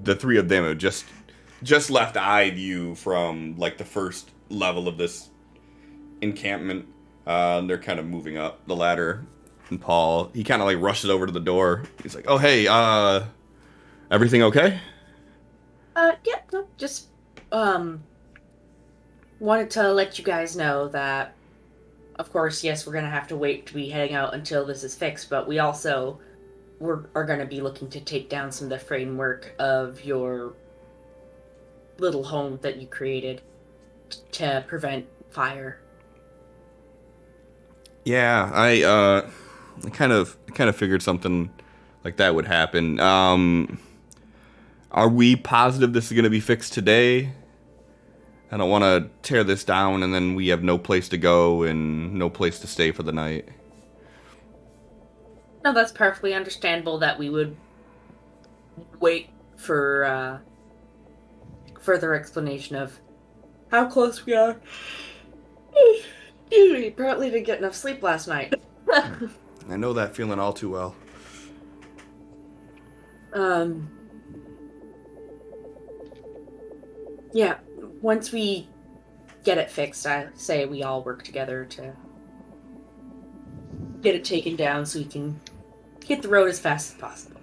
the three of them have just left eye view from like the first level of this encampment. They're kind of moving up the ladder. And Paul, he kind of like rushes over to the door. He's like, "Oh, hey, everything okay?" Yeah, no, just, wanted to let you guys know that, of course, yes, we're gonna have to wait to be heading out until this is fixed, but we also are gonna be looking to take down some of the framework of your little home that you created to prevent fire. Yeah, I kind of figured something like that would happen. Are we positive this is going to be fixed today? I don't want to tear this down and then we have no place to go and no place to stay for the night. No, that's perfectly understandable that we would wait for further explanation of how close we are. Excuse me, apparently didn't get enough sleep last night. I know that feeling all too well. Yeah, once we get it fixed, I say we all work together to get it taken down so we can hit the road as fast as possible.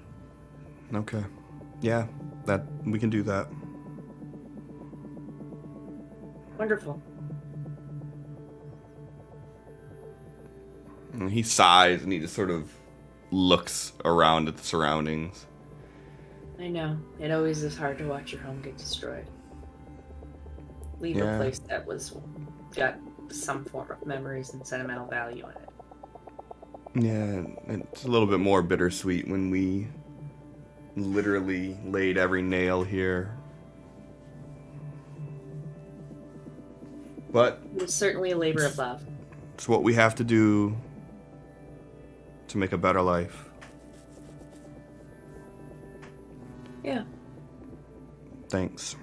Okay. Yeah, that we can do that. Wonderful. And he sighs and he just sort of looks around at the surroundings. I know. It always is hard to watch your home get destroyed. Leave a place that was got some form of memories and sentimental value in it. Yeah, it's a little bit more bittersweet when we literally laid every nail here. But It was certainly a labor of love. it's what we have to do to make a better life. Yeah. Thanks.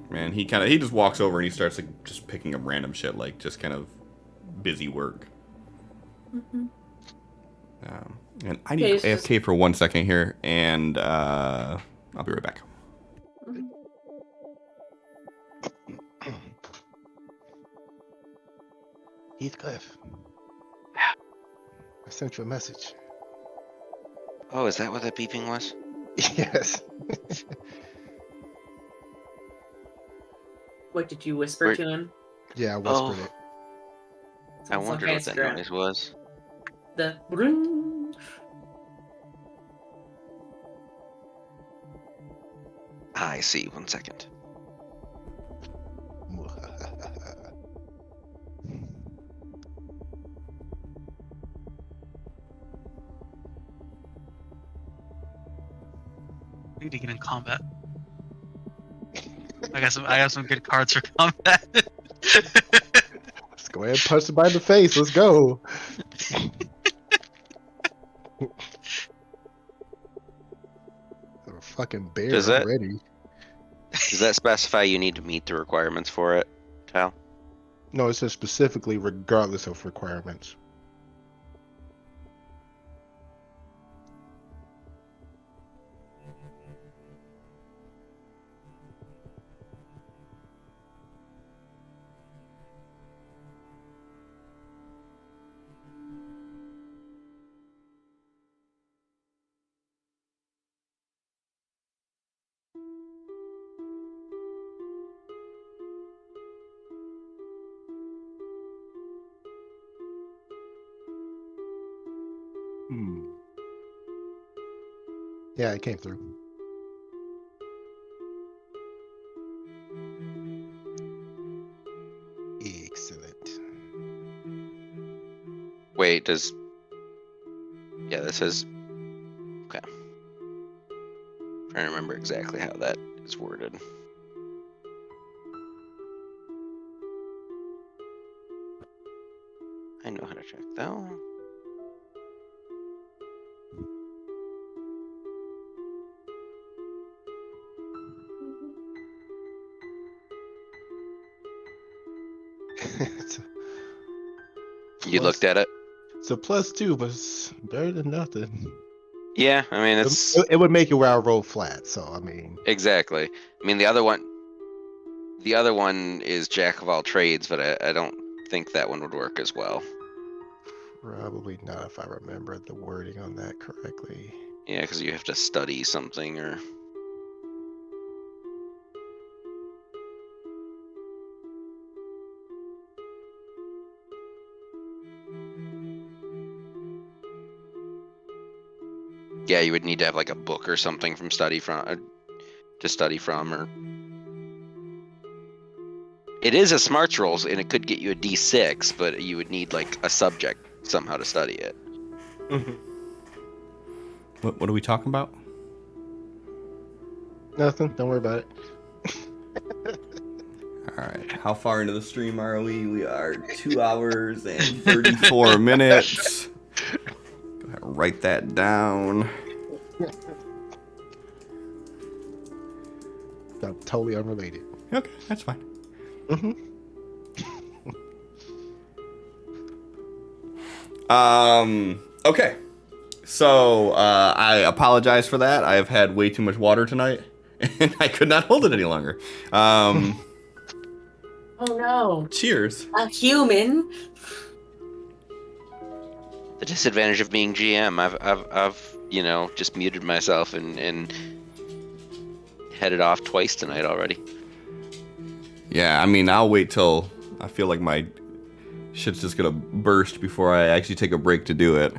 Man, he just walks over and he starts like just picking up random shit, like just kind of busy work. Mm-hmm. And I need to AFK for 1 second here, and I'll be right back. Mm-hmm. Heathcliff. I sent you a message. Oh, is that what that beeping was? Yes. What did you whisper to him? Yeah, I whispered it. I wondered what that noise was. The bring. I see. 1 second. I need to get in combat. I got some good cards for combat. Let's go ahead and punch him by the face. Let's go. A fucking bear already. Does that specify you need to meet the requirements for it, Tal? No, it says specifically regardless of requirements. Yeah, it came through. Excellent. Wait, yeah, this is okay. Trying to remember exactly how that is worded. I know how to check though. You looked at it? It's a +2, but it's better than nothing. Yeah, I mean it would make it where I roll flat, so I mean exactly. I mean the other one is jack of all trades, but I don't think that one would work as well. Probably not if I remember the wording on that correctly. Yeah, because you have to study something or. Yeah, you would need to have like a book or something to study from, or. It is a smarts rolls, and it could get you a D6, but you would need like a subject somehow to study it. Mm-hmm. What are we talking about? Nothing. Don't worry about it. All right. How far into the stream are we? We are 2 hours and 34 minutes. Go ahead and write that down. That's totally unrelated. Okay, that's fine. Mm-hmm. Okay. So, I apologize for that. I've had way too much water tonight, and I could not hold it any longer. Oh no. Cheers. A human? The disadvantage of being GM, I've just muted myself and headed off twice tonight already. Yeah, I mean, I'll wait till I feel like my shit's just gonna burst before I actually take a break to do it.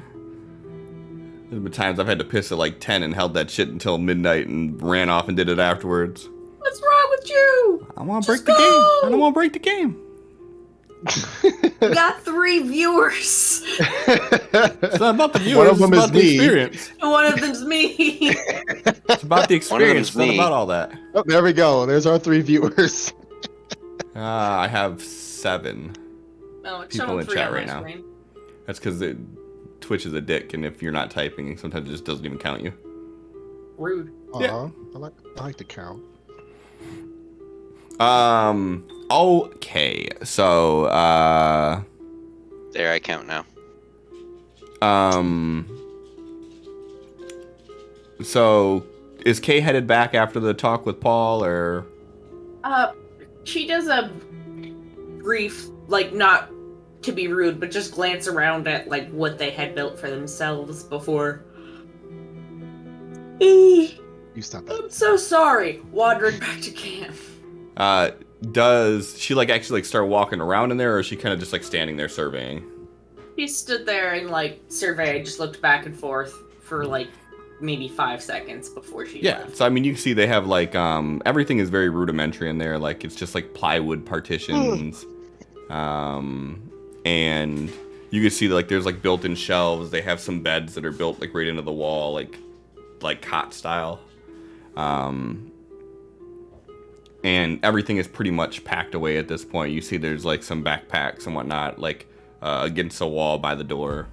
There's been times I've had to piss at like 10 and held that shit until midnight and ran off and did it afterwards. What's wrong with you? I want to break the game. I don't want to break the game. We got 3 viewers. It's not about the viewers. One of them it's is about the me. experience. One of them's me. It's about the experience. It's not me. about all that. Oh, there we go. There's our 3 viewers. I have 7 Oh, it's people showing in 3 chat on right my now. screen. That's because Twitch is a dick, and if you're not typing, sometimes it just doesn't even count you. Rude. Yeah. I like to count. Okay. So, There, I count now. So is Kay headed back after the talk with Paul, or? She does a brief, like, not to be rude, but just glance around at, like, what they had built for themselves before. You stop that. I'm so sorry. Wandering back to camp. Does she like actually like start walking around in there, or is she kind of just like standing there surveying? She stood there and, like, surveyed, just looked back and forth for, like, maybe 5 seconds before she left. So I mean, you can see they have like everything is very rudimentary in there. Like it's just like plywood partitions, and you can see like there's like built-in shelves. They have some beds that are built like right into the wall, like cot style. And everything is pretty much packed away at this point. You see there's like some backpacks and whatnot, like against the wall by the door.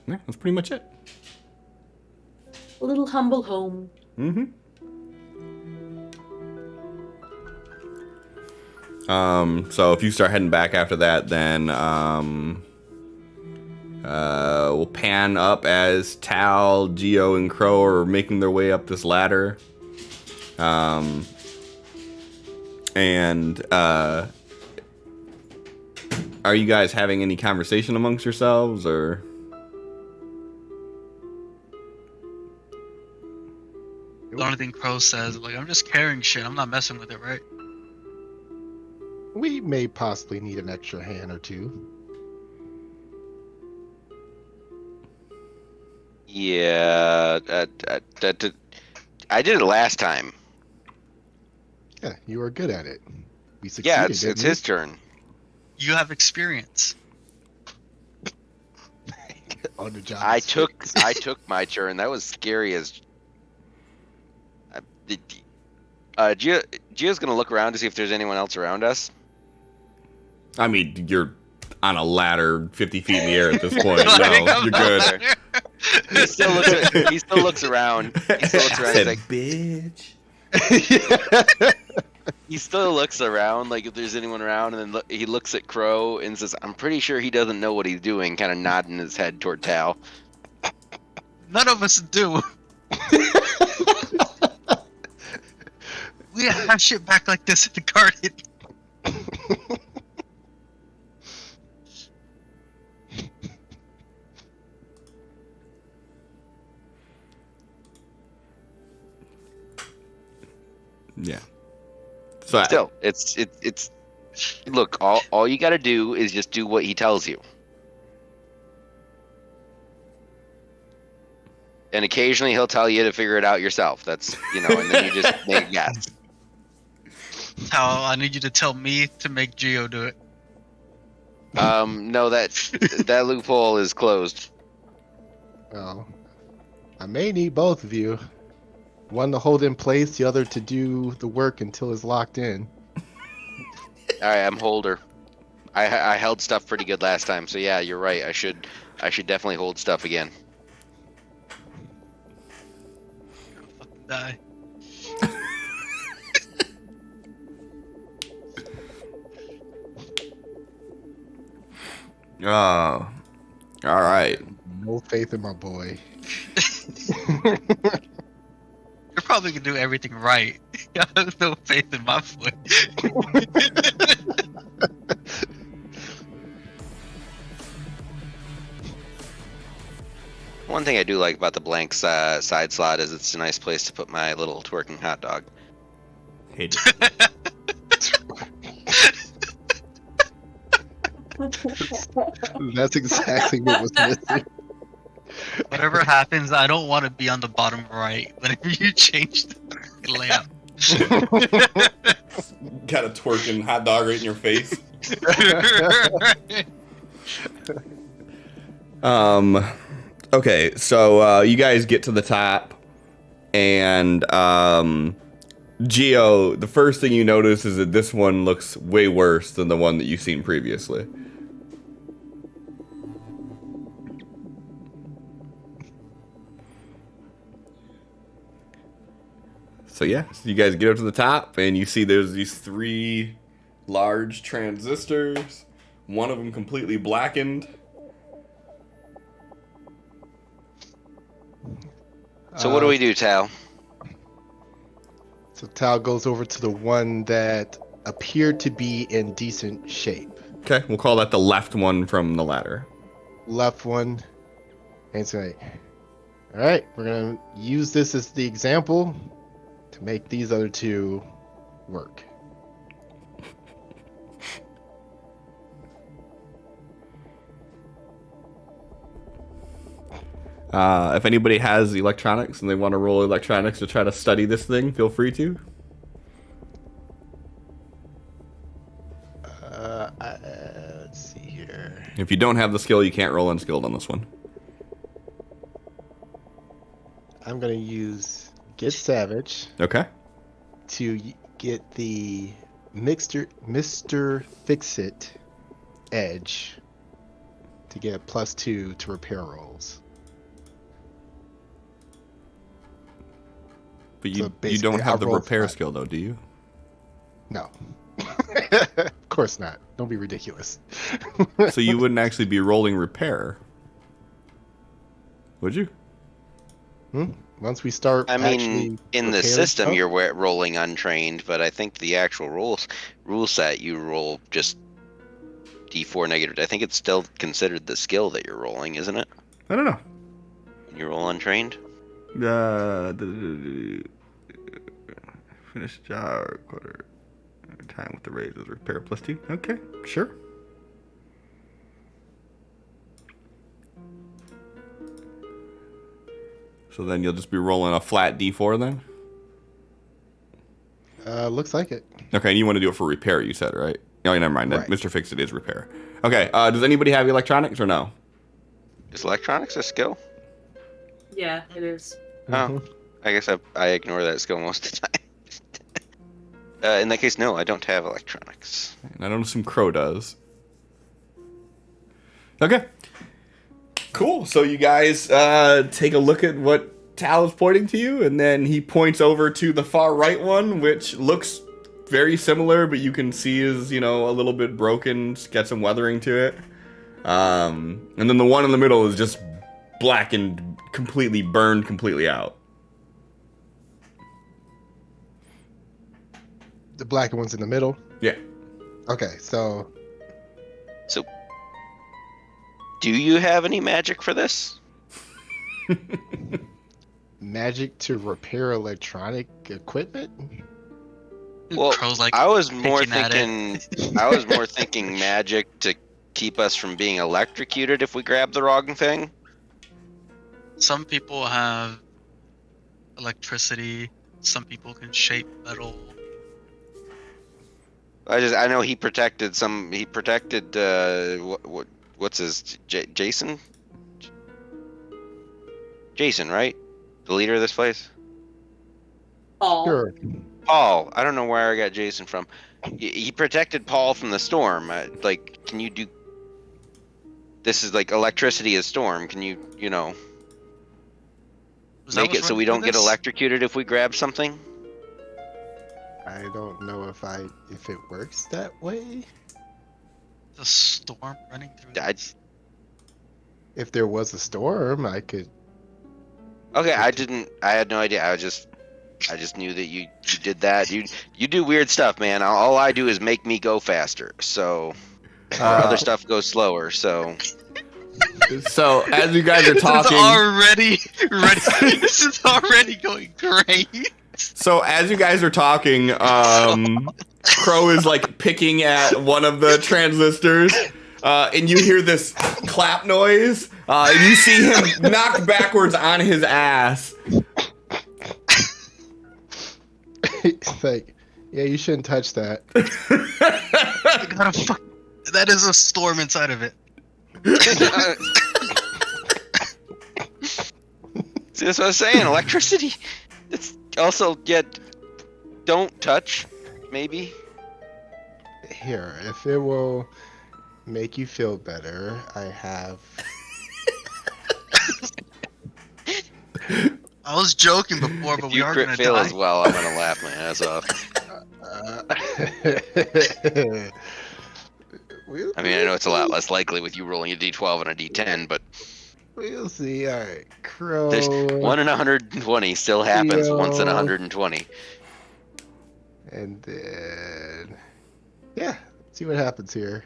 Yeah, that's pretty much it. A little humble home. Mm-hmm. So if you start heading back after that, then we'll pan up as Tal, Geo, and Crow are making their way up this ladder. Are you guys having any conversation amongst yourselves, or? The only thing Crow says, like, I'm just carrying shit. I'm not messing with it, right? We may possibly need an extra hand or two. Yeah, I did it last time. Yeah, you were good at it. We succeeded. Yeah, it's didn't we? his turn. You have experience. On the job. I took my turn. That was scary as. Gio's gonna look around to see if there's anyone else around us. I mean, you're on a ladder 50 feet in the air at this point. No, you're good. He still looks around. He still looks around. He's like, bitch. he still looks around, like if there's anyone around, and then he looks at Crow and says, "I'm pretty sure he doesn't know what he's doing." Kind of nodding his head toward Tal. None of us do. We have shit back like this in the garden. Yeah. So Still, it's. Look, all you got to do is just do what he tells you. And occasionally he'll tell you to figure it out yourself. That's, and then you just make a guess. Tal, I need you to tell me to make Geo do it. No, that loophole is closed. Well, I may need both of you. One to hold in place, the other to do the work until it's locked in. All right, I'm holder. I held stuff pretty good last time, so yeah, you're right. I should definitely hold stuff again. Fucking die. Oh, all right. No faith in my boy. You're probably gonna do everything right. I have no faith in my foot. One thing I do like about the blank side slot is it's a nice place to put my little twerking hot dog. Hate it. That's exactly what was missing. Whatever happens, I don't want to be on the bottom right whenever you change the layout. Got a twerking hot dog right in your face. Okay, so you guys get to the top, and Geo, the first thing you notice is that this one looks way worse than the one that you've seen previously. So yeah, so you guys get up to the top, and you see there's these 3 large transistors, one of them completely blackened. So what do we do, Tal? So Tal goes over to the one that appeared to be in decent shape. Okay, we'll call that the left one from the ladder. Left one. And say, all right, we're going to use this as the example to make these other 2 work. If anybody has electronics and they want to roll electronics to try to study this thing, feel free to. Let's see here. If you don't have the skill, you can't roll unskilled on this one. I'm going to use Get Savage Okay. to get the Mr. Fix-It edge to get a +2 to repair rolls. But So you basically, don't have I the rolled repair 5. skill, though, do you? No. Of course not. Don't be ridiculous. So you wouldn't actually be rolling repair, would you? Once we start I mean, actually in the repairing system, stuff, you're rolling untrained, but I think the actual rule set, you roll just D4 negative. I think it's still considered the skill that you're rolling, isn't it? I don't know. When you roll untrained? Finish job quarter time with the raises repair +2. Okay, sure. So then you'll just be rolling a flat D4 then? looks like it. Okay, and you want to do it for repair, you said, right? Oh, never mind. Right. Mr. Fix-It is repair. Okay, does anybody have electronics or no? Is electronics a skill? Yeah, it is. Oh, I guess I ignore that skill most of the time. In that case, no, I don't have electronics. And I don't assume Crow does. Okay. Cool. So you guys take a look at what Tal is pointing to you, and then he points over to the far right one, which looks very similar, but you can see is, a little bit broken, it's got some weathering to it. And then the one in the middle is just blackened, completely burned completely out. The black one's in the middle. Yeah. Okay, so So, do you have any magic for this? magic to repair electronic equipment? Well, Crow's like I was more picking at thinking. I was more thinking magic to keep us from being electrocuted if we grab the wrong thing. Some people have electricity. Some people can shape metal. I know he protected some. He protected what's his Jason? Jason, right? The leader of this place. Paul. Sure. Paul. I don't know where I got Jason from. He protected Paul from the storm. Can you do? This is like electricity is storm. Can you Was that make what's it so running we don't through get this? electrocuted if we grab something? I don't know if it works that way. The storm running through. I- this? If there was a storm, I could. Okay, I didn't. I had no idea. I just knew that you did that. You do weird stuff, man. All I do is make me go faster. So other stuff goes slower. So So as you guys are This is talking, already ready. This is already going great. So as you guys are talking, Crow is like picking at one of the transistors, and you hear this clap noise, and you see him knocked backwards on his ass. It's like, yeah, you shouldn't touch that. That is a storm inside of it. See, that's what I was saying. Electricity. It's also, don't touch, maybe. Here, if it will make you feel better, I have. I was joking before, but If we you are crit gonna fail die. as well, I'm gonna laugh my ass off. I mean, I know it's a lot less likely with you rolling a d12 and a d10, but We'll see. All right, Crow. there's 1 in 120 still happens once in 120. And then, yeah, see what happens here.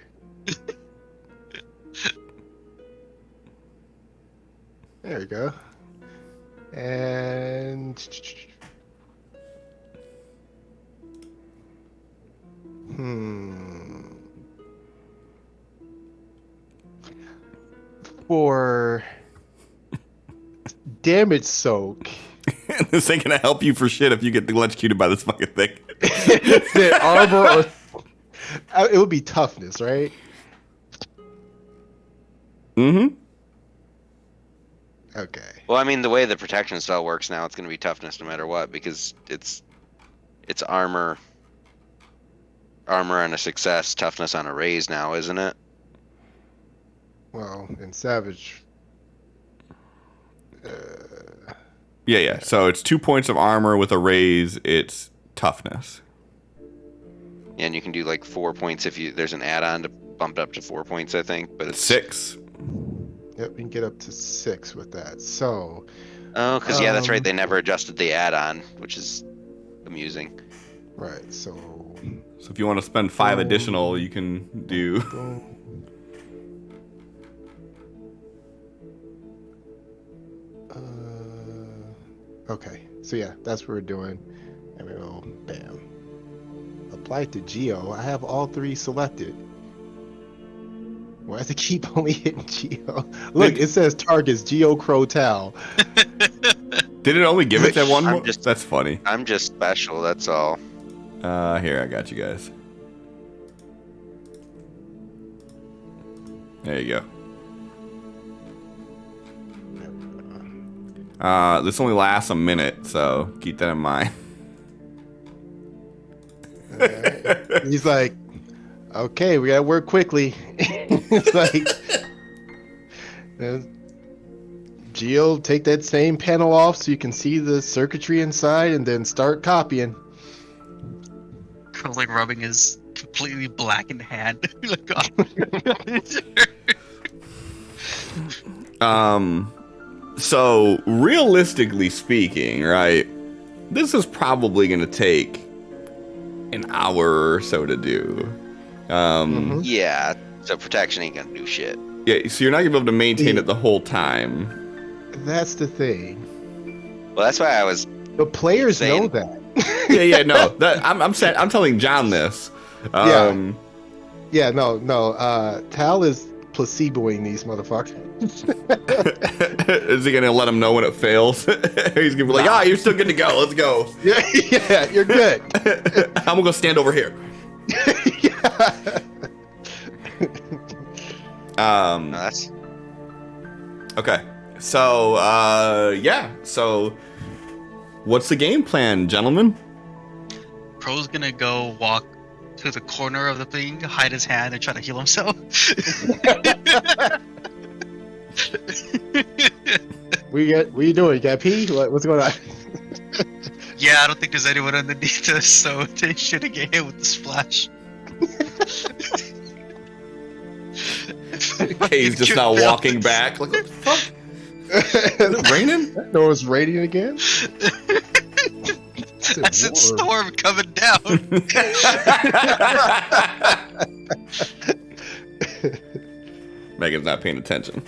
There we go. And for damage soak. This ain't gonna help you for shit if you get electrocuted by this fucking thing. The armor, it would be toughness, right? Mm-hmm. Okay. Well, I mean, the way the protection spell works now, it's gonna be toughness no matter what, because it's armor on a success, toughness on a raise now, isn't it? Well, in Savage. Yeah. So it's 2 points of armor with a raise. It's toughness. And you can do like 4 points if there's an add-on to bump it up to 4 points, I think. But it's 6. Yep, we can get up to 6 with that. So. Oh, because yeah, that's right. They never adjusted the add-on, which is amusing. Right. So if you want to spend 5 additional, you can do. boom. Okay, so yeah, that's what we're doing. And we go, bam. Apply to Geo. I have all 3 selected. Well, I have to keep only hitting Geo. Look, it says targets Geo, Crow, Tal. Did it only give it that one? I'm just- That's funny. I'm just special, that's all. Here, I got you guys. There you go. This only lasts a minute, so keep that in mind. Right. He's like, okay, we gotta work quickly. It's like, Geo, take that same panel off so you can see the circuitry inside, and then start copying. Crow's like rubbing his completely blackened hand. Like, So realistically speaking, right, this is probably going to take an hour or so to do. Yeah, so protection ain't gonna do shit. Yeah, so you're not going to be able to maintain it the whole time. That's the thing. Well, that's why I was. The players Insane. know that. Yeah, no. I'm telling John this. Yeah, no. Tal is placeboing these motherfuckers. Is he gonna let him know when it fails? He's gonna be like, you're still good to go. Let's go. Yeah, you're good. I'm gonna go stand over here. No, that's. Okay. So, So, what's the game plan, gentlemen? Crow's gonna go walk to the corner of the thing, hide his hand, and try to heal himself. What you doing? You got pee? What's going on? Yeah, I don't think there's anyone underneath us, so they shouldn't get hit with the splash. He's just now walking back. Like, what the fuck? Is it raining? No, it's raining again? I said storm coming down. Megan's not paying attention.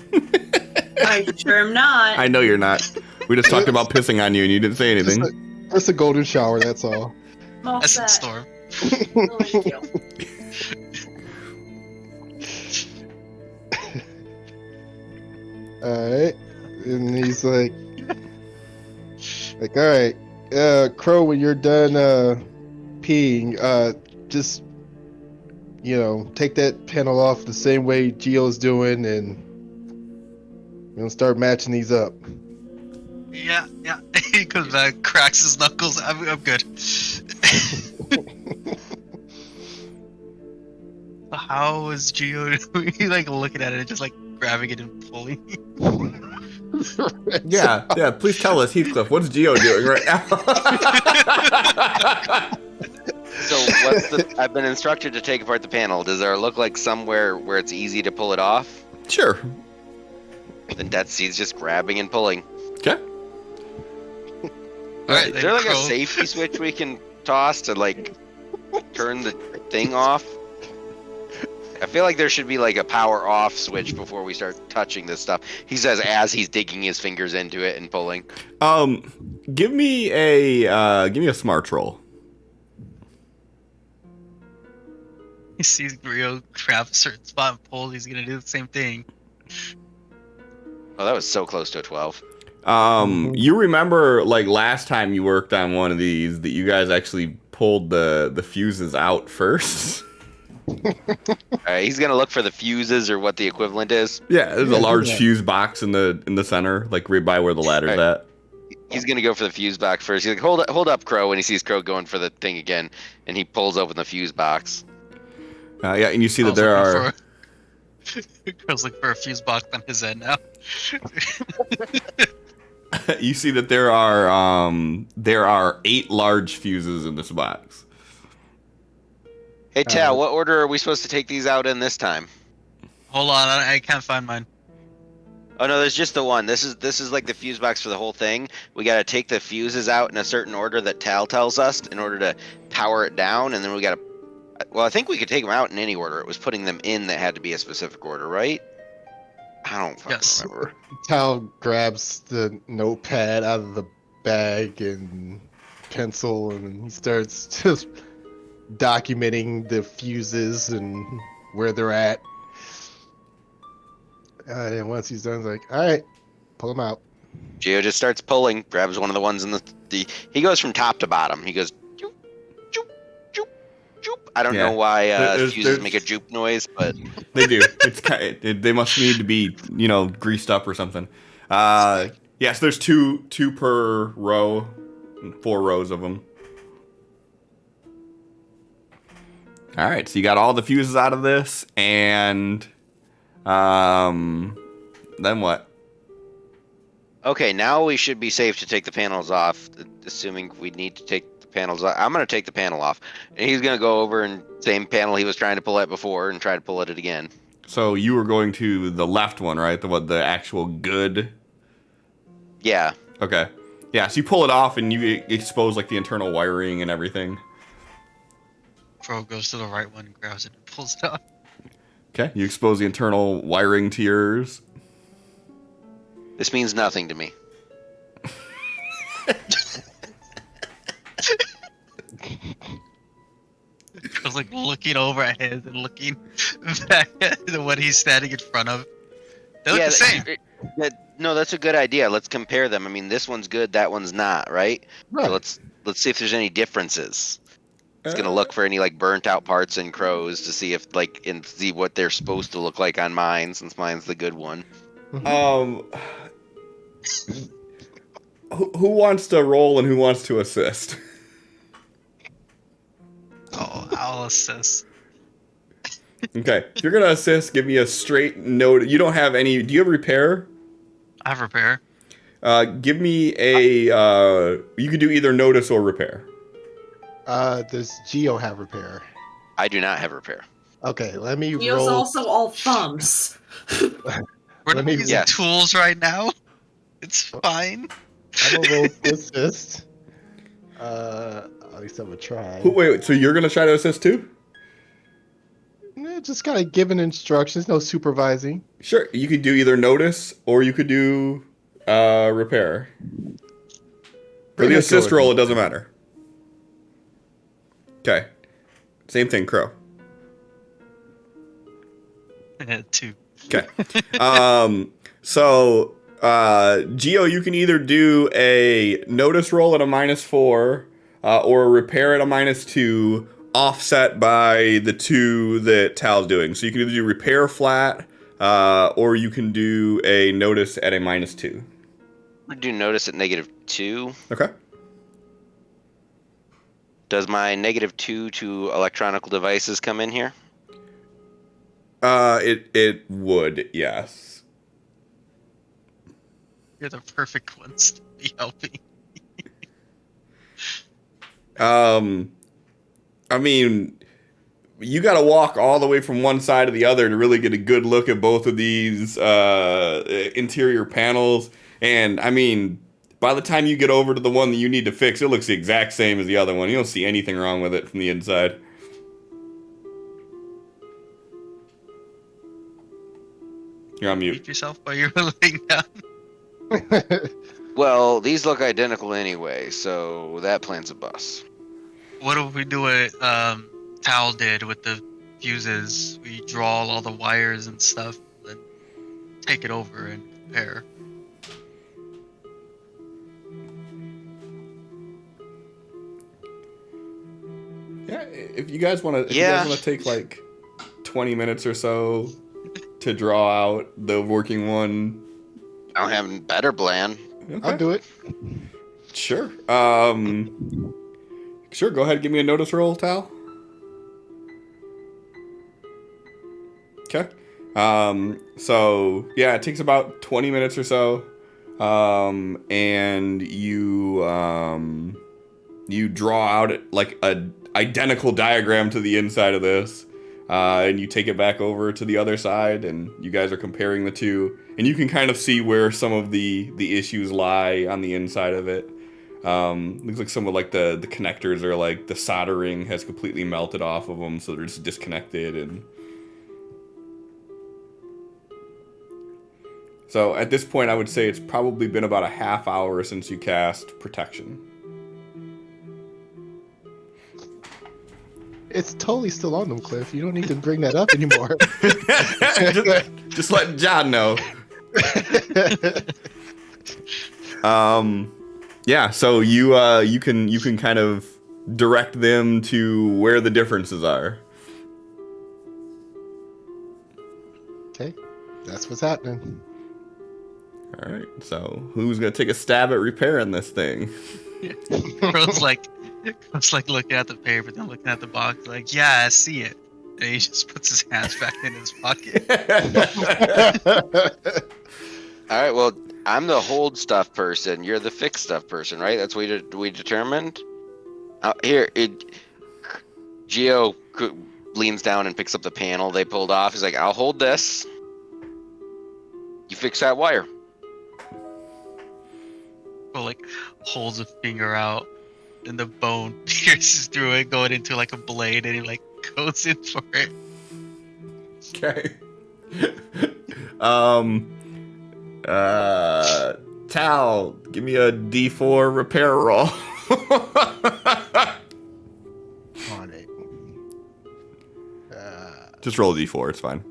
I sure am not. I know you're not. We just talked about pissing on you and you didn't say anything. Just a golden shower, that's all. All Essence set. storm. Oh, thank you. Alright. And he's like, alright, Crow, when you're done peeing, just take that panel off the same way Geo's doing, and we're gonna start matching these up. Yeah. He comes back, cracks his knuckles. I'm good. How is Geo doing? He like looking at it and just like grabbing it and pulling. Yeah. Please tell us, Heathcliff, what's Geo doing right now? So I've been instructed to take apart the panel. Does there look like somewhere where it's easy to pull it off? Sure. Then Deathseed's just grabbing and pulling. Okay. Alright, Is there like a safety switch we can toss to like turn the thing off? I feel like there should be like a power off switch before we start touching this stuff. He says as he's digging his fingers into it and pulling. Give me a smart roll. He sees Rio grab a certain spot and pull. He's gonna do the same thing. Oh, that was so close to a 12. You remember like last time you worked on one of these that you guys actually pulled the fuses out first? Alright, he's gonna look for the fuses or what the equivalent is. Yeah, there's a large fuse box in the center, like right by where the ladder's at. He's gonna go for the fuse box first. He's like, hold up, Crow, and he sees Crow going for the thing again, and he pulls open the fuse box. Yeah, and you see that there are. Crow's looking for a fuse box on his end now. You see that there are 8 large fuses in this box. Hey, Tal, what order are we supposed to take these out in this time? Hold on, I can't find mine. Oh no, there's just the one. This is like the fuse box for the whole thing. We gotta take the fuses out in a certain order that Tal tells us in order to power it down, and then we gotta. Well, I think we could take them out in any order. It was putting them in that had to be a specific order, right? I don't fucking remember. Tal grabs the notepad out of the bag and pencil, and he starts just documenting the fuses and where they're at. And once he's done, he's like, all right, pull them out. Geo just starts pulling, grabs one of the ones in the he goes from top to bottom. He goes, joop, joop, joop, joop. I don't know why fuses make a joop noise, but they do. They must need to be, greased up or something. Yes, there's two per row, 4 rows of them. All right, so you got all the fuses out of this, and then what? Okay, now we should be safe to take the panels off, assuming we need to take the panels off. I'm going to take the panel off, and he's going to go over and same panel he was trying to pull at before and try to pull at it again. So you were going to the left one, right? The actual good? Yeah. Okay. Yeah, so you pull it off, and you expose, like, the internal wiring and everything. Crow goes to the right one, grabs it, and pulls it off. Okay, you expose the internal wiring to yours. This means nothing to me. Crow's like looking over at his and looking back at what he's standing in front of. They look the same. No, that's a good idea. Let's compare them. I mean, this one's good, that one's not, right? So let's see if there's any differences. It's gonna look for any like burnt out parts in Crow's to see if and see what they're supposed to look like on mine, since mine's the good one. Who wants to roll and who wants to assist? Oh, I'll assist. Okay, if you're gonna assist, give me a straight note. You don't have any. Do you have repair? I have repair. Give me a. You could do either notice or repair. Does Geo have repair? I do not have repair. Okay, let me Geo's roll. also all thumbs. We're not using tools right now. It's fine. I'm gonna roll to assist. At least I'm gonna try. Wait, so you're gonna try to assist too? Just kind of giving instructions, no supervising. Sure, you could do either notice or you could do repair. For the Let's go assist with roll, it. it doesn't matter. Okay. Same thing, Crow. 2. Okay. So, Geo, you can either do a notice roll at a -4, or a repair at a -2, offset by the 2 that Tal's doing. So you can either do repair flat, or you can do a notice at a -2. I do notice at -2. Okay. Does my -2 to electronical devices come in here? It would, yes. You're the perfect ones to be helping. I mean, you got to walk all the way from one side to the other to really get a good look at both of these interior panels. And I mean, by the time you get over to the one that you need to fix, it looks the exact same as the other one. You don't see anything wrong with it from the inside. You're on mute. Keep yourself while you're laying down. Well, these look identical anyway, so that plan's a bust. What do we do what Tal did with the fuses? We draw all the wires and stuff, and take it over and repair. Yeah, if you guys want to, Yeah. take like 20 minutes or so to draw out the working one. I don't have a better plan. Okay. I'll do it. Sure. Sure. Go ahead and give me a notice roll, Tal. Okay. So yeah, it takes about 20 minutes or so. And you draw out like a identical diagram to the inside of this. And you take it back over to the other side, and you guys are comparing the two, and you can kind of see where some of the issues lie on the inside of it. Looks like some of like the connectors are like the soldering has completely melted off of them, so they're just disconnected. And so at this point, I would say it's probably been about a half hour since you cast protection. It's totally still on them, Cliff. You don't need to bring that up anymore. just letting John know. Yeah, so you can kind of direct them to where the differences are. Okay, that's what's happening. All right, so who's gonna take a stab at repairing this thing? Crow's like looking at the paper, then looking at the box, like, yeah, I see it. And he just puts his hands back in his pocket. All right, well, I'm the hold stuff person. You're the fix stuff person, right? That's what we determined. Geo leans down and picks up the panel they pulled off. He's like, "I'll hold this. You fix that wire." Crow like holds a finger out, and the bone pierces through it, going into like a blade, and he like goes in for it. Okay. Tal, give me a D4 repair roll. On it. Just roll a D4, it's fine.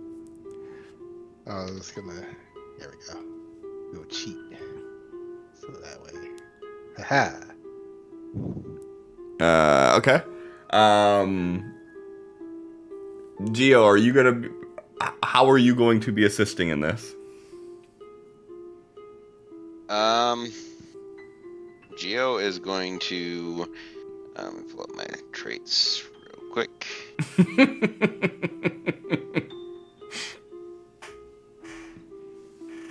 I was gonna. There we go. We'll cheat. So that way. Haha. Okay. Geo, are you gonna? How are you going to be assisting in this? Geo is going to let me pull up my traits real quick.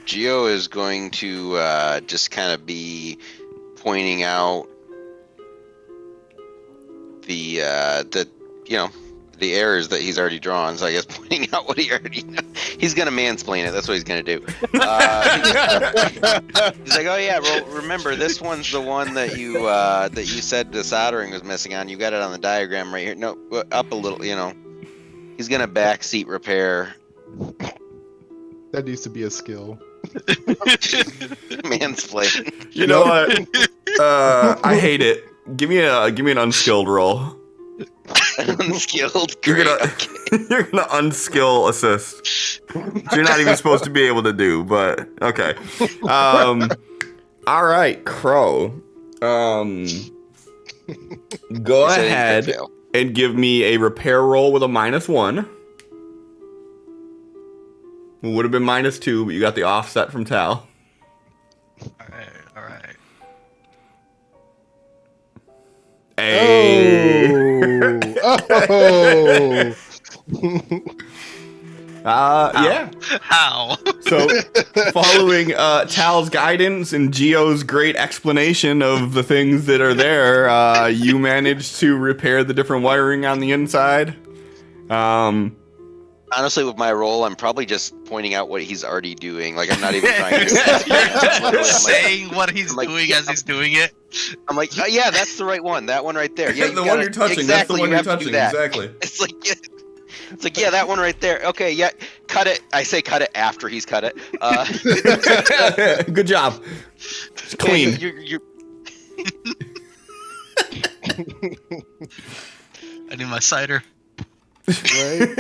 Geo is going to just kind of be pointing out the the errors that he's already drawn. So I guess pointing out what he already knows. He's gonna mansplain it. That's what he's gonna do. He's like, "Oh yeah, well, remember this one's the one that you said the soldering was missing on. You got it on the diagram right here. No, up a little. He's gonna backseat repair." That needs to be a skill. Mansplain. You know what? I hate it. Give me an unskilled roll. Unskilled. You're Great. gonna Okay. you're gonna unskill assist. Which you're not even supposed to be able to do, but okay. All right, Crow. Go You said he ahead could fail. and give me a repair roll with a -1. It would have been -2, but you got the offset from Tal. All right. Hey. Oh. Yeah. How? So, following Tal's guidance and Geo's great explanation of the things that are there, you managed to repair the different wiring on the inside. Honestly, with my role, I'm probably just pointing out what he's already doing. Like, I'm not even trying to. You're Literally, just saying what he's I'm like, doing yeah, as he's doing it. I'm like, oh, yeah, that's the right one. That one right there. Yeah, the one you're touching. That's the Exactly, one you you're have to do touching. that. Exactly. It's like, yeah. It's like, yeah, that one right there. Okay, yeah, cut it. I say cut it after he's cut it. Good job. It's clean. You're I need my cider. Right?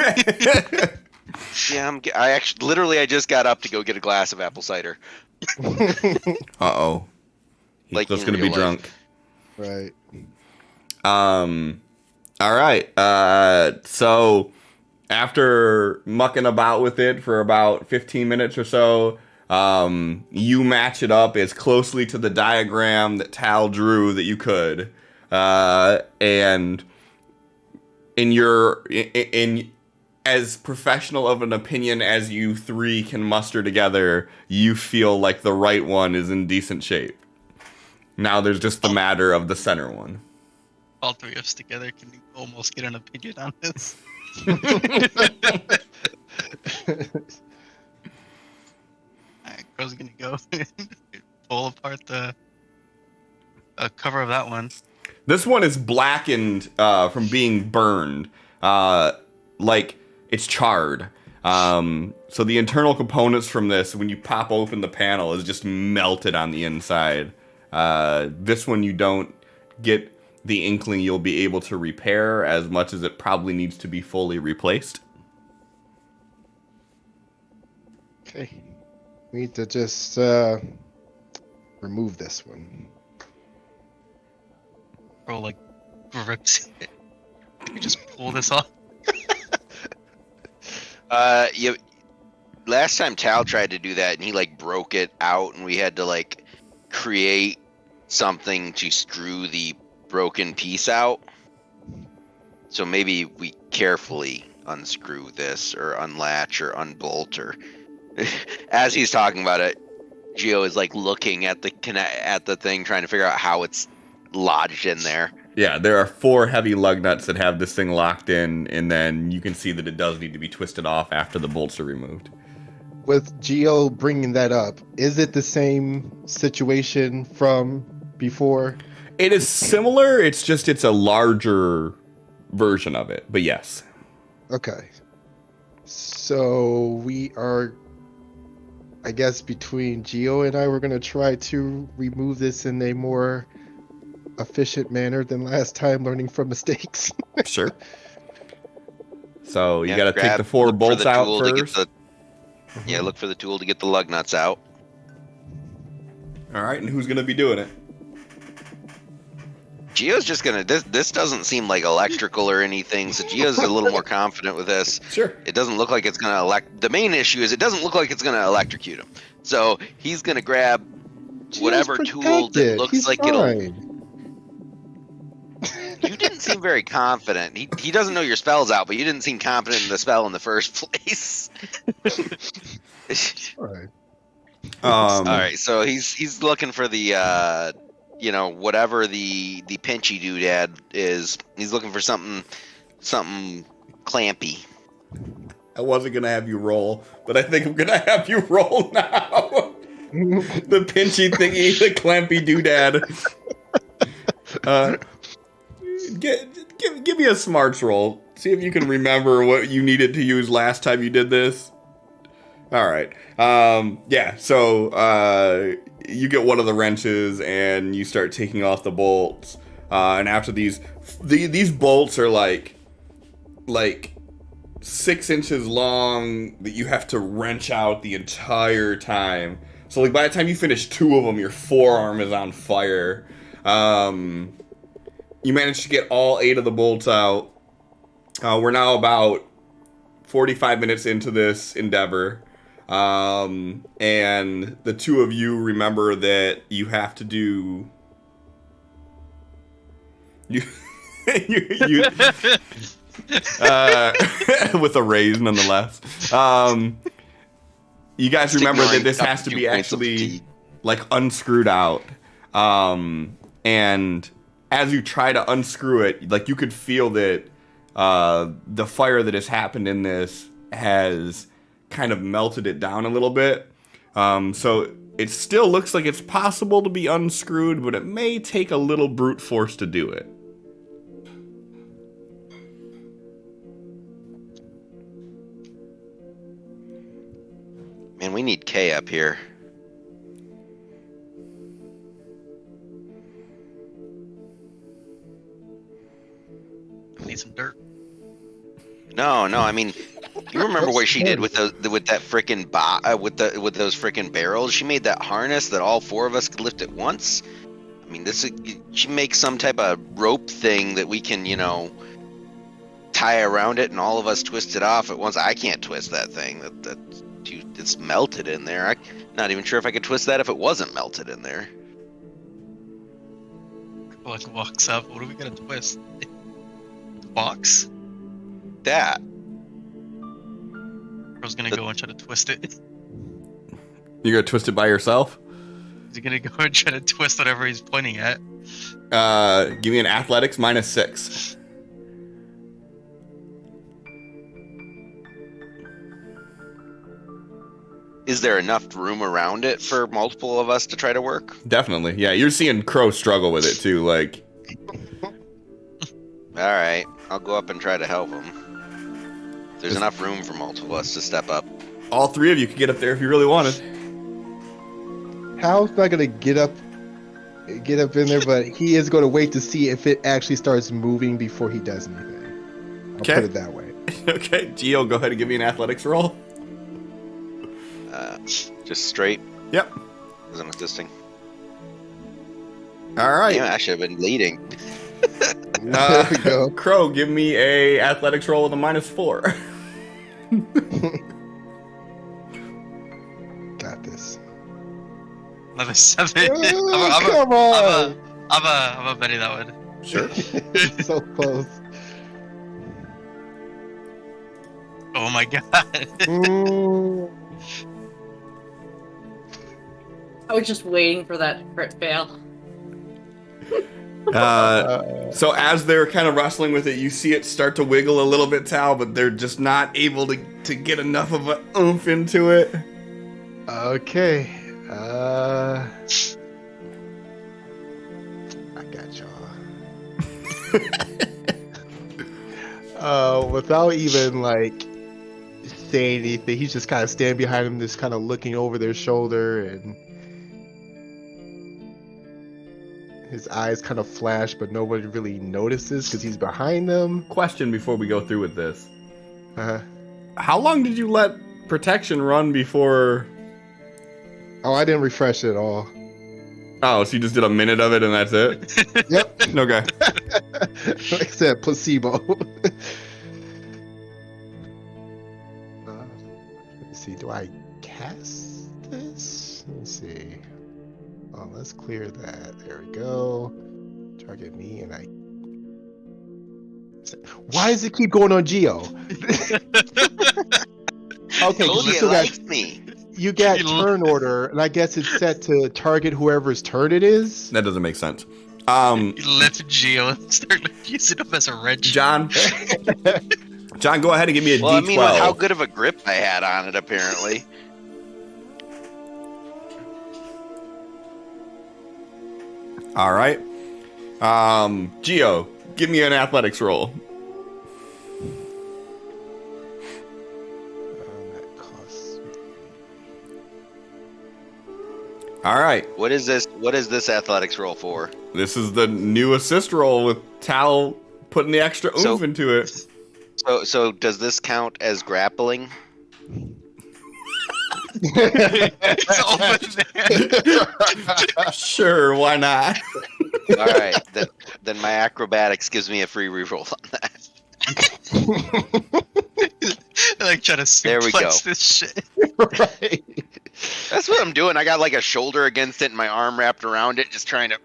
Yeah, I just got up to go get a glass of apple cider. Uh-oh. Like That's in gonna be real drunk. Right. All right. So after mucking about with it for about 15 minutes or so, you match it up as closely to the diagram that Tal drew that you could. And in as professional of an opinion as you three can muster together, you feel like the right one is in decent shape. Now there's just the matter of the center one. All three of us together can almost get an opinion on this. Alright, Crow's gonna go pull apart the cover of that one. This one is blackened from being burned. Like it's charred. So the internal components from this, when you pop open the panel, is just melted on the inside. This one you don't get the inkling you'll be able to repair as much as it probably needs to be fully replaced. Okay. We need to just remove this one. Crow like grips it. Can we just pull this off? Yeah. Last time Tal tried to do that, and he like broke it out, and we had to like create something to screw the broken piece out. So maybe we carefully unscrew this, or unlatch, or unbolt, or as he's talking about it, Geo is like looking at the thing, trying to figure out how it's lodged in there. Yeah, there are 4 heavy lug nuts that have this thing locked in, and then you can see that it does need to be twisted off after the bolts are removed. With Geo bringing that up, is it the same situation from before? It is similar, it's a larger version of it, but yes. Okay. So we are, I guess, between Geo and I, we're going to try to remove this in a more efficient manner than last time, learning from mistakes. Sure. So you Yeah, got to take the 4 look for bolts the out tool to get first. Yeah, look for the tool to get the lug nuts out. All right, and who's going to be doing it? Geo's just gonna. This doesn't seem like electrical or anything, so Geo's a little more confident with this. Sure. It doesn't look like it's gonna The main issue is it doesn't look like it's gonna electrocute him. So he's gonna grab whatever tool that looks He's like fine. You didn't seem very confident. He doesn't know your spell's out, but you didn't seem confident in the spell in the first place. All right. All right, so he's looking for the whatever the pinchy doodad is. He's looking for something clampy. I wasn't going to have you roll, but I think I'm going to have you roll now. The pinchy thingy, the clampy doodad. Give me a smarts roll. See if you can remember what you needed to use last time you did this. All right. Yeah. So you get one of the wrenches and you start taking off the bolts. And after these bolts are like 6 inches long that you have to wrench out the entire time. So like by the time you finish 2 of them, your forearm is on fire. You manage to get all 8 of the bolts out. We're now about 45 minutes into this endeavor. And the 2 of you remember that you have to do... You... you with a raise nonetheless. You guys remember that this has to be actually like unscrewed out. And as you try to unscrew it, like you could feel that the fire that has happened in this has kind of melted it down a little bit. So it still looks like it's possible to be unscrewed, but it may take a little brute force to do it. Man, we need K up here. We need some dirt. No, I mean, you remember what she did with that frickin' with those frickin' barrels? She made that harness that all 4 of us could lift at once. I mean, she makes some type of rope thing that we can, tie around it, and all of us twist it off at once. I can't twist that thing. It's melted in there. I'm not even sure if I could twist that if it wasn't melted in there. Like walks up. What are we gonna twist? The box? That. I was gonna go and try to twist it. You're gonna twist it by yourself? Is he gonna go and try to twist whatever he's pointing at? Give me an athletics -6. Is there enough room around it for multiple of us to try to work? Definitely. Yeah, you're seeing Crow struggle with it too. Like, all right, I'll go up and try to help him. There's enough room for multiple of us to step up. all 3 of you could get up there if you really wanted. Hal's not gonna get up in there, but he is gonna wait to see if it actually starts moving before he does anything. I'll put it that way. Okay, Geo, go ahead and give me an athletics roll. Just straight. Yep. Because I'm assisting. All right. Yeah, I should have been leading. There we go. Crow, give me a athletics roll with a -4. Got this. Another 7. Come on. I'm a betting that one. Sure. So close. Oh my god. Mm. I was just waiting for that crit fail. So as they're kind of wrestling with it, you see it start to wiggle a little bit, Tal, but they're just not able to get enough of an oomph into it. Okay. I got y'all. Without even like saying anything, he's just kind of standing behind him, just kind of looking over their shoulder, and his eyes kind of flash, but nobody really notices because he's behind them. Question before we go through with this. Uh-huh. How long did you let protection run before... Oh, I didn't refresh it at all. Oh, so you just did a minute of it and that's it? Yep. Okay. Like I said, placebo. Let me see. Do I cast this? Let me see. Oh, let's clear that. There we go. Target me, and I. Why does it keep going on Geo? Okay, you still got me. you got turn order, and I guess it's set to target whoever's turn it is. That doesn't make sense. You lift Geo and start using him as a wrench. John, go ahead and give me a Well, D12. I mean, with how good of a grip I had on it, apparently. All right. Geo, give me an athletics roll. That costs All right. What is this? What is this athletics roll for? This is the new assist roll with Tal putting the extra oomph into it. So does this count as grappling? It's over there. Sure, why not? All right, then my acrobatics gives me a free reroll on that. Like trying to There we go. suplex this shit. Right. That's what I'm doing. I got like a shoulder against it and my arm wrapped around it, just trying to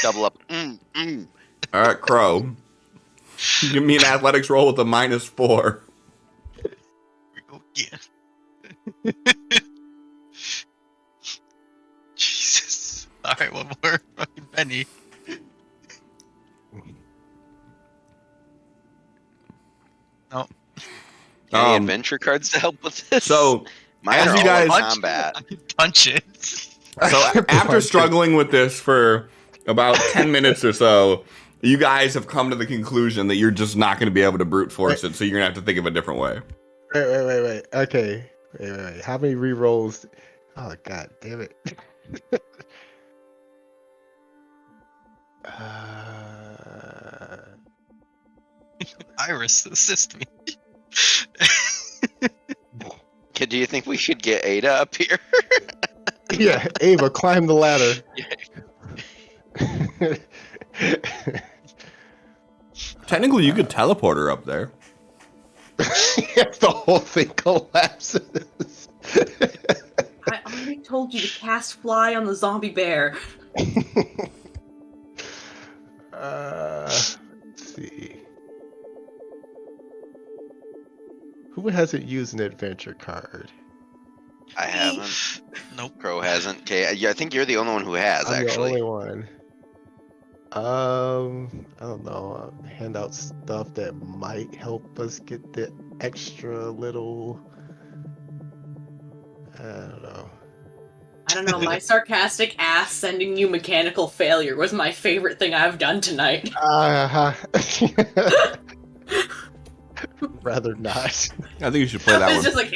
double up. All right, Crow. Give me an athletics roll with a -4. Yeah. Jesus. All right, one more fucking penny. No. Any adventure cards to help with this? So, mine as are you all guys- in combat. I can punch it. So after struggling with this for about 10 minutes or so, you guys have come to the conclusion that you're just not going to be able to brute force it, so you're going to have to think of a different way. Wait. Okay. Wait. How many rerolls? Oh, god damn it. Iris, assist me. Kid, do you think we should get Ada up here? Yeah, Ava, climb the ladder. Technically, you could teleport her up there. If the whole thing collapses. I already told you to cast fly on the zombie bear. Let's see. Who hasn't used an adventure card? I haven't. Nope. Crow hasn't. Okay, I think you're the only one who has, I'm actually. the only one. I don't know. Hand out stuff that might help us get the extra little. I don't know. My sarcastic ass sending you mechanical failure was my favorite thing I've done tonight. Rather not. I think you should play that It's one. just like,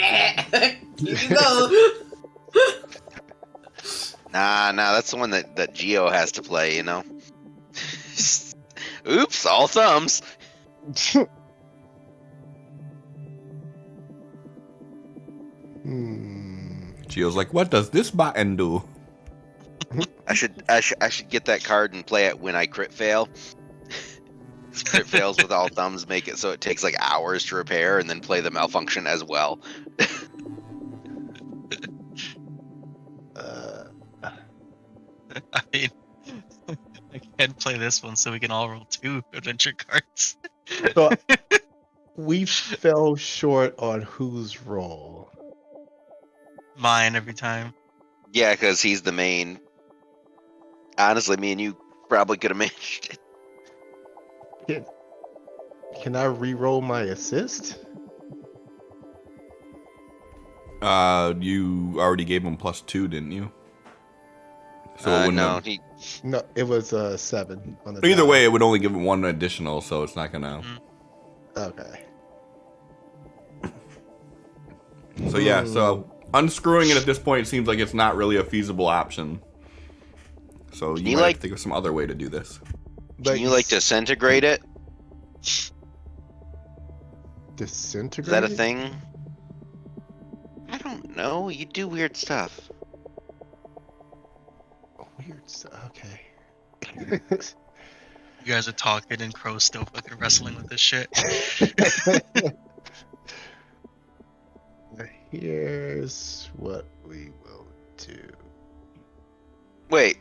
here you go. Nah, that's the one that Geo has to play, you know? Oops, all thumbs. Gio's like, what does this button do? I should get that card and play it when I crit fail. Crit fails with all thumbs make it so it takes like hours to repair, and then play the malfunction as well. I mean, I can play this one so we can all roll 2 adventure cards. So, we fell short on whose roll. Mine every time. Yeah, because he's the main. Honestly, me and you probably could have managed it. Can I re-roll my assist? You already gave him +2, didn't you? So it wouldn't No, have- No, it was 7 on the Either die. way, it would only give him 1 additional, so it's not gonna. Okay. So yeah, so unscrewing it at this point seems like it's not really a feasible option. So you you might have like- to think of some other way to do this. Can you like disintegrate it? disintegrate? Is that a thing? I don't know. You do weird stuff. Weird stuff. Okay. You guys are talking and Crow's still fucking wrestling with this shit. Here's what we will do. Wait,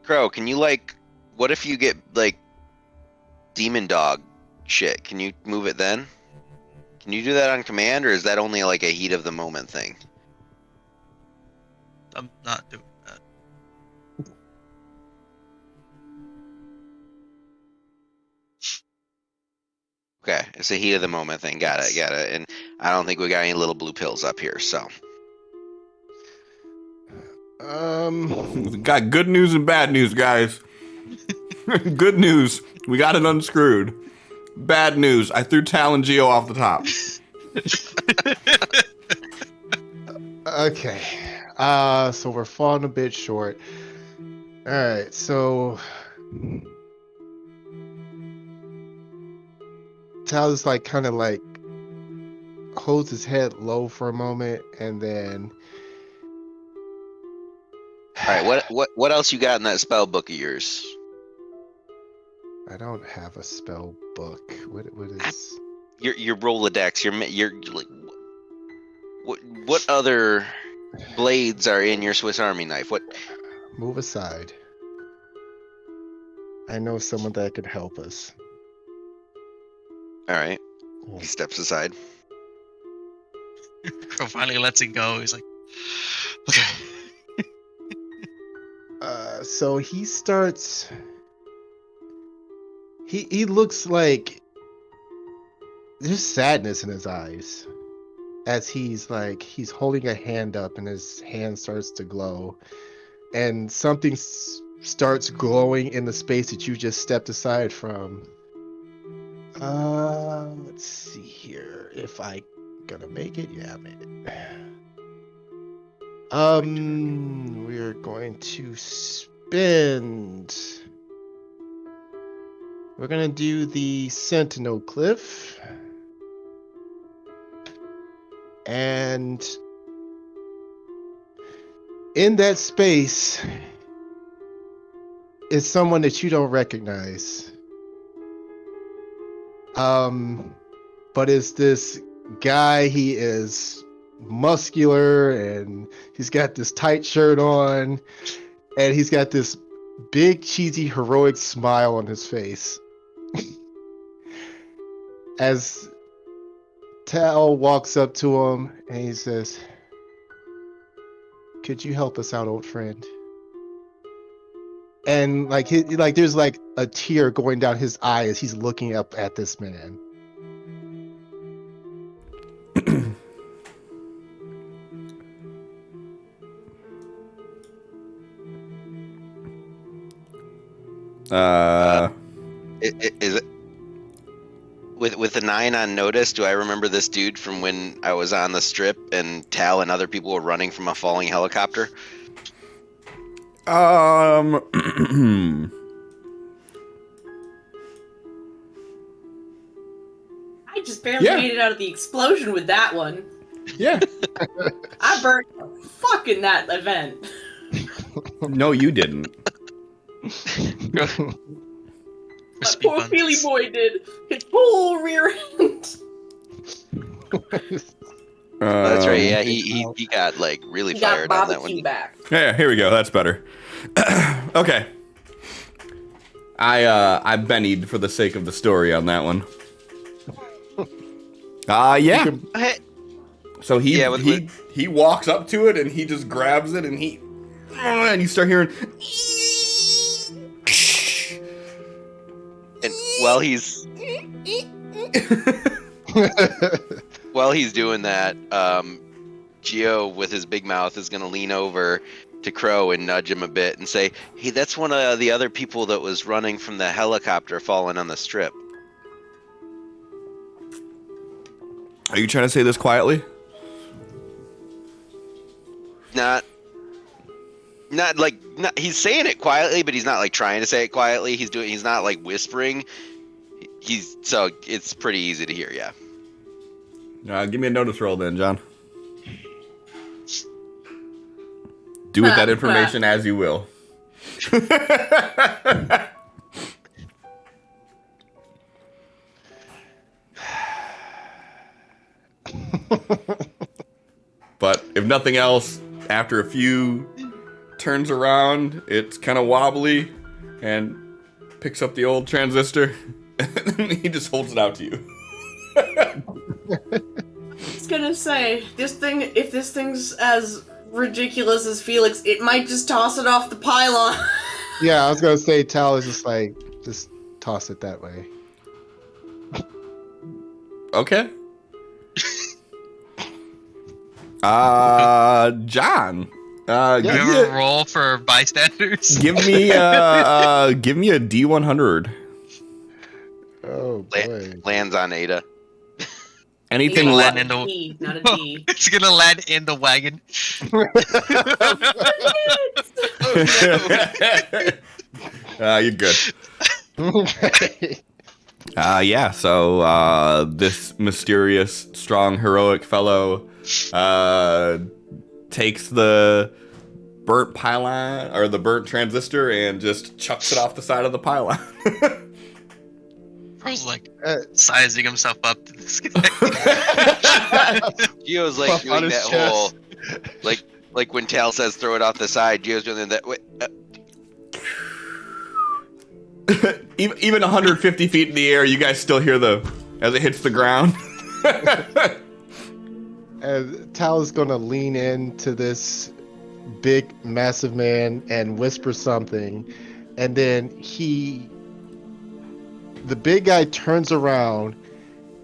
Crow, can you like? What if you get like demon dog shit? Can you move it then? Can you do that on command, or is that only like a heat of the moment thing? I'm not doing that. Okay, it's a heat of the moment thing. Got it. And I don't think we got any little blue pills up here, so. We got good news and bad news, guys. Good news, we got it unscrewed. Bad news, I threw Tal and Geo off the top. Okay. So we're falling a bit short. All right, so Tyler's like kind of like holds his head low for a moment, and then. All right, what else you got in that spell book of yours? I don't have a spell book. What is? Your Rolodex. Your like. What other blades are in your Swiss Army knife? What? Move aside. I know someone that could help us. All right. He steps aside. Crow finally lets it go. He's like, okay. So he starts. He looks like there's sadness in his eyes as he's holding a hand up and his hand starts to glow, and something starts glowing in the space that you just stepped aside from. Let's see here if I gonna make it. Yeah, I made it. We're going to spend. We're gonna do the Sentinel Cliff, and in that space is someone that you don't recognize. But it's this guy. He is muscular and he's got this tight shirt on, and he's got this big cheesy heroic smile on his face. As Tal walks up to him and he says, "Could you help us out, old friend?" And there's like a tear going down his eye as he's looking up at this man. Is it with the 9 on notice? Do I remember this dude from when I was on the strip and Tal and other people were running from a falling helicopter? I just barely made it out of the explosion with that one. Yeah. I burnt the fuck in that event. No, you didn't. That poor Feely boy did. His whole rear end. That's right. Yeah, he got like really fired on that one. Back. Yeah, here we go. That's better. Okay. I bennied for the sake of the story on that one. Yeah. So he walks up to it and he just grabs it and you start hearing. And while he's doing that, Geo with his big mouth is gonna lean over to Crow and nudge him a bit and say, "Hey, that's one of the other people that was running from the helicopter falling on the strip." Are you trying to say this quietly? Not he's saying it quietly, but he's not like trying to say it quietly. He's not like whispering. So it's pretty easy to hear, yeah. Give me a notice roll then, John. Do with that information as you will. But if nothing else, after a few turns around, it's kind of wobbly and picks up the old transistor and he just holds it out to you. I was gonna say, if this thing's as ridiculous as Felix, it might just toss it off the pylon. Yeah, I was gonna say Tal is just toss it that way. Okay. John. You have a roll for bystanders? Give me a D100. Oh boy. Lands on Ada. Anything Yeah, land le- in the D, not a D. it's gonna land in the wagon. You're good. Okay. Yeah, so this mysterious, strong, heroic fellow takes the burnt pylon or the burnt transistor and just chucks it off the side of the pylon. Bro's like Uh, sizing himself up to this guy. Gio's like Puff on doing his that whole, chest. like when Tal says throw it off the side. Gio's doing that. Even 150 feet in the air, you guys still hear as it hits the ground. And Tal's gonna lean into this big, massive man and whisper something, and then the big guy turns around,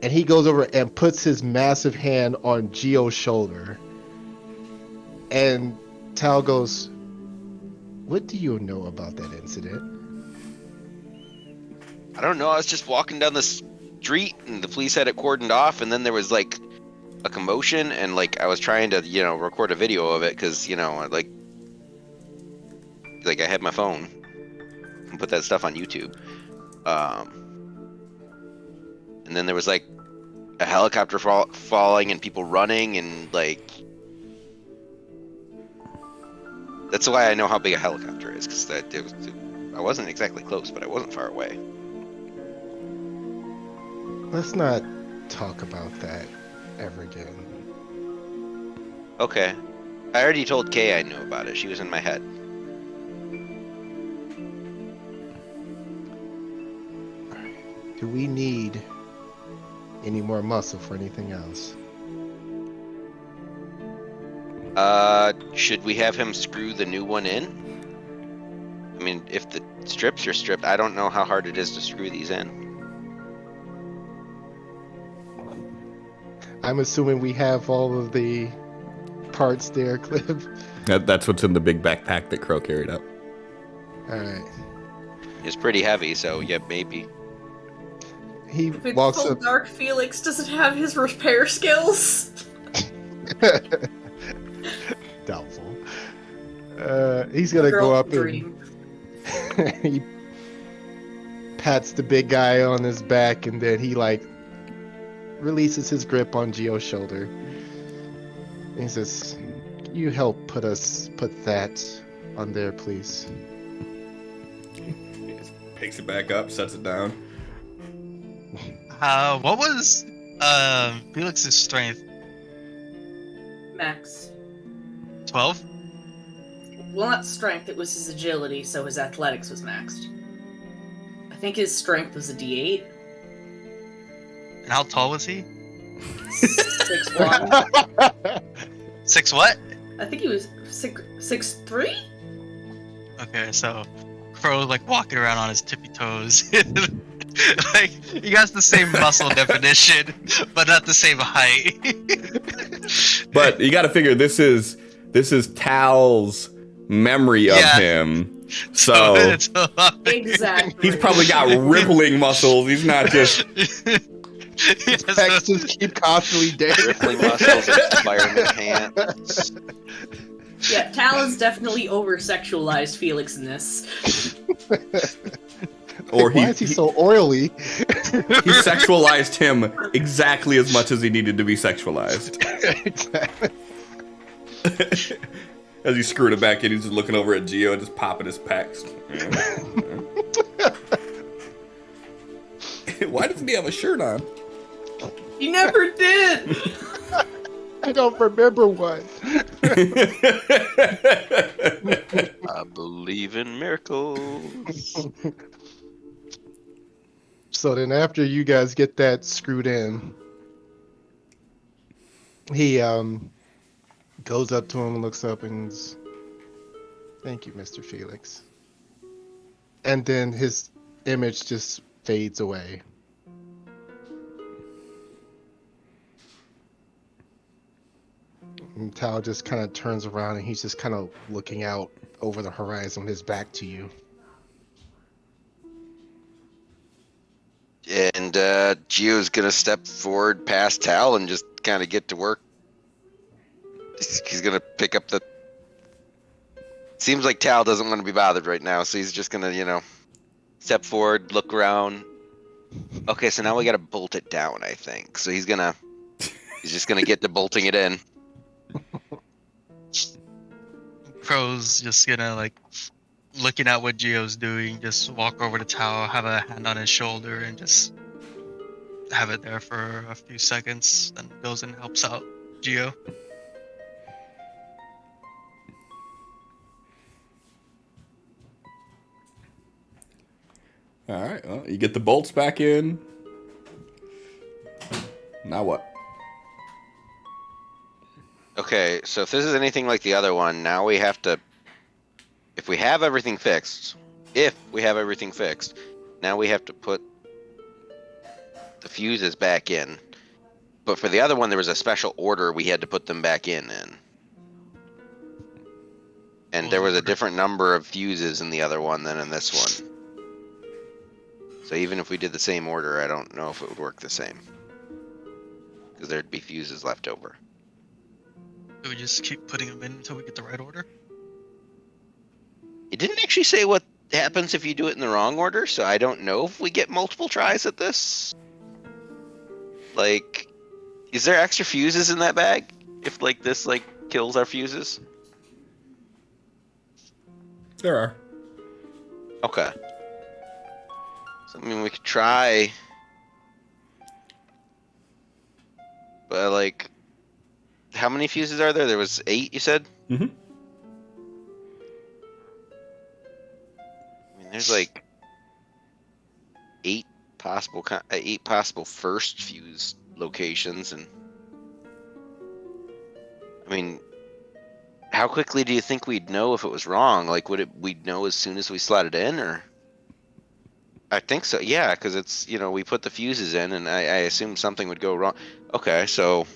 and he goes over and puts his massive hand on Gio's shoulder, and Tal goes, "What do you know about that incident?" I don't know. I was just walking down the street, and the police had it cordoned off, and then there was like a commotion, and like I was trying to, record a video of it because, like I had my phone and put that stuff on YouTube. And then there was like a helicopter falling and people running, and like that's why I know how big a helicopter is, because I wasn't exactly close, but I wasn't far away. Let's not talk about that ever again. Okay. I already told Kay I knew about it. She was in my head. Do we need any more muscle for anything else? Should we have him screw the new one in? I mean, if the strips are stripped, I don't know how hard it is to screw these in. I'm assuming we have all of the parts there, Cliff. That's what's in the big backpack that Crow carried up. Alright. It's pretty heavy, so yeah, maybe. He If it's walks full up. Dark Felix doesn't have his repair skills. Doubtful. He's gonna go Girl's up dream. and he pats the big guy on his back, and then he releases his grip on Gio's shoulder. And he says, "Can you help put that on there, please?" He just picks it back up, sets it down. What was Felix's strength? Max. 12? Well, not strength, it was his agility, so his athletics was maxed. I think his strength was a D8. And how tall was he? 6'1". 6 what? I think he was 6'3". Okay, so Crow walking around on his tippy toes. He got the same muscle definition, but not the same height. But you got to figure this is Tal's memory of Yeah. him. So it's a lot bigger. Exactly. he's probably got rippling muscles. He's not just Yes, Pecs just keep constantly dead. Rippling muscles and fireman hands. Yeah, Tal is definitely over-sexualized Felix in this. or Why is he so oily? he sexualized him exactly as much as he needed to be sexualized. Exactly. As he screwed it back in, he's just looking over at Gio and just popping his pecs. Why doesn't he have a shirt on? He never did! I don't remember one. I believe in miracles. So then after you guys get that screwed in, he goes up to him and looks up and goes, "Thank you, Mr. Felix." And then his image just fades away. And Tal just kind of turns around and he's just kind of looking out over the horizon with his back to you. And Gio's gonna step forward past Tal and just kind of get to work. He's gonna pick up the. Seems like Tal doesn't want to be bothered right now, so he's just gonna, step forward, look around. Okay, so now we gotta bolt it down, I think. So he's just gonna get to bolting it in. Crow's just gonna looking at what Geo's doing, just walk over to Tao, have a hand on his shoulder, and just have it there for a few seconds. Then goes and helps out Geo. All right. Well, you get the bolts back in. Now what? Okay, so if this is anything like the other one, now we have to. If we have everything fixed, now we have to put the fuses back in. But for the other one, there was a special order we had to put them back in. And there was a different number of fuses in the other one than in this one. So even if we did the same order, I don't know if it would work the same. Because there'd be fuses left over. Do we just keep putting them in until we get the right order? It didn't actually say what happens if you do it in the wrong order, so I don't know if we get multiple tries at this. Like, is there extra fuses in that bag? If this kills our fuses? There are. Okay. So I mean we could try. But how many fuses are there? There was 8, you said? Mm-hmm. I mean there's 8 possible first fuse locations, and I mean, how quickly do you think we'd know if it was wrong? We'd know as soon as we slot it in, or? I think so, yeah, because it's, we put the fuses in, and I assume something would go wrong. Okay, so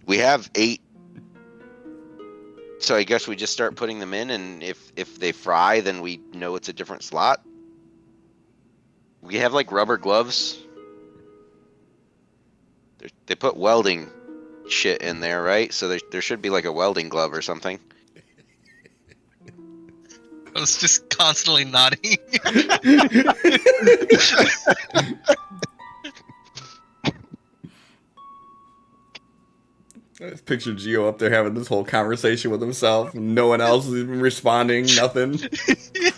we have 8. So I guess we just start putting them in, and if they fry, then we know it's a different slot. We have rubber gloves. They put welding shit in there, right? So there should be a welding glove or something. I was just constantly nodding. I just picture Geo up there having this whole conversation with himself. No one else is even responding. Nothing.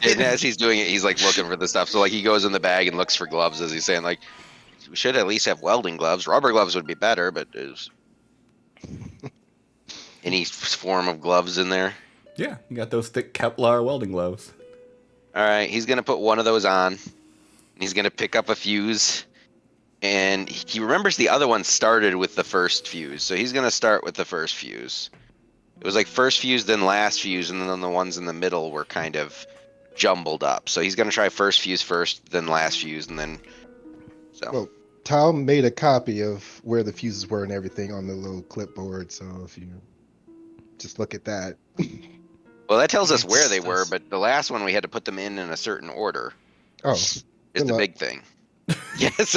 And as he's doing it, he's looking for the stuff. So he goes in the bag and looks for gloves, as he's saying we should at least have welding gloves. Rubber gloves would be better, but there's any form of gloves in there. Yeah, you got those thick Kevlar welding gloves. All right, he's gonna put one of those on. He's gonna pick up a fuse, and he remembers the other one started with the first fuse, so he's gonna start with the first fuse. It was first fuse, then last fuse, and then the ones in the middle were kind of jumbled up. So he's gonna try first fuse first, then last fuse, and then. So. Well, Tom made a copy of where the fuses were and everything on the little clipboard, so if you just look at that. Well, that tells us where they were, but the last one we had to put them in a certain order. Oh, is the big thing. Yes.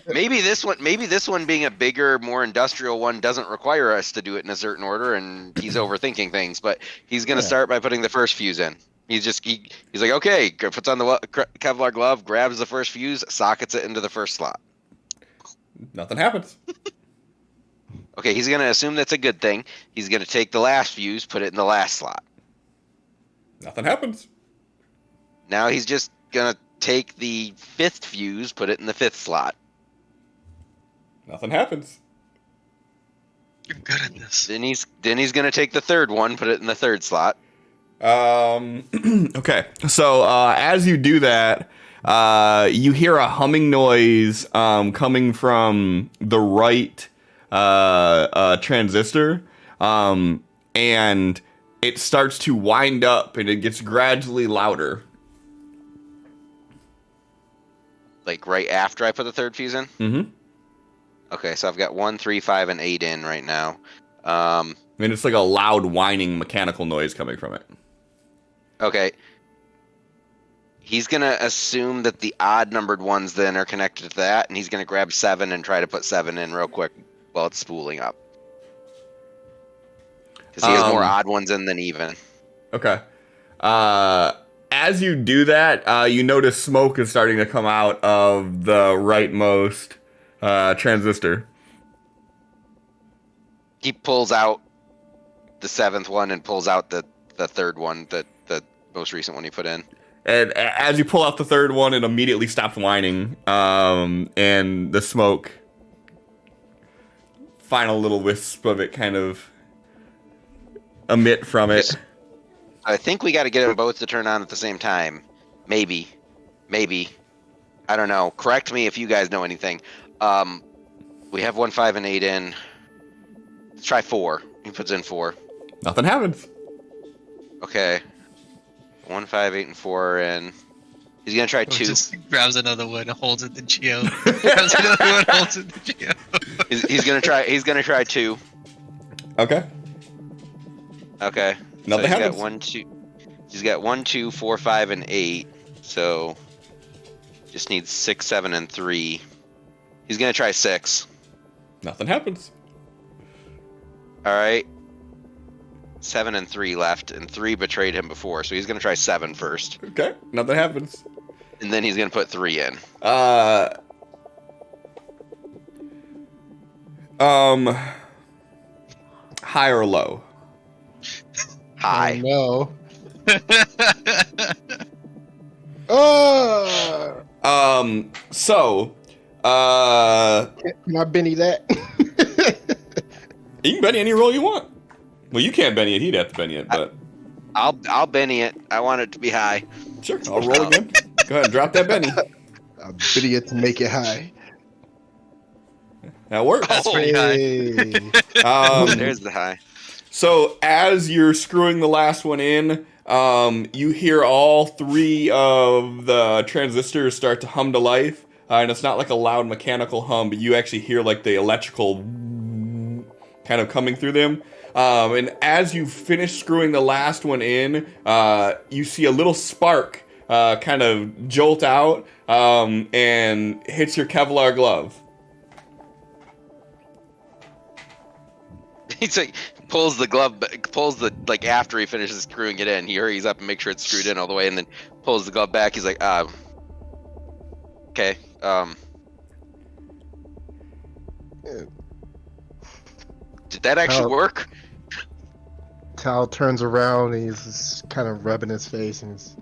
Maybe this one being a bigger, more industrial one doesn't require us to do it in a certain order, and he's overthinking things. But he's gonna start by putting the first fuse in. He's like, okay, puts on the Kevlar glove, grabs the first fuse, sockets it into the first slot. Nothing happens. Okay, he's gonna assume that's a good thing. He's gonna take the last fuse, put it in the last slot. Nothing happens. Now he's just gonna take the 5th fuse, put it in the 5th slot. Nothing happens. You're good at this. Then he's gonna take the 3rd one, put it in the 3rd slot. Okay. So as you do that, you hear a humming noise coming from the right transistor, and it starts to wind up, and it gets gradually louder. Right after I put the 3rd fuse in? Mm-hmm. Okay, so I've got 1, 3, 5, and 8 in right now. I mean, it's like a loud whining mechanical noise coming from it. Okay. He's gonna assume that the odd numbered ones then are connected to that, and he's gonna grab 7 and try to put 7 in real quick while it's spooling up. Because he has more odd ones in than even. Okay. As you do that, you notice smoke is starting to come out of the rightmost transistor. He pulls out the 7th one and pulls out the 3rd one, the most recent one he put in. And as you pull out the 3rd one, it immediately stops whining, and the smoke, final little wisp of it kind of emit from it. I think we got to get them both to turn on at the same time. Maybe. I don't know. Correct me if you guys know anything. We have 1, 5, and 8 in. Let's try 4. He puts in 4. Nothing happens. Okay. 1, 5, 8, and 4 are in. He's gonna try 2. Just grabs another one, holds it to Geo. Grabs another one, holds it to Geo. He's gonna try 2. Okay. Okay. Nothing so happens. He's got 1, 2, 4, 5, and 8. So just needs 6, 7, and 3. He's gonna try 6. Nothing happens. All right. 7 and 3 left, and 3 betrayed him before, so he's gonna try 7 first. Okay. Nothing happens. And then he's gonna put 3 in. High or low? High. Oh, no. So, Can I Benny that? you can Benny any roll you want. Well, you can't Benny it. He'd have to Benny it, but I'll Benny it. I want it to be high. sure, I'll roll again. Go ahead and drop that Benny. I'll Benny it to make it high. That works. That's pretty high. Hey. There's the high. So as you're screwing the last one in, you hear all 3 of the transistors start to hum to life. And it's not like a loud mechanical hum, but you actually hear like the electrical kind of coming through them. And as you finish screwing the last one in, you see a little spark kind of jolt out and hits your Kevlar glove. He's like pulls the like after he finishes screwing it in, he hurries up and makes sure it's screwed in all the way, and then pulls the glove back. He's like, okay, did that actually work? Tal turns around and he's just kind of rubbing his face and he's,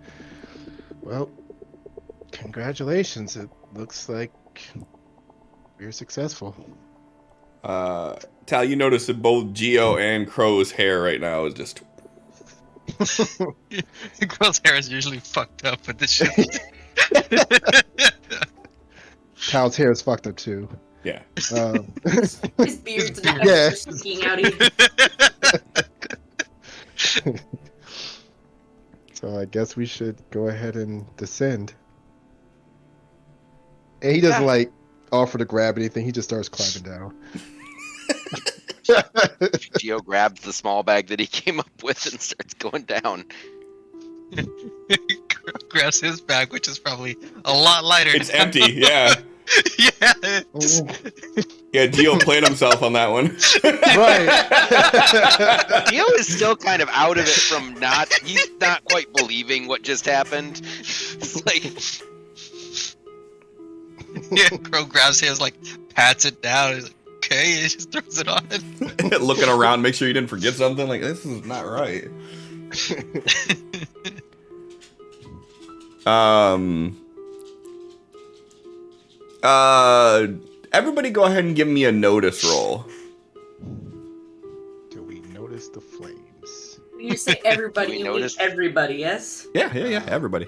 well, congratulations. It looks like we're successful. Tal, you notice that both Geo and Crow's hair right now is just... Girl's hair is usually fucked up, but this shit. Tal's hair is fucked up too. Yeah. His beard's not Yeah. sticking out either. So I guess we should go ahead and descend. And he doesn't like offer to grab anything. He just starts climbing down. Geo grabs the small bag that he came up with and starts going down. Grabs his bag, which is probably a lot lighter. It's empty, yeah. Yeah. Yeah, Geo played himself on that one. Right. Geo is still kind of out of it from he's not quite believing what just happened. It's like, Yeah, Crow grabs his, like, pats it down. He's like, okay, and he just throws it on. Looking around, make sure you didn't forget something. Like, this is not right. Everybody go ahead and give me a notice roll. Do we notice the flames? When you say everybody, We you mean noticed- everybody, yes? Yeah, everybody.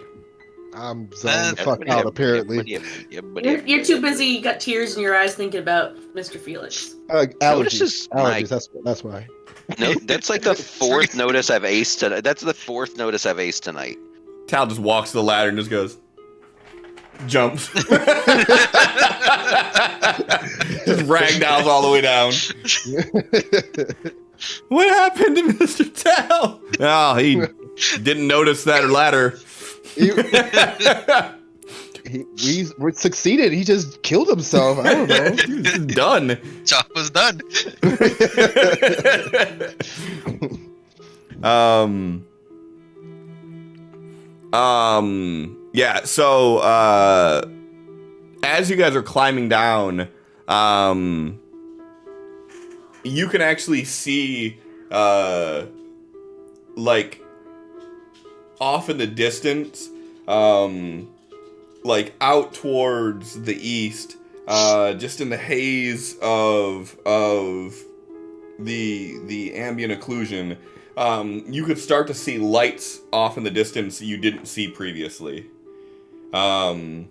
I'm zoned the fuck everybody- out, apparently. You're too busy, you got tears in your eyes thinking about Mr. Felix. Notice Allergies. is Allergies. That's why. No, that's like the 4th notice I've aced tonight. That's the 4th notice I've aced tonight. Tal just walks to the ladder and just goes, jumps. Just ragdolls all the way down. What happened to Mr. Tal? Oh, he didn't notice that ladder. We succeeded. He just killed himself. I don't know. He's done. Job was done. Yeah, so as you guys are climbing down, you can actually see like off in the distance, like out towards the east, just in the haze of the ambient occlusion, you could start to see lights off in the distance you didn't see previously. Kay,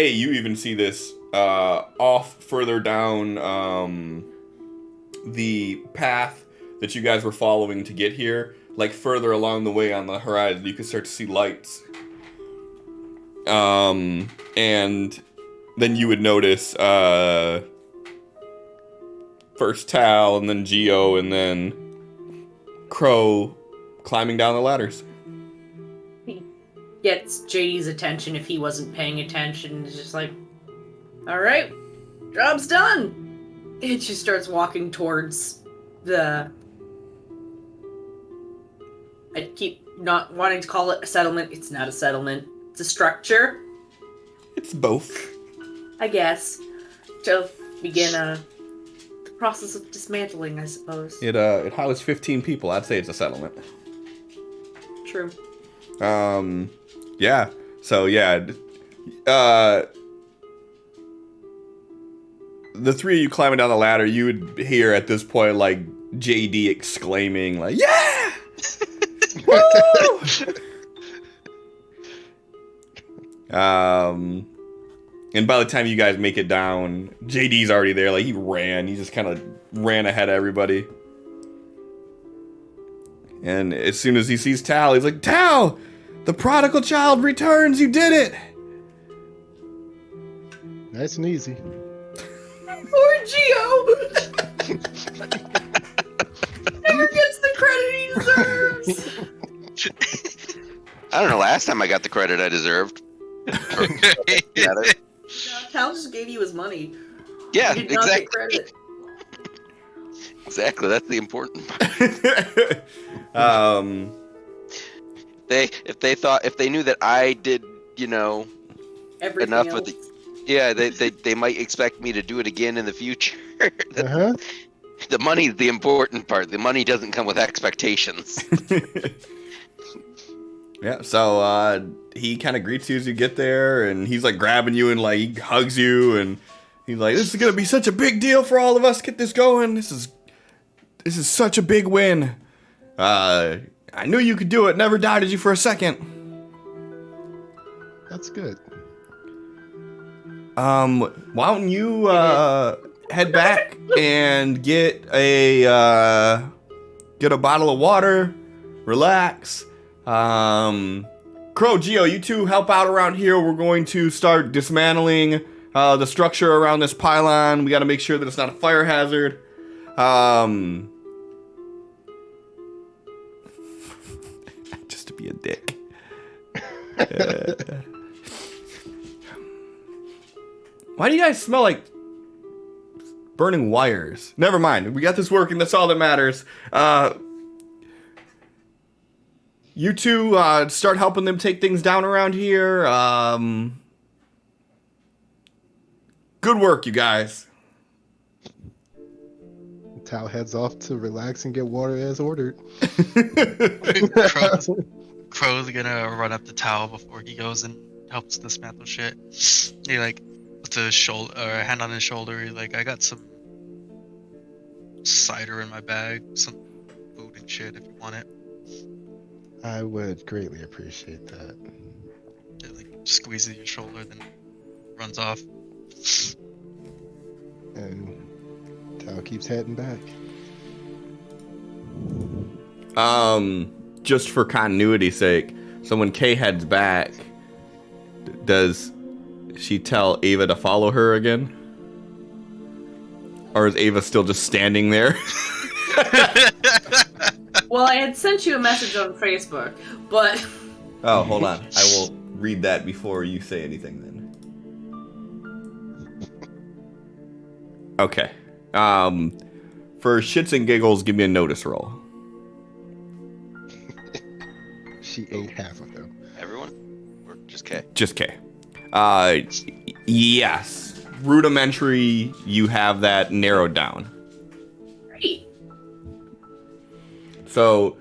you even see this off further down the path that you guys were following to get here. Like further along the way on the horizon, you can start to see lights. And then you would notice first Tal, and then Geo, and then Crow climbing down the ladders. He gets JD's attention if he wasn't paying attention. It's just like, alright, job's done. It just starts walking towards the... I keep not wanting to call it a settlement. It's not a settlement. It's a structure, It's both. I guess, to begin the process of dismantling, I suppose. It housed 15 people. I'd say it's a settlement. True. Yeah. So yeah, the three of you climbing down the ladder, you would hear at this point like JD exclaiming like, "Yeah! Woo!" And by the time you guys make it down, JD's already there. Like, he ran. He just kind of ran ahead of everybody. And as soon as he sees Tal, he's like, "Tal! The prodigal child returns! You did it!" Nice and easy. Poor Geo! Never gets the credit he deserves! I don't know. Last time I got the credit I deserved. Tal just gave you his money. Yeah, He did not get exactly. credit. Exactly. That's the important part. If they knew that I did, Everything enough else. of the, yeah, they might expect me to do it again in the future. Uh-huh. The money's the important part. The money doesn't come with expectations. Yeah, so he kind of greets you as you get there, and he's like grabbing you and like he hugs you, and he's like, "This is gonna be such a big deal for all of us. Get this going. This is such a big win. I knew you could do it. Never doubted you for a second." That's good. Why don't you head back and get a bottle of water, relax. Crow, Geo, you two help out around here. We're going to start dismantling the structure around this pylon. We got to make sure that it's not a fire hazard. Just to be a dick. Why do you guys smell like burning wires? Never mind. We got this working. That's all that matters. You two start helping them take things down around here. Good work, you guys. Tal heads off to relax and get water as ordered. Crow's gonna run up to Tao before he goes and helps dismantle shit. He like puts a shoulder or a hand on his shoulder. He's like, "I got some cider in my bag, some food and shit if you want it." I would greatly appreciate that. It like squeezes your shoulder, then runs off. And Tal keeps heading back. Just for continuity's sake, so when Kay heads back, does she tell Ava to follow her again? Or is Ava still just standing there? Well, I had sent you a message on Facebook, but Oh, hold on. I will read that before you say anything then. Okay. For shits and giggles, give me a notice roll. She ate half of them. Everyone? Or just K? Just K. Yes. Rudimentary, you have that narrowed down. great. So,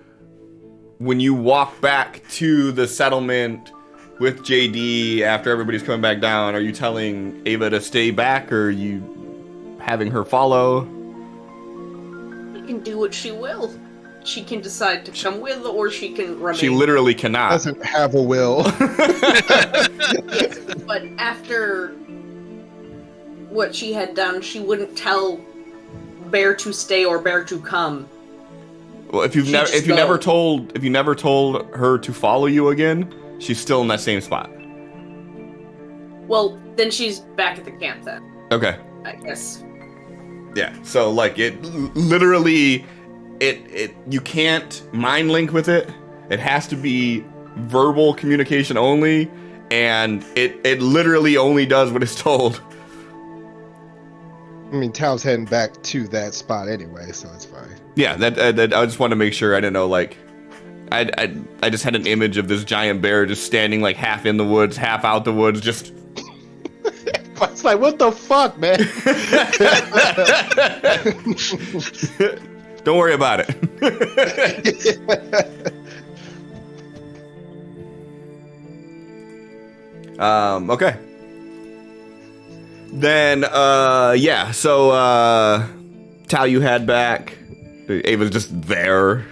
when you walk back to the settlement with JD after everybody's coming back down, are you telling Ava to stay back, or are you having her follow? She can do what she will. She can decide to come with, or she can remain. She literally cannot. Doesn't have a will. Yes, but after what she had done, she wouldn't tell Bear to stay or Bear to come. Well, if you never told her to follow you again, she's still in that same spot. Well, then she's back at the camp then, Okay. I guess. Yeah. So like it literally it you can't mind link with it. It has to be verbal communication only, and it literally only does what it's told. I mean, Tao's heading back to that spot anyway, so it's fine. Yeah, that I just wanted to make sure. I didn't know, like, I just had an image of this giant bear just standing like half in the woods, half out the woods, just. It's like, what the fuck, man? Don't worry about it. Okay. Then, yeah. So, Tao, you head back. Ava's just there.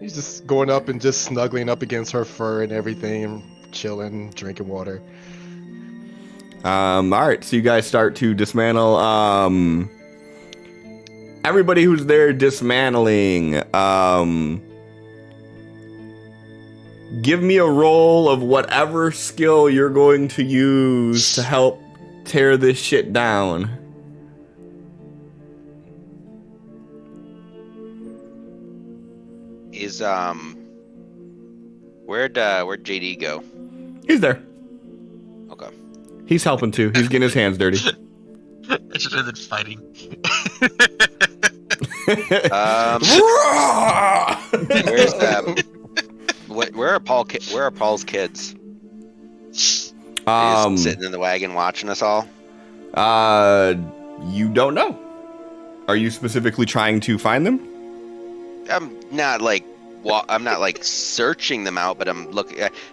He's just going up and just snuggling up against her fur and everything, and chilling, drinking water. All right, so you guys start to dismantle. Everybody who's there dismantling, give me a roll of whatever skill you're going to use to help tear this shit down. Is where'd JD go? He's there. Okay. He's helping too. He's getting his hands dirty. I should have been fighting. Where's where are Paul's kids? They just sitting in the wagon watching us all. You don't know. Are you specifically trying to find them? I'm not like searching them out, but I'm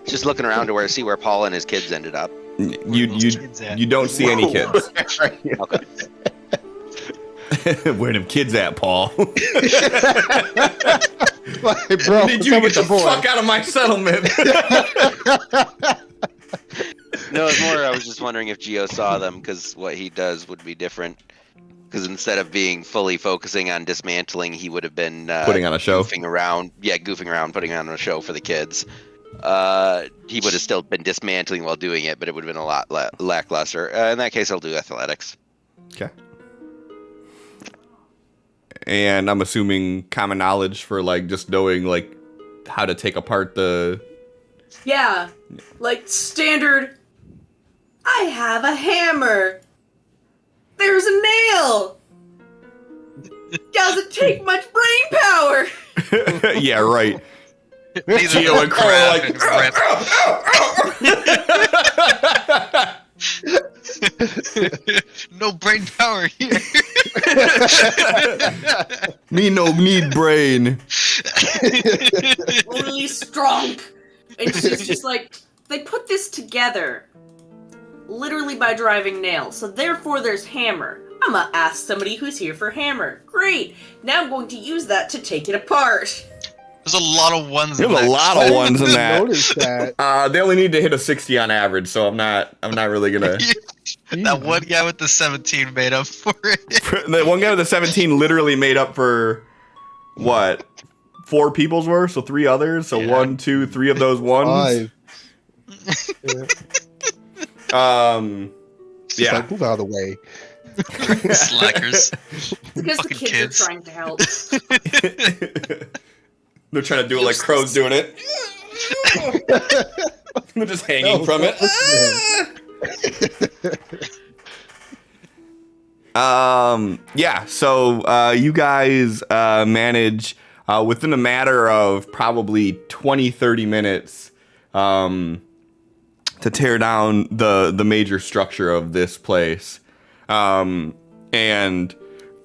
just looking around to see where Paul and his kids ended up. You don't see any kids. Okay. Where them kids at, Paul? Like, bro, Did you get the fuck out of my settlement? No, it's more. I was just wondering if Gio saw them, because what he does would be different. Because instead of being fully focusing on dismantling, he would have been putting on a show. goofing around, putting on a show for the kids. He would have still been dismantling while doing it, but it would have been a lot lackluster. In that case, I'll do athletics. Okay. And I'm assuming common knowledge for like just knowing like how to take apart the. Yeah, like standard. I have a hammer. There's a nail. Doesn't take much brain power. Yeah, right. Gio and Crow are like, no brain power here. Me no need brain. Only strong. And she's just like, they put this together literally by driving nails. So therefore there's hammer. I'm gonna ask somebody who's here for hammer. Great. Now I'm going to use that to take it apart. There's a lot of ones. There's a lot of ones in that. Notice that. They only need to hit a 60 on average, so I'm not really gonna. That one guy with the 17 made up for it. The one guy with the 17 literally made up for what? 4 people's worth, so 3 others. So Yeah. 1, 2, 3 of those ones. 5. Yeah. Like, move out of the way. Slackers. Because the Fucking kids kids. are trying to help. They're trying to do it like Crow's doing it. They're just hanging from it. Yeah, so you guys manage within a matter of probably 20-30 minutes to tear down the major structure of this place. And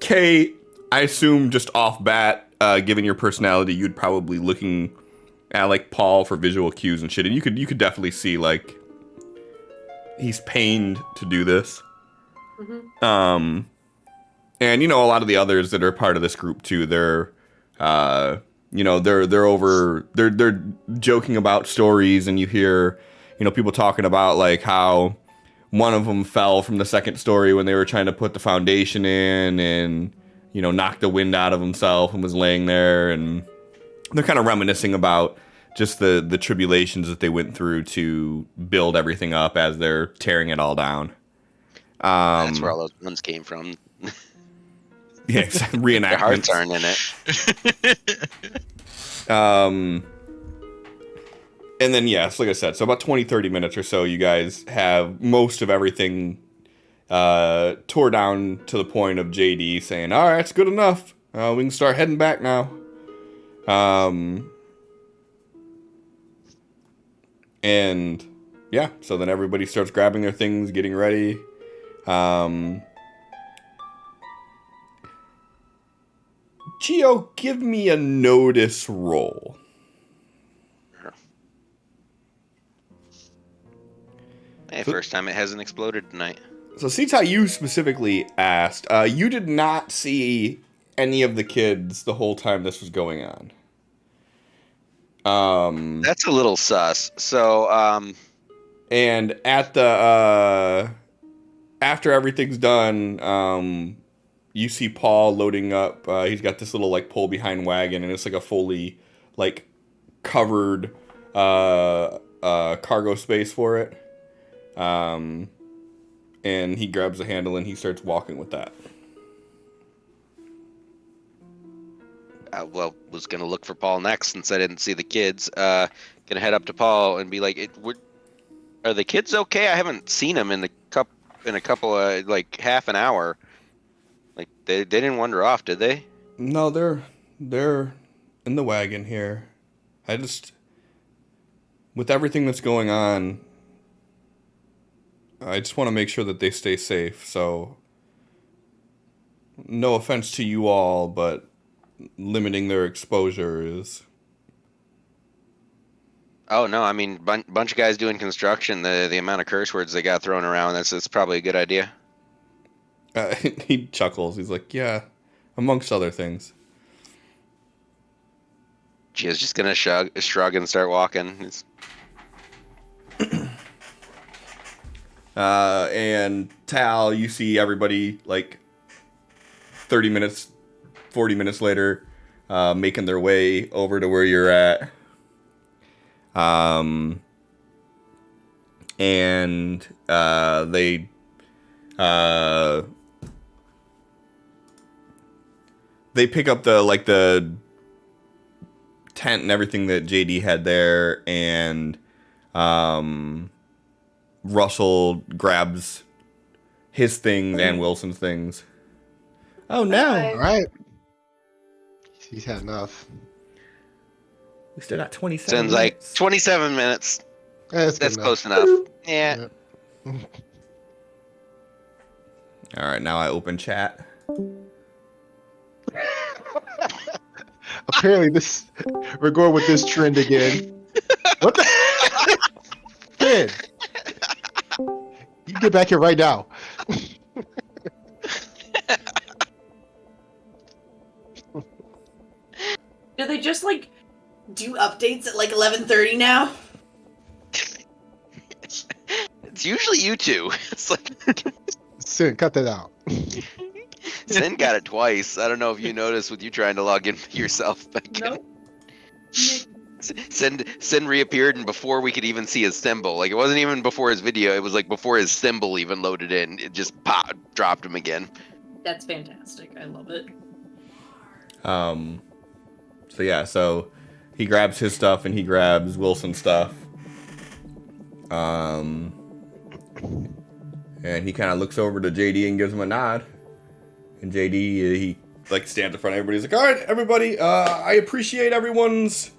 Kay, I assume just off bat, given your personality, you'd probably looking at like Paul for visual cues and shit, and you could definitely see like he's pained to do this. Mm-hmm. And you know, a lot of the others that are part of this group too, they're they're joking about stories, and you hear, you know, people talking about like how one of them fell from the second story when they were trying to put the foundation in, and you know, knocked the wind out of himself and was laying there, and they're kind of reminiscing about just the tribulations that they went through to build everything up as they're tearing it all down. That's where all those ones came from. Yeah, reenactments. Their hearts aren't in it. And then, yes, like I said, so about 20-30 minutes or so, you guys have most of everything tore down to the point of JD saying, all right, it's good enough. We can start heading back now. And yeah, so then everybody starts grabbing their things, getting ready. Geo, give me a notice roll. Hey, first time it hasn't exploded tonight. So Sita, you specifically asked. You did not see any of the kids the whole time this was going on. That's a little sus. So, and at the after everything's done, you see Paul loading up. He's got this little like pull behind wagon, and it's like a fully like covered cargo space for it. And he grabs the handle and he starts walking with that. Well, was gonna look for Paul next since I didn't see the kids. Gonna head up to Paul and be like, "Are the kids okay? I haven't seen them in a couple of like half an hour. Like they didn't wander off, did they?" No, they're in the wagon here. With everything that's going on, I just want to make sure that they stay safe. So, no offense to you all, but limiting their exposure is... Oh no, I mean bunch of guys doing construction. The amount of curse words they got thrown around, that's probably a good idea. He chuckles. He's like, yeah, amongst other things. Gio's just gonna shrug and start walking. And Tal, you see everybody like 30 minutes, 40 minutes later, making their way over to where you're at. And they pick up the tent and everything that JD had there, and Russell grabs his things and Wilson's things. Oh no! All right. He's had enough. We still got 27 Sounds minutes. like 27 minutes. Yeah, That's close enough. Yeah. All right, now I open chat. Apparently, we're going with this trend again. What the? Kid, you get back here right now. Do they just like do updates at like 11:30 now? It's usually you two. It's like Sin, cut that out. Sin got it twice. I don't know if you noticed with you trying to log in yourself back in. Nope. Sin reappeared, and before we could even see his symbol, like it wasn't even before his video, it was like before his symbol even loaded in, it just dropped him again. That's fantastic. I love it. So yeah, so he grabs his stuff and he grabs Wilson's stuff. And he kind of looks over to JD and gives him a nod. And JD, he like stands in front of everybody. He's like, all right, everybody, I appreciate everyone's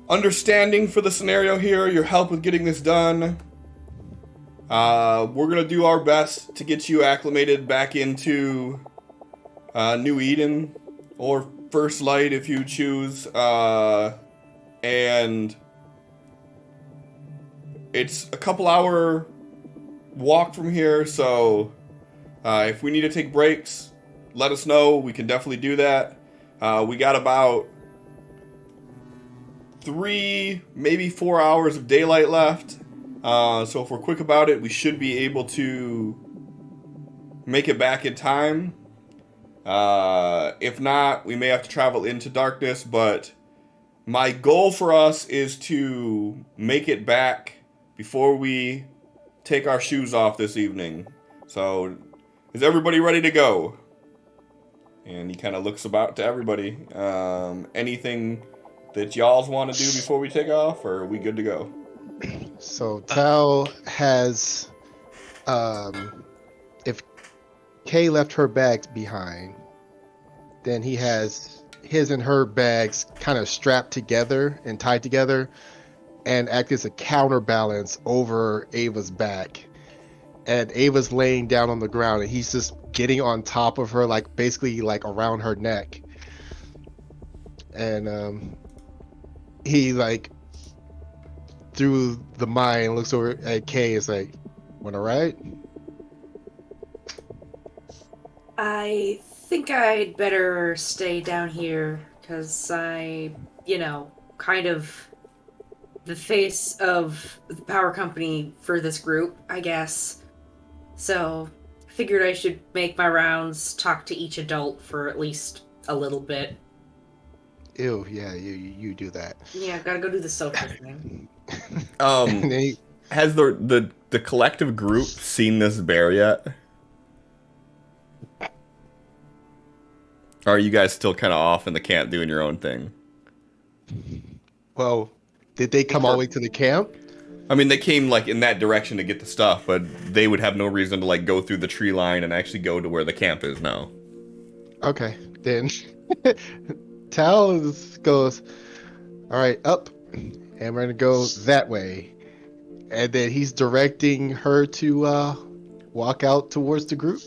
understanding for the scenario here, your help with getting this done. We're going to do our best to get you acclimated back into New Eden, or First Light if you choose. And it's a couple hour walk from here, so if we need to take breaks, let us know. We can definitely do that. We got about 3, maybe 4 hours of daylight left. So if we're quick about it, we should be able to make it back in time. If not, we may have to travel into darkness, but my goal for us is to make it back before we take our shoes off this evening. So, is everybody ready to go? And he kind of looks about to everybody. Anything that y'all want to do before we take off, or are we good to go? So Tal has, if Kay left her bags behind, then he has his and her bags kind of strapped together and tied together and act as a counterbalance over Ava's back. And Ava's laying down on the ground and he's just getting on top of her, like basically like around her neck. And he like through the mind looks over at Kay and is like, wanna ride? I think I'd better stay down here because I, kind of the face of the power company for this group, I guess. So, figured I should make my rounds, talk to each adult for at least a little bit. Ew, yeah, you do that. Yeah, gotta go do the social thing. And then he, Has the collective group seen this bear yet? Or are you guys still kind of off in the camp doing your own thing? well, did they come all the way to the camp? I mean, they came like in that direction to get the stuff, but they would have no reason to like go through the tree line and actually go to where the camp is now. Okay, then Tal goes, all right, up, and we're gonna go that way. And then he's directing her to walk out towards the group.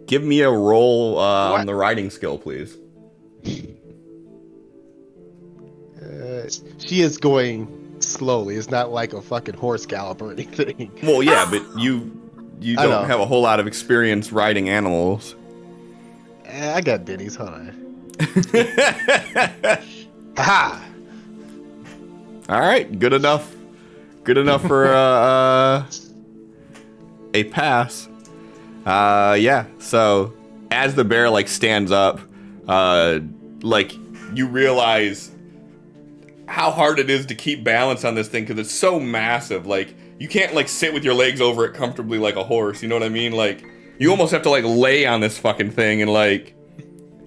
Give me a roll on the riding skill, please. She is going slowly. It's not like a fucking horse gallop or anything. Well, yeah, but you don't have a whole lot of experience riding animals. I got Denny's. Hold on. Aha! All right, good enough. Good enough for a pass. Yeah. So as the bear like stands up, like you realize how hard it is to keep balance on this thing because it's so massive. Like you can't like sit with your legs over it comfortably like a horse. You know what I mean? Like you almost have to like lay on this fucking thing and like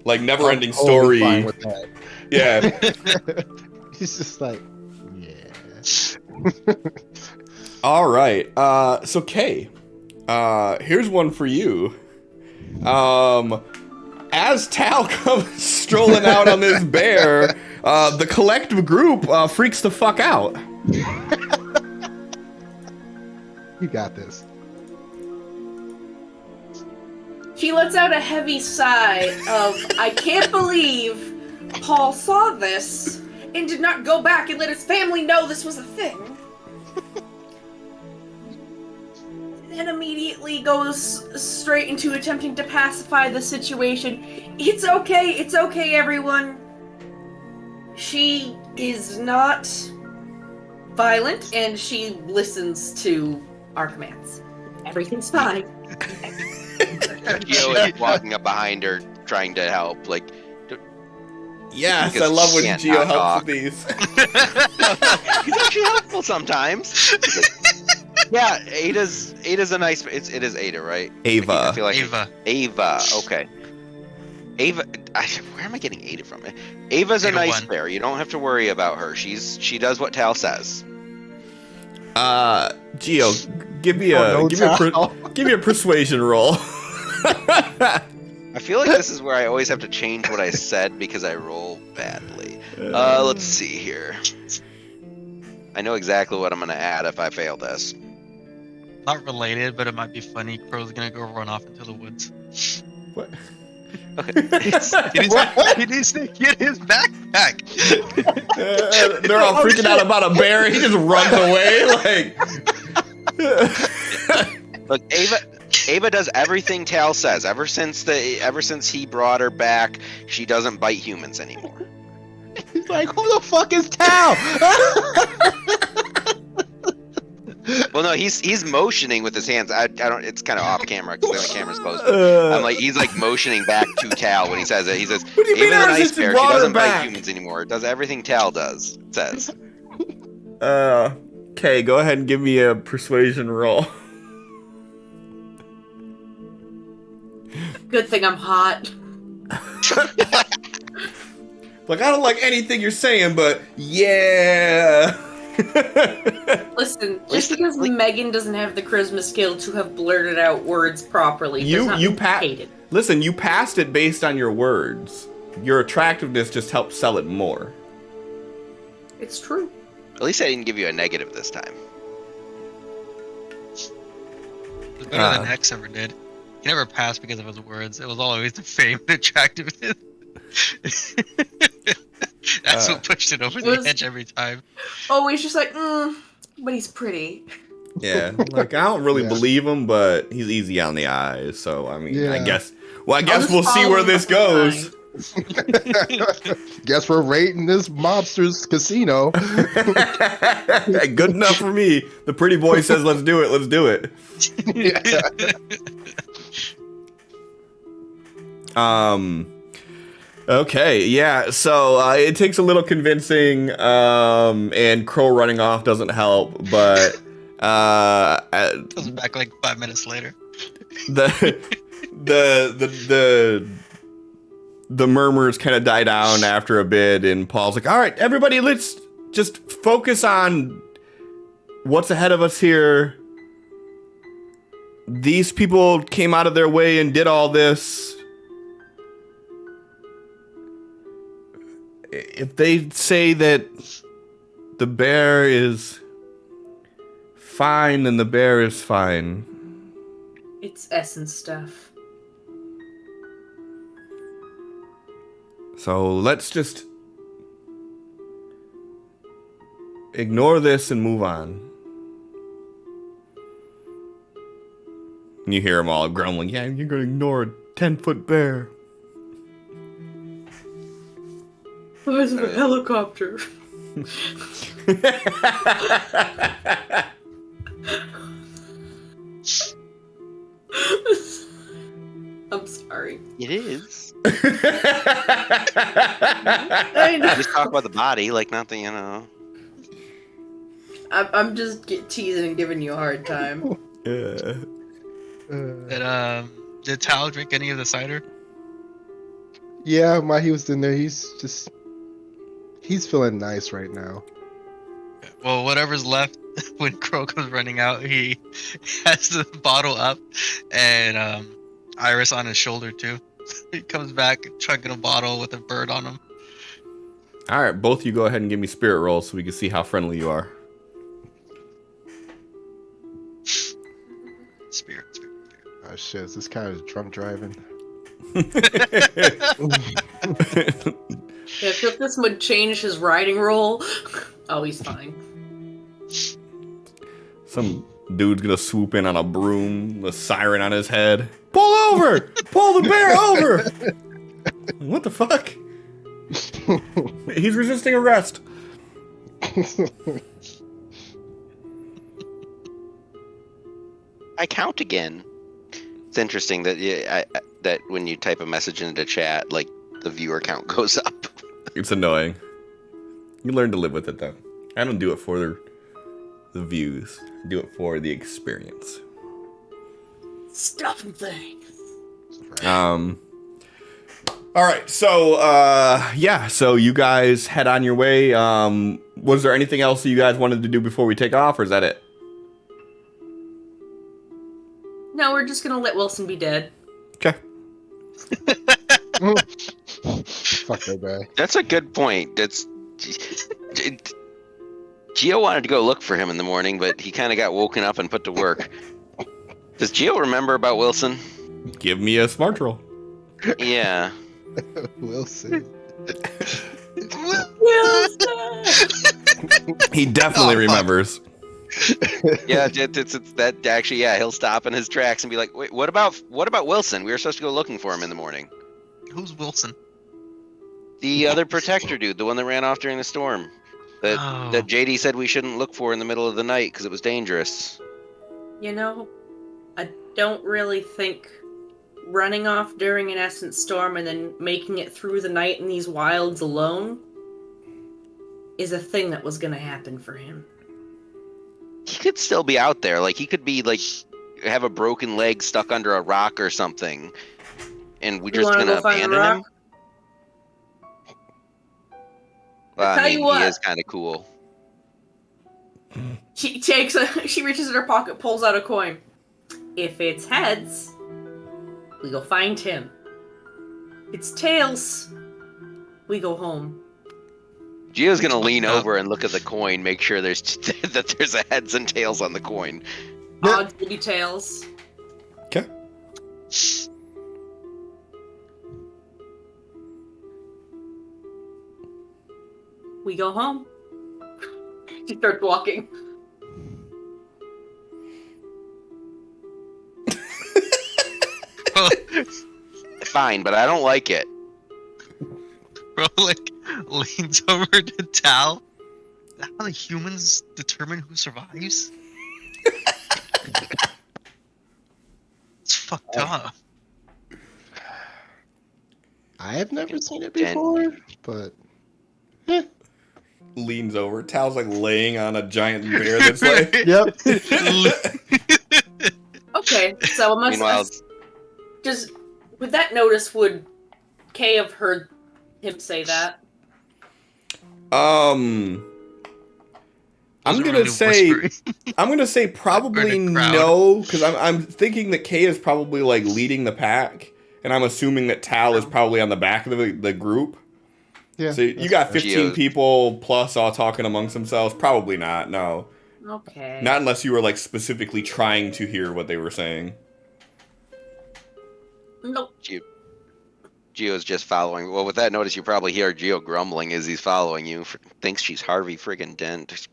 never-ending story. Fine with that. Yeah. He's just like, yeah. All right. So Kay, here's one for you. As Tal comes strolling out on this bear, the collective group freaks the fuck out. You got this. She lets out a heavy sigh of, I can't believe Paul saw this and did not go back and let his family know this was a thing. And immediately goes straight into attempting to pacify the situation. It's okay, everyone. She is not violent, and she listens to our commands. Everything's fine. Gio is walking up behind her, trying to help. Like, Yes, Because I love when can't Geo not helps talk. with these. He's actually helpful sometimes. Yeah, Ada's a nice. It is Ada, right? Ava. I feel like Ava. Ava. Okay. Ava. Where am I getting Ada from? Ava's a Ada nice won. bear. You don't have to worry about her. She does what Tal says. Geo, give me Oh, no, give me a persuasion roll. I feel like this is where I always have to change what I said because I roll badly. Let's see here. I know exactly what I'm gonna add if I fail this. Not related, but it might be funny. Crow's gonna go run off into the woods. What? Okay. He needs to get his backpack. They're all freaking out about a bear. He just runs away like. Look, Ava does everything Tal says. Ever since he brought her back, she doesn't bite humans anymore. He's like, who the fuck is Tal? Well, no, he's motioning with his hands. I don't. It's kind of off camera because the camera's closed. But I'm like, he's like motioning back to Tal when he says it. He says, What do you mean "Ava's a ever nice since you bear. She brought her doesn't bite back?" humans anymore. It does everything Tal does." Says. Okay, go ahead and give me a persuasion roll. Good thing I'm hot. Like, I don't like anything you're saying, but yeah. Listen, just because Megan doesn't have the charisma skill to have blurted out words properly, does not mean I hate it. Listen, you passed it based on your words. Your attractiveness just helped sell it more. It's true. At least I didn't give you a negative this time. It's better than Hex ever did. He never passed because of his words. It was always the fame and attractiveness. That's what pushed it over the edge every time. Oh, he's just like, but he's pretty. Yeah, like I don't really believe him, but he's easy on the eyes. So I mean, I guess we'll see where this goes. Guess we're raiding this mobster's casino. Good enough for me. The pretty boy says, "Let's do it. Let's do it." Okay, yeah. So it takes a little convincing, and Crow running off doesn't help. But Comes back like 5 minutes later. The murmurs kind of die down after a bit, and Paul's like, "All right, everybody, let's just focus on what's ahead of us here. These people came out of their way and did all this. If they say that the bear is fine, then the bear is fine." It's essence stuff. So let's just ignore this and move on. And you hear them all grumbling, "Yeah, you're gonna ignore a 10-foot bear." Where's the helicopter? I'm sorry. It is. I know. Just talk about the body, like nothing, I'm just teasing and giving you a hard time. Did Tal drink any of the cider? Yeah, while he was in there, he's feeling nice right now. Well, whatever's left when Crow comes running out, he has the bottle up and Iris on his shoulder too. He comes back chugging a bottle with a bird on him. All right, both of you go ahead and give me spirit rolls so we can see how friendly you are. Spirit. Oh shit, is this kind of drunk driving? Yeah, if this would change his riding role, oh, he's fine. Some dude's gonna swoop in on a broom, the siren on his head. Pull over! Pull the bear over! What the fuck? He's resisting arrest. I count again. It's interesting that that when you type a message into chat, like the viewer count goes up. It's annoying. You learn to live with it, though. I don't do it for the views. I do it for the experience. Stuff and things. All right, so yeah, so you guys head on your way. Was there anything else that you guys wanted to do before we take off, or is that it? No, we're just gonna let Wilson be dead. Okay. Fuck that guy. That's a good point. Gio wanted to go look for him in the morning, but he kind of got woken up and put to work. Does Gio remember about Wilson? Give me a smart roll. Yeah. Wilson. He definitely remembers. Yeah, it's that actually. Yeah, he'll stop in his tracks and be like, "Wait, what about Wilson? We were supposed to go looking for him in the morning." Who's Wilson? The other protector dude, the one that ran off during the storm, that JD said we shouldn't look for in the middle of the night because it was dangerous. You know, I don't really think running off during an essence storm and then making it through the night in these wilds alone is a thing that was gonna happen for him. He could still be out there. Like, he could be, like, have a broken leg stuck under a rock or something. And we're just going to abandon him? Well, I mean, he is kind of cool. She reaches in her pocket, pulls out a coin. If it's heads, we go find him. If it's tails, we go home. Gio's gonna lean over and look at the coin, make sure that there's a heads and tails on the coin. Odds will be tails. Okay. We go home. She starts walking. Fine, but I don't like it. Bro, like, leans over to Tal. Is that how the humans determine who survives? It's fucked up. I have never seen it before, but Leans over. Tal's like laying on a giant bear that's like. yep. Okay, so Meanwhile, with that notice, would Kay have heard him say that? I'm gonna really say whispering. I'm gonna say probably In a crowd. no, because I'm thinking that Kay is probably like leading the pack, and I'm assuming that Tal is probably on the back of the group. Yeah. So you got 15 Gio. people plus all talking amongst themselves. Probably not. No, Okay. not unless you were like specifically trying to hear what they were saying. Nope. Gio's just following. Well, with that notice, you probably hear Gio grumbling as he's following you. Thinks she's Harvey friggin' Dent.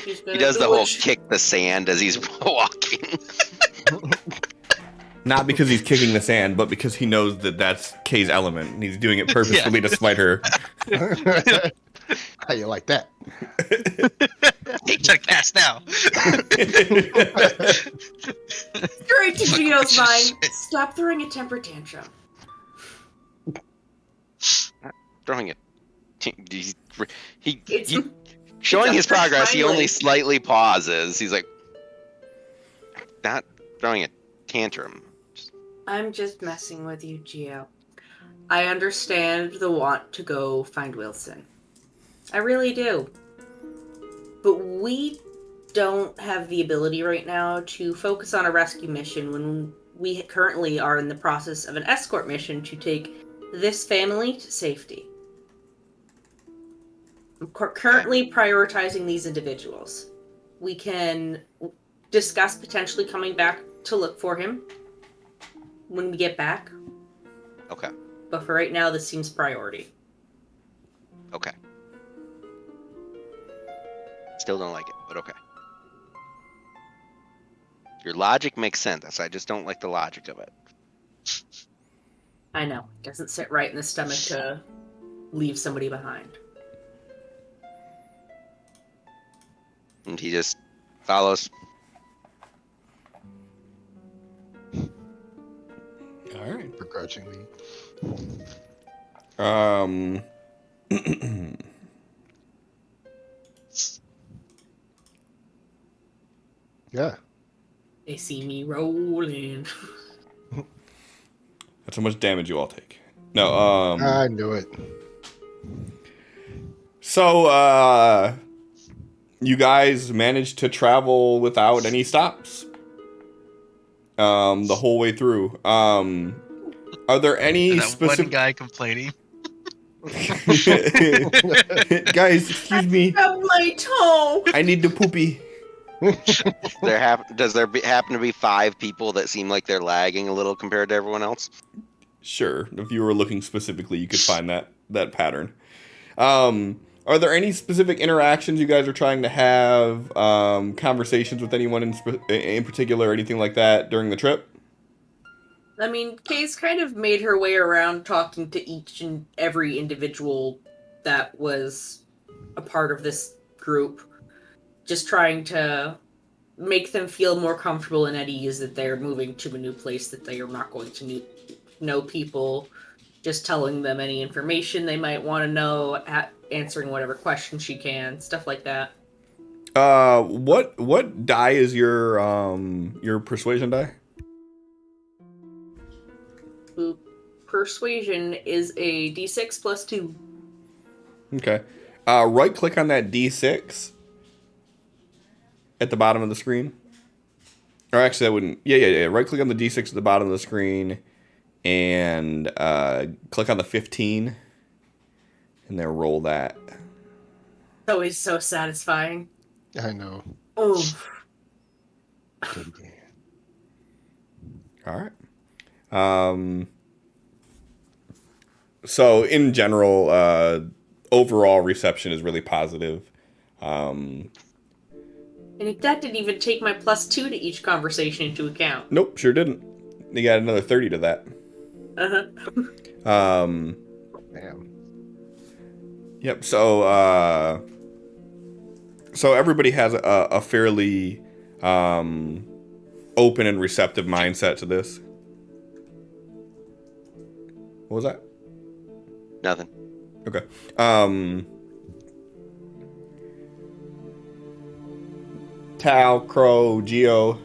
He does the whole kick the sand as he's walking. Not because he's kicking the sand, but because he knows that that's Kay's element, and he's doing it purposefully to smite her. How you like that? Check cast now. Straight to Gio's mind. Stop throwing a temper tantrum. Throwing it. Showing his progress, he only slightly pauses. He's like, not throwing a tantrum. I'm just messing with you, Gio. I understand the want to go find Wilson. I really do. But we don't have the ability right now to focus on a rescue mission when we currently are in the process of an escort mission to take this family to safety. I'm currently prioritizing these individuals. We can discuss potentially coming back to look for him when we get back. Okay. But for right now, this seems priority. Okay. Still don't like it, but okay. Your logic makes sense. I just don't like the logic of it. I know. It doesn't sit right in the stomach to leave somebody behind. And he just Follows. All right. Begrudgingly. Yeah. They see me rolling. That's how much damage you all take. No, I knew it. So, you guys managed to travel without any stops. The whole way through. Are there any That one specific guy complaining. guys? Excuse me. Stub my toe. I need to poopy. Does there happen to be 5 people that seem like they're lagging a little compared to everyone else? Sure, if you were looking specifically, you could find that pattern. Are there any specific interactions you guys are trying to have? Conversations with anyone in particular, or anything like that during the trip? I mean, Kay's kind of made her way around talking to each and every individual that was a part of this group. Just trying to make them feel more comfortable and at ease that they're moving to a new place, that they are not going to know people. Just telling them any information they might want to know, answering whatever questions she can, stuff like that. What die is your persuasion die? Persuasion is a d6 plus 2. Okay. Right click on that d6 at the bottom of the screen. Or actually, that wouldn't. Yeah. Right click on the d6 at the bottom of the screen, and click on the 15, and then roll that. It's always so satisfying. I know. Oh. Good game. All right. So in general, overall reception is really positive. And that didn't even take my plus 2 to each conversation into account. Nope, sure didn't. You got another 30 to that. Damn. Yep. So everybody has a fairly open and receptive mindset to this. What was that? Nothing. Okay. Tal, Crow, Geo.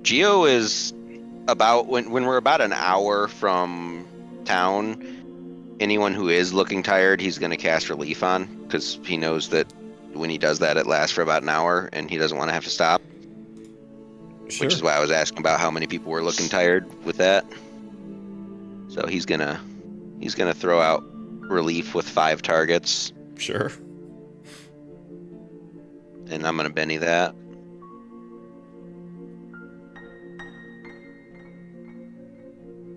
Geo is about when we're about an hour from town. Anyone who is looking tired, he's going to cast relief on, because he knows that when he does that, it lasts for about an hour, and he doesn't want to have to stop. Sure. Which is why I was asking about how many people were looking tired with that. So he's gonna throw out relief with 5 targets, Sure. and I'm gonna Benny that.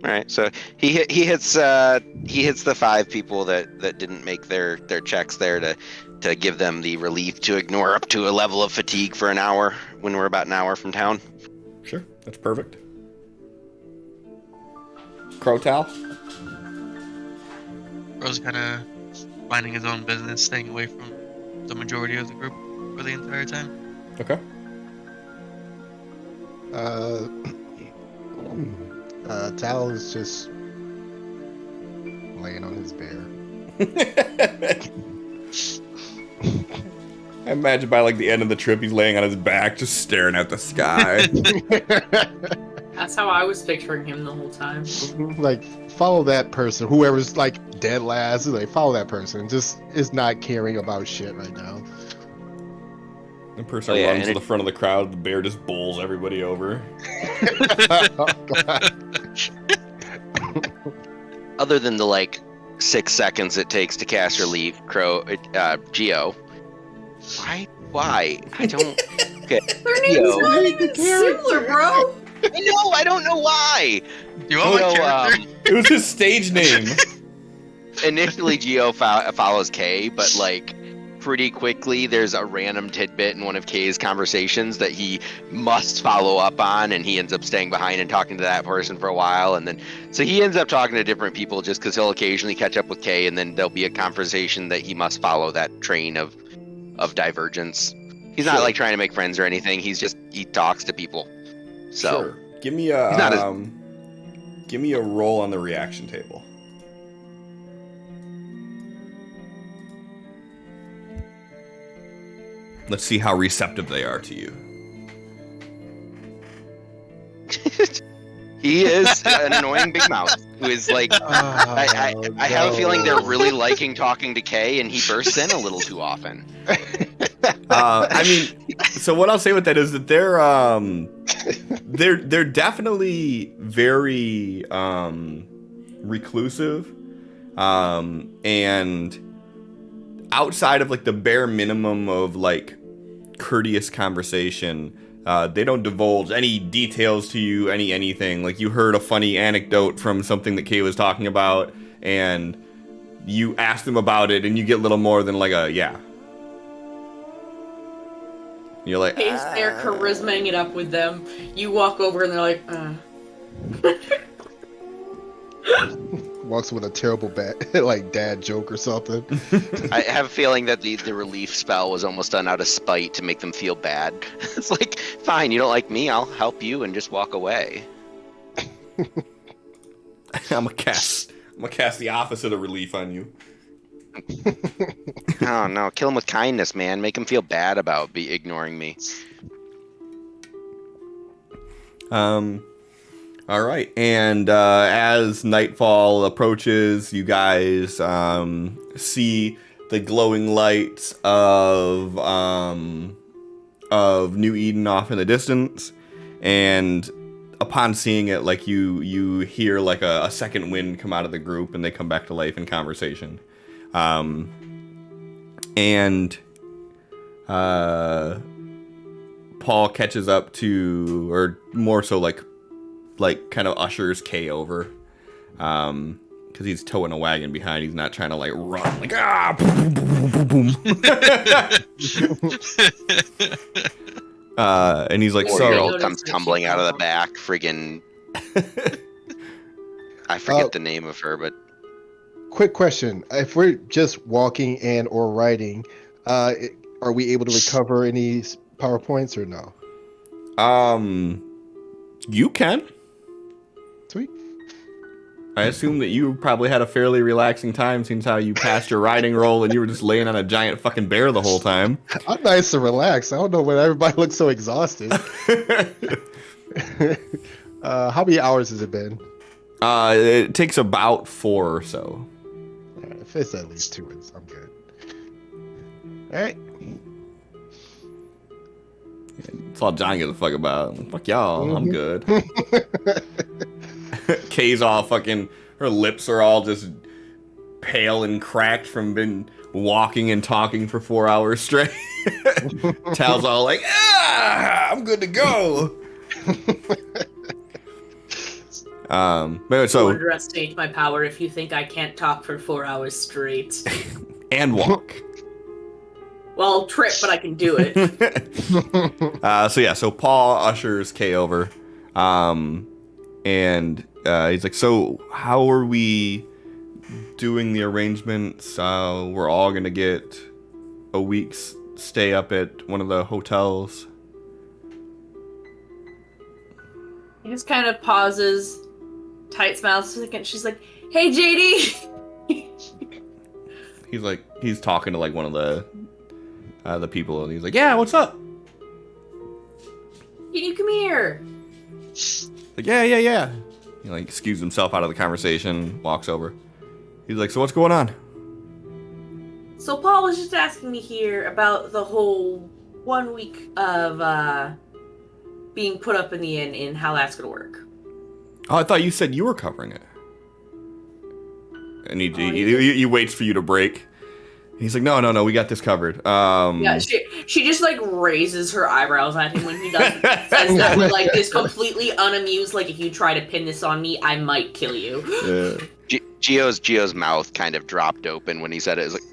All right, so he hits the 5 people that didn't make their checks there to give them the relief to ignore up to a level of fatigue for an hour when we're about an hour from town. Sure. That's perfect. Crow, Tal. Bro's kind of minding his own business, staying away from the majority of the group for the entire time. Okay. Tal is just laying on his bear. I imagine by like the end of the trip, he's laying on his back, just staring at the sky. That's how I was picturing him the whole time. Like, follow that person. Whoever's like dead last, like follow that person. Just is not caring about shit right now. The person Oh, yeah, runs and to the front of the crowd. The bear just bowls everybody over. Oh, God. Other than the like 6 seconds it takes to cast relief, Geo. Why? I don't. Okay. Their name's not even similar, bro. I know. I don't know why. Do you want my character? It was his stage name. Initially, Geo follows Kay, but like pretty quickly, there's a random tidbit in one of Kay's conversations that he must follow up on, and he ends up staying behind and talking to that person for a while, and then so he ends up talking to different people just because he'll occasionally catch up with Kay, and then there'll be a conversation that he must follow that train of divergence. He's not like trying to make friends or anything. He talks to people. So Sure. Give me a roll on the reaction table. Let's see how receptive they are to you. he is an annoying big mouth who is like. I have a feeling they're really liking talking to Kay, and he bursts in a little too often. I mean, so what I'll say with that is that they're definitely very reclusive, and outside of like the bare minimum of like courteous conversation, they don't divulge any details to you, anything. Like you heard a funny anecdote from something that Kay was talking about, and you ask them about it, and you get little more than like a yeah. You're like, Kay's there charismaing it up with them. You walk over and they're like, Walks with a terrible like dad joke or something. I have a feeling that the relief spell was almost done out of spite to make them feel bad. It's like, fine, you don't like me, I'll help you and just walk away. I'm gonna cast the opposite of relief on you. Oh no, kill him with kindness, man. Make him feel bad about ignoring me. All right, and as nightfall approaches, you guys see the glowing lights of New Eden off in the distance, and upon seeing it, like you hear like a second wind come out of the group, and they come back to life in conversation. And Paul catches up to, or more so like kind of ushers Kay over, because he's towing a wagon behind. He's not trying to like run like boom, boom, boom, boom, boom. And he's like, Four-year-old comes tumbling out of the back, friggin' I forget the name of her, but quick question: if we're just walking and or riding, are we able to recover any PowerPoints or no? You can. Sweet. I assume that you probably had a fairly relaxing time since how you passed your riding roll and you were just laying on a giant fucking bear the whole time. I'm nice and relaxed. I don't know when everybody looks so exhausted. How many hours has it been? It takes about 4 or so. If it's at least 2, I'm good. All right. That's all John gives a fuck about. Fuck y'all, I'm good. Kay's all fucking, her lips are all just pale and cracked from been walking and talking for 4 hours straight. Tal's all like, I'm good to go. So underestimate my power if you think I can't talk for 4 hours straight. And walk. Well, trip, but I can do it. So Paul ushers Kay over, and he's like, so how are we doing the arrangements? We're all gonna get a week's stay up at one of the hotels. He just kind of pauses, tight smiles for a second. She's like, hey, JD! He's talking to like one of the people, and he's like, yeah, what's up? Can you come here? Like, yeah. He like excuses himself out of the conversation, walks over. He's like, so what's going on? So Paul was just asking me here about the whole 1 week of being put up in the inn and how that's gonna work. Oh, I thought you said you were covering it. And he waits for you to break. He's like, no, we got this covered. Yeah, she just like raises her eyebrows at him when he does says that with like this completely unamused, like if you try to pin this on me, I might kill you. Yeah. Gio's mouth kind of dropped open when he said it. It was like,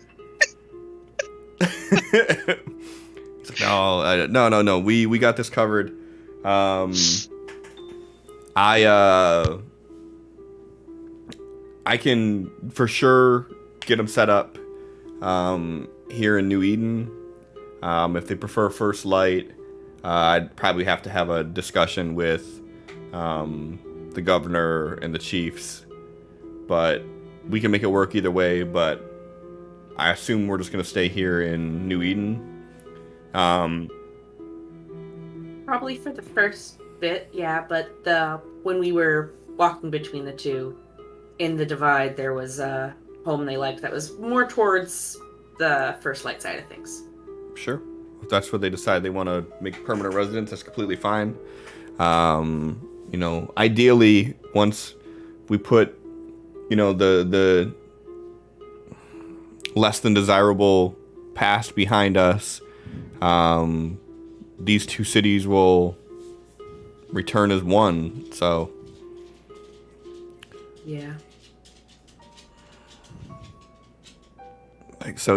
He's like, no, we got this covered. I can for sure get him set up here in New Eden. If they prefer first light, I'd probably have to have a discussion with the governor and the chiefs. But we can make it work either way. But I assume we're just going to stay here in New Eden. Probably for the first bit, yeah, but when we were walking between the two, in the divide, there was a home they liked that was more towards the first light side of things. Sure. If that's what they decide they want to make permanent residence, that's completely fine. Ideally, once we put, the less than desirable past behind us, these two cities will return as one. So yeah. So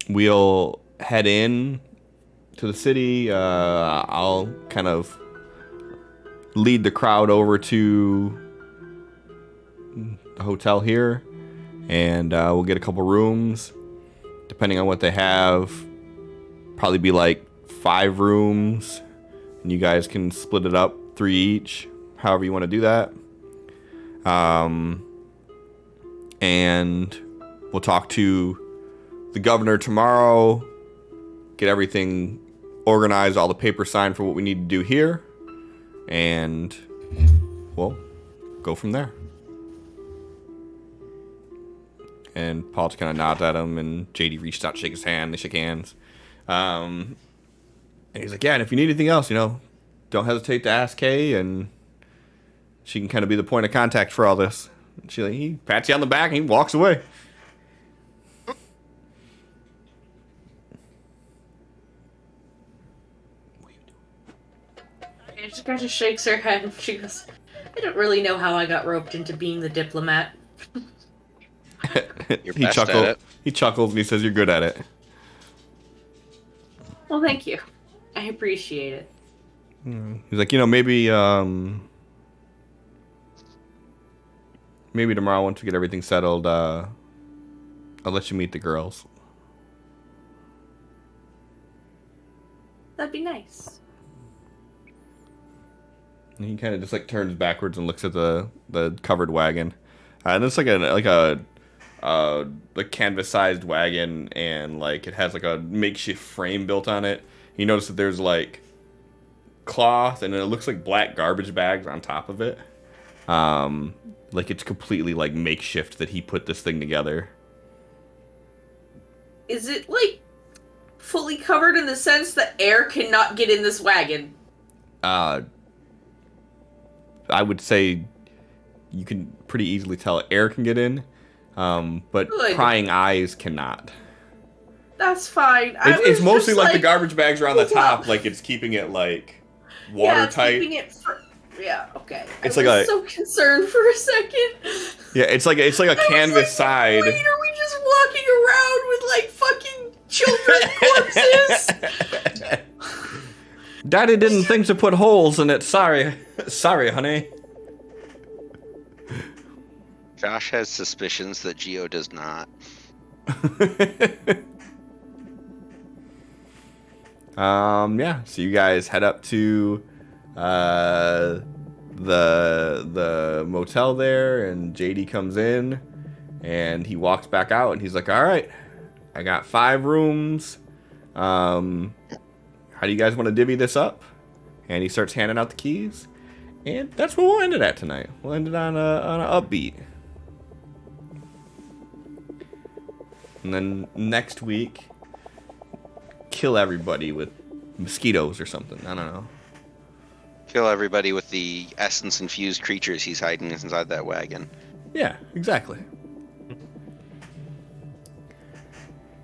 we'll head in to the city. I'll kind of lead the crowd over to the hotel here, and we'll get a couple rooms. Depending on what they have, probably be like 5 rooms, and you guys can split it up 3 each, however you want to do that. And we'll talk to the governor tomorrow, get everything organized, all the papers signed for what we need to do here, and we'll go from there. And Paul just kind of nods at him, and JD reached out to shake his hand. They shake hands. And he's like, yeah, and if you need anything else, don't hesitate to ask Kay, and she can kind of be the point of contact for all this. And he pats you on the back, and he walks away. And she kind of shakes her head, and she goes, I don't really know how I got roped into being the diplomat. He chuckles and he says, you're good at it. Well, thank you. I appreciate it. He's like, maybe tomorrow once we get everything settled, I'll let you meet the girls. That'd be nice. And he kind of just turns backwards and looks at the covered wagon. And it's a canvas-sized wagon, and it has a makeshift frame built on it. You notice that there's cloth, and it looks like black garbage bags on top of it. It's completely makeshift that he put this thing together. Is it fully covered in the sense that air cannot get in this wagon? I would say you can pretty easily tell air can get in. But Good. Prying eyes cannot. That's fine. It's mostly the garbage bags are on the top, it's keeping it watertight. Keeping it okay. It's I was so concerned for a second. Yeah, it's like a canvas side. Wait, are we just walking around with fucking children corpses? Daddy didn't think to put holes in it. Sorry, honey. Josh has suspicions that Geo does not. So you guys head up to the motel there, and JD comes in, and he walks back out, and he's like, all right, I got 5 rooms. How do you guys want to divvy this up? And he starts handing out the keys, and that's where we'll end it at tonight. We'll end it on an upbeat. And then next week, kill everybody with mosquitoes or something. I don't know. Kill everybody with the essence-infused creatures he's hiding inside that wagon. Yeah, exactly.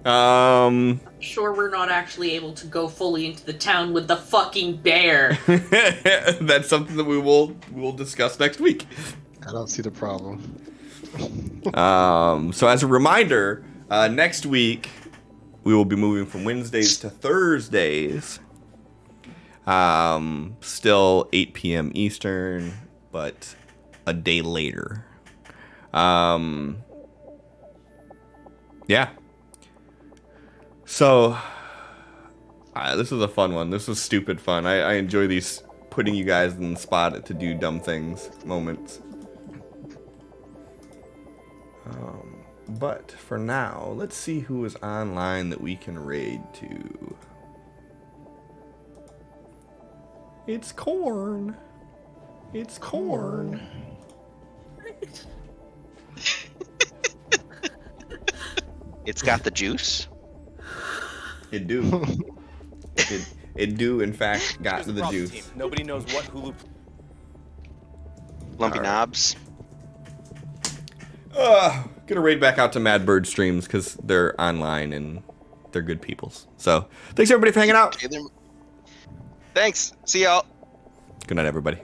Sure, we're not actually able to go fully into the town with the fucking bear. That's something that we'll discuss next week. I don't see the problem. So as a reminder, next week we will be moving from Wednesdays to Thursdays. Still 8 p.m. Eastern, but a day later. Yeah. So, this is a fun one. This was stupid fun. I enjoy these putting you guys in the spot to do dumb things moments. But for now, let's see who is online that we can raid to. It's Corn. It's Corn. It's got the juice. It do. it do, in fact, got to the juice. Team. Nobody knows what Hulu. Lumpy All right. knobs. Gonna raid back out to Mad Bird streams because they're online and they're good peoples. So, thanks everybody for hanging out. Thanks. See y'all. Good night, everybody.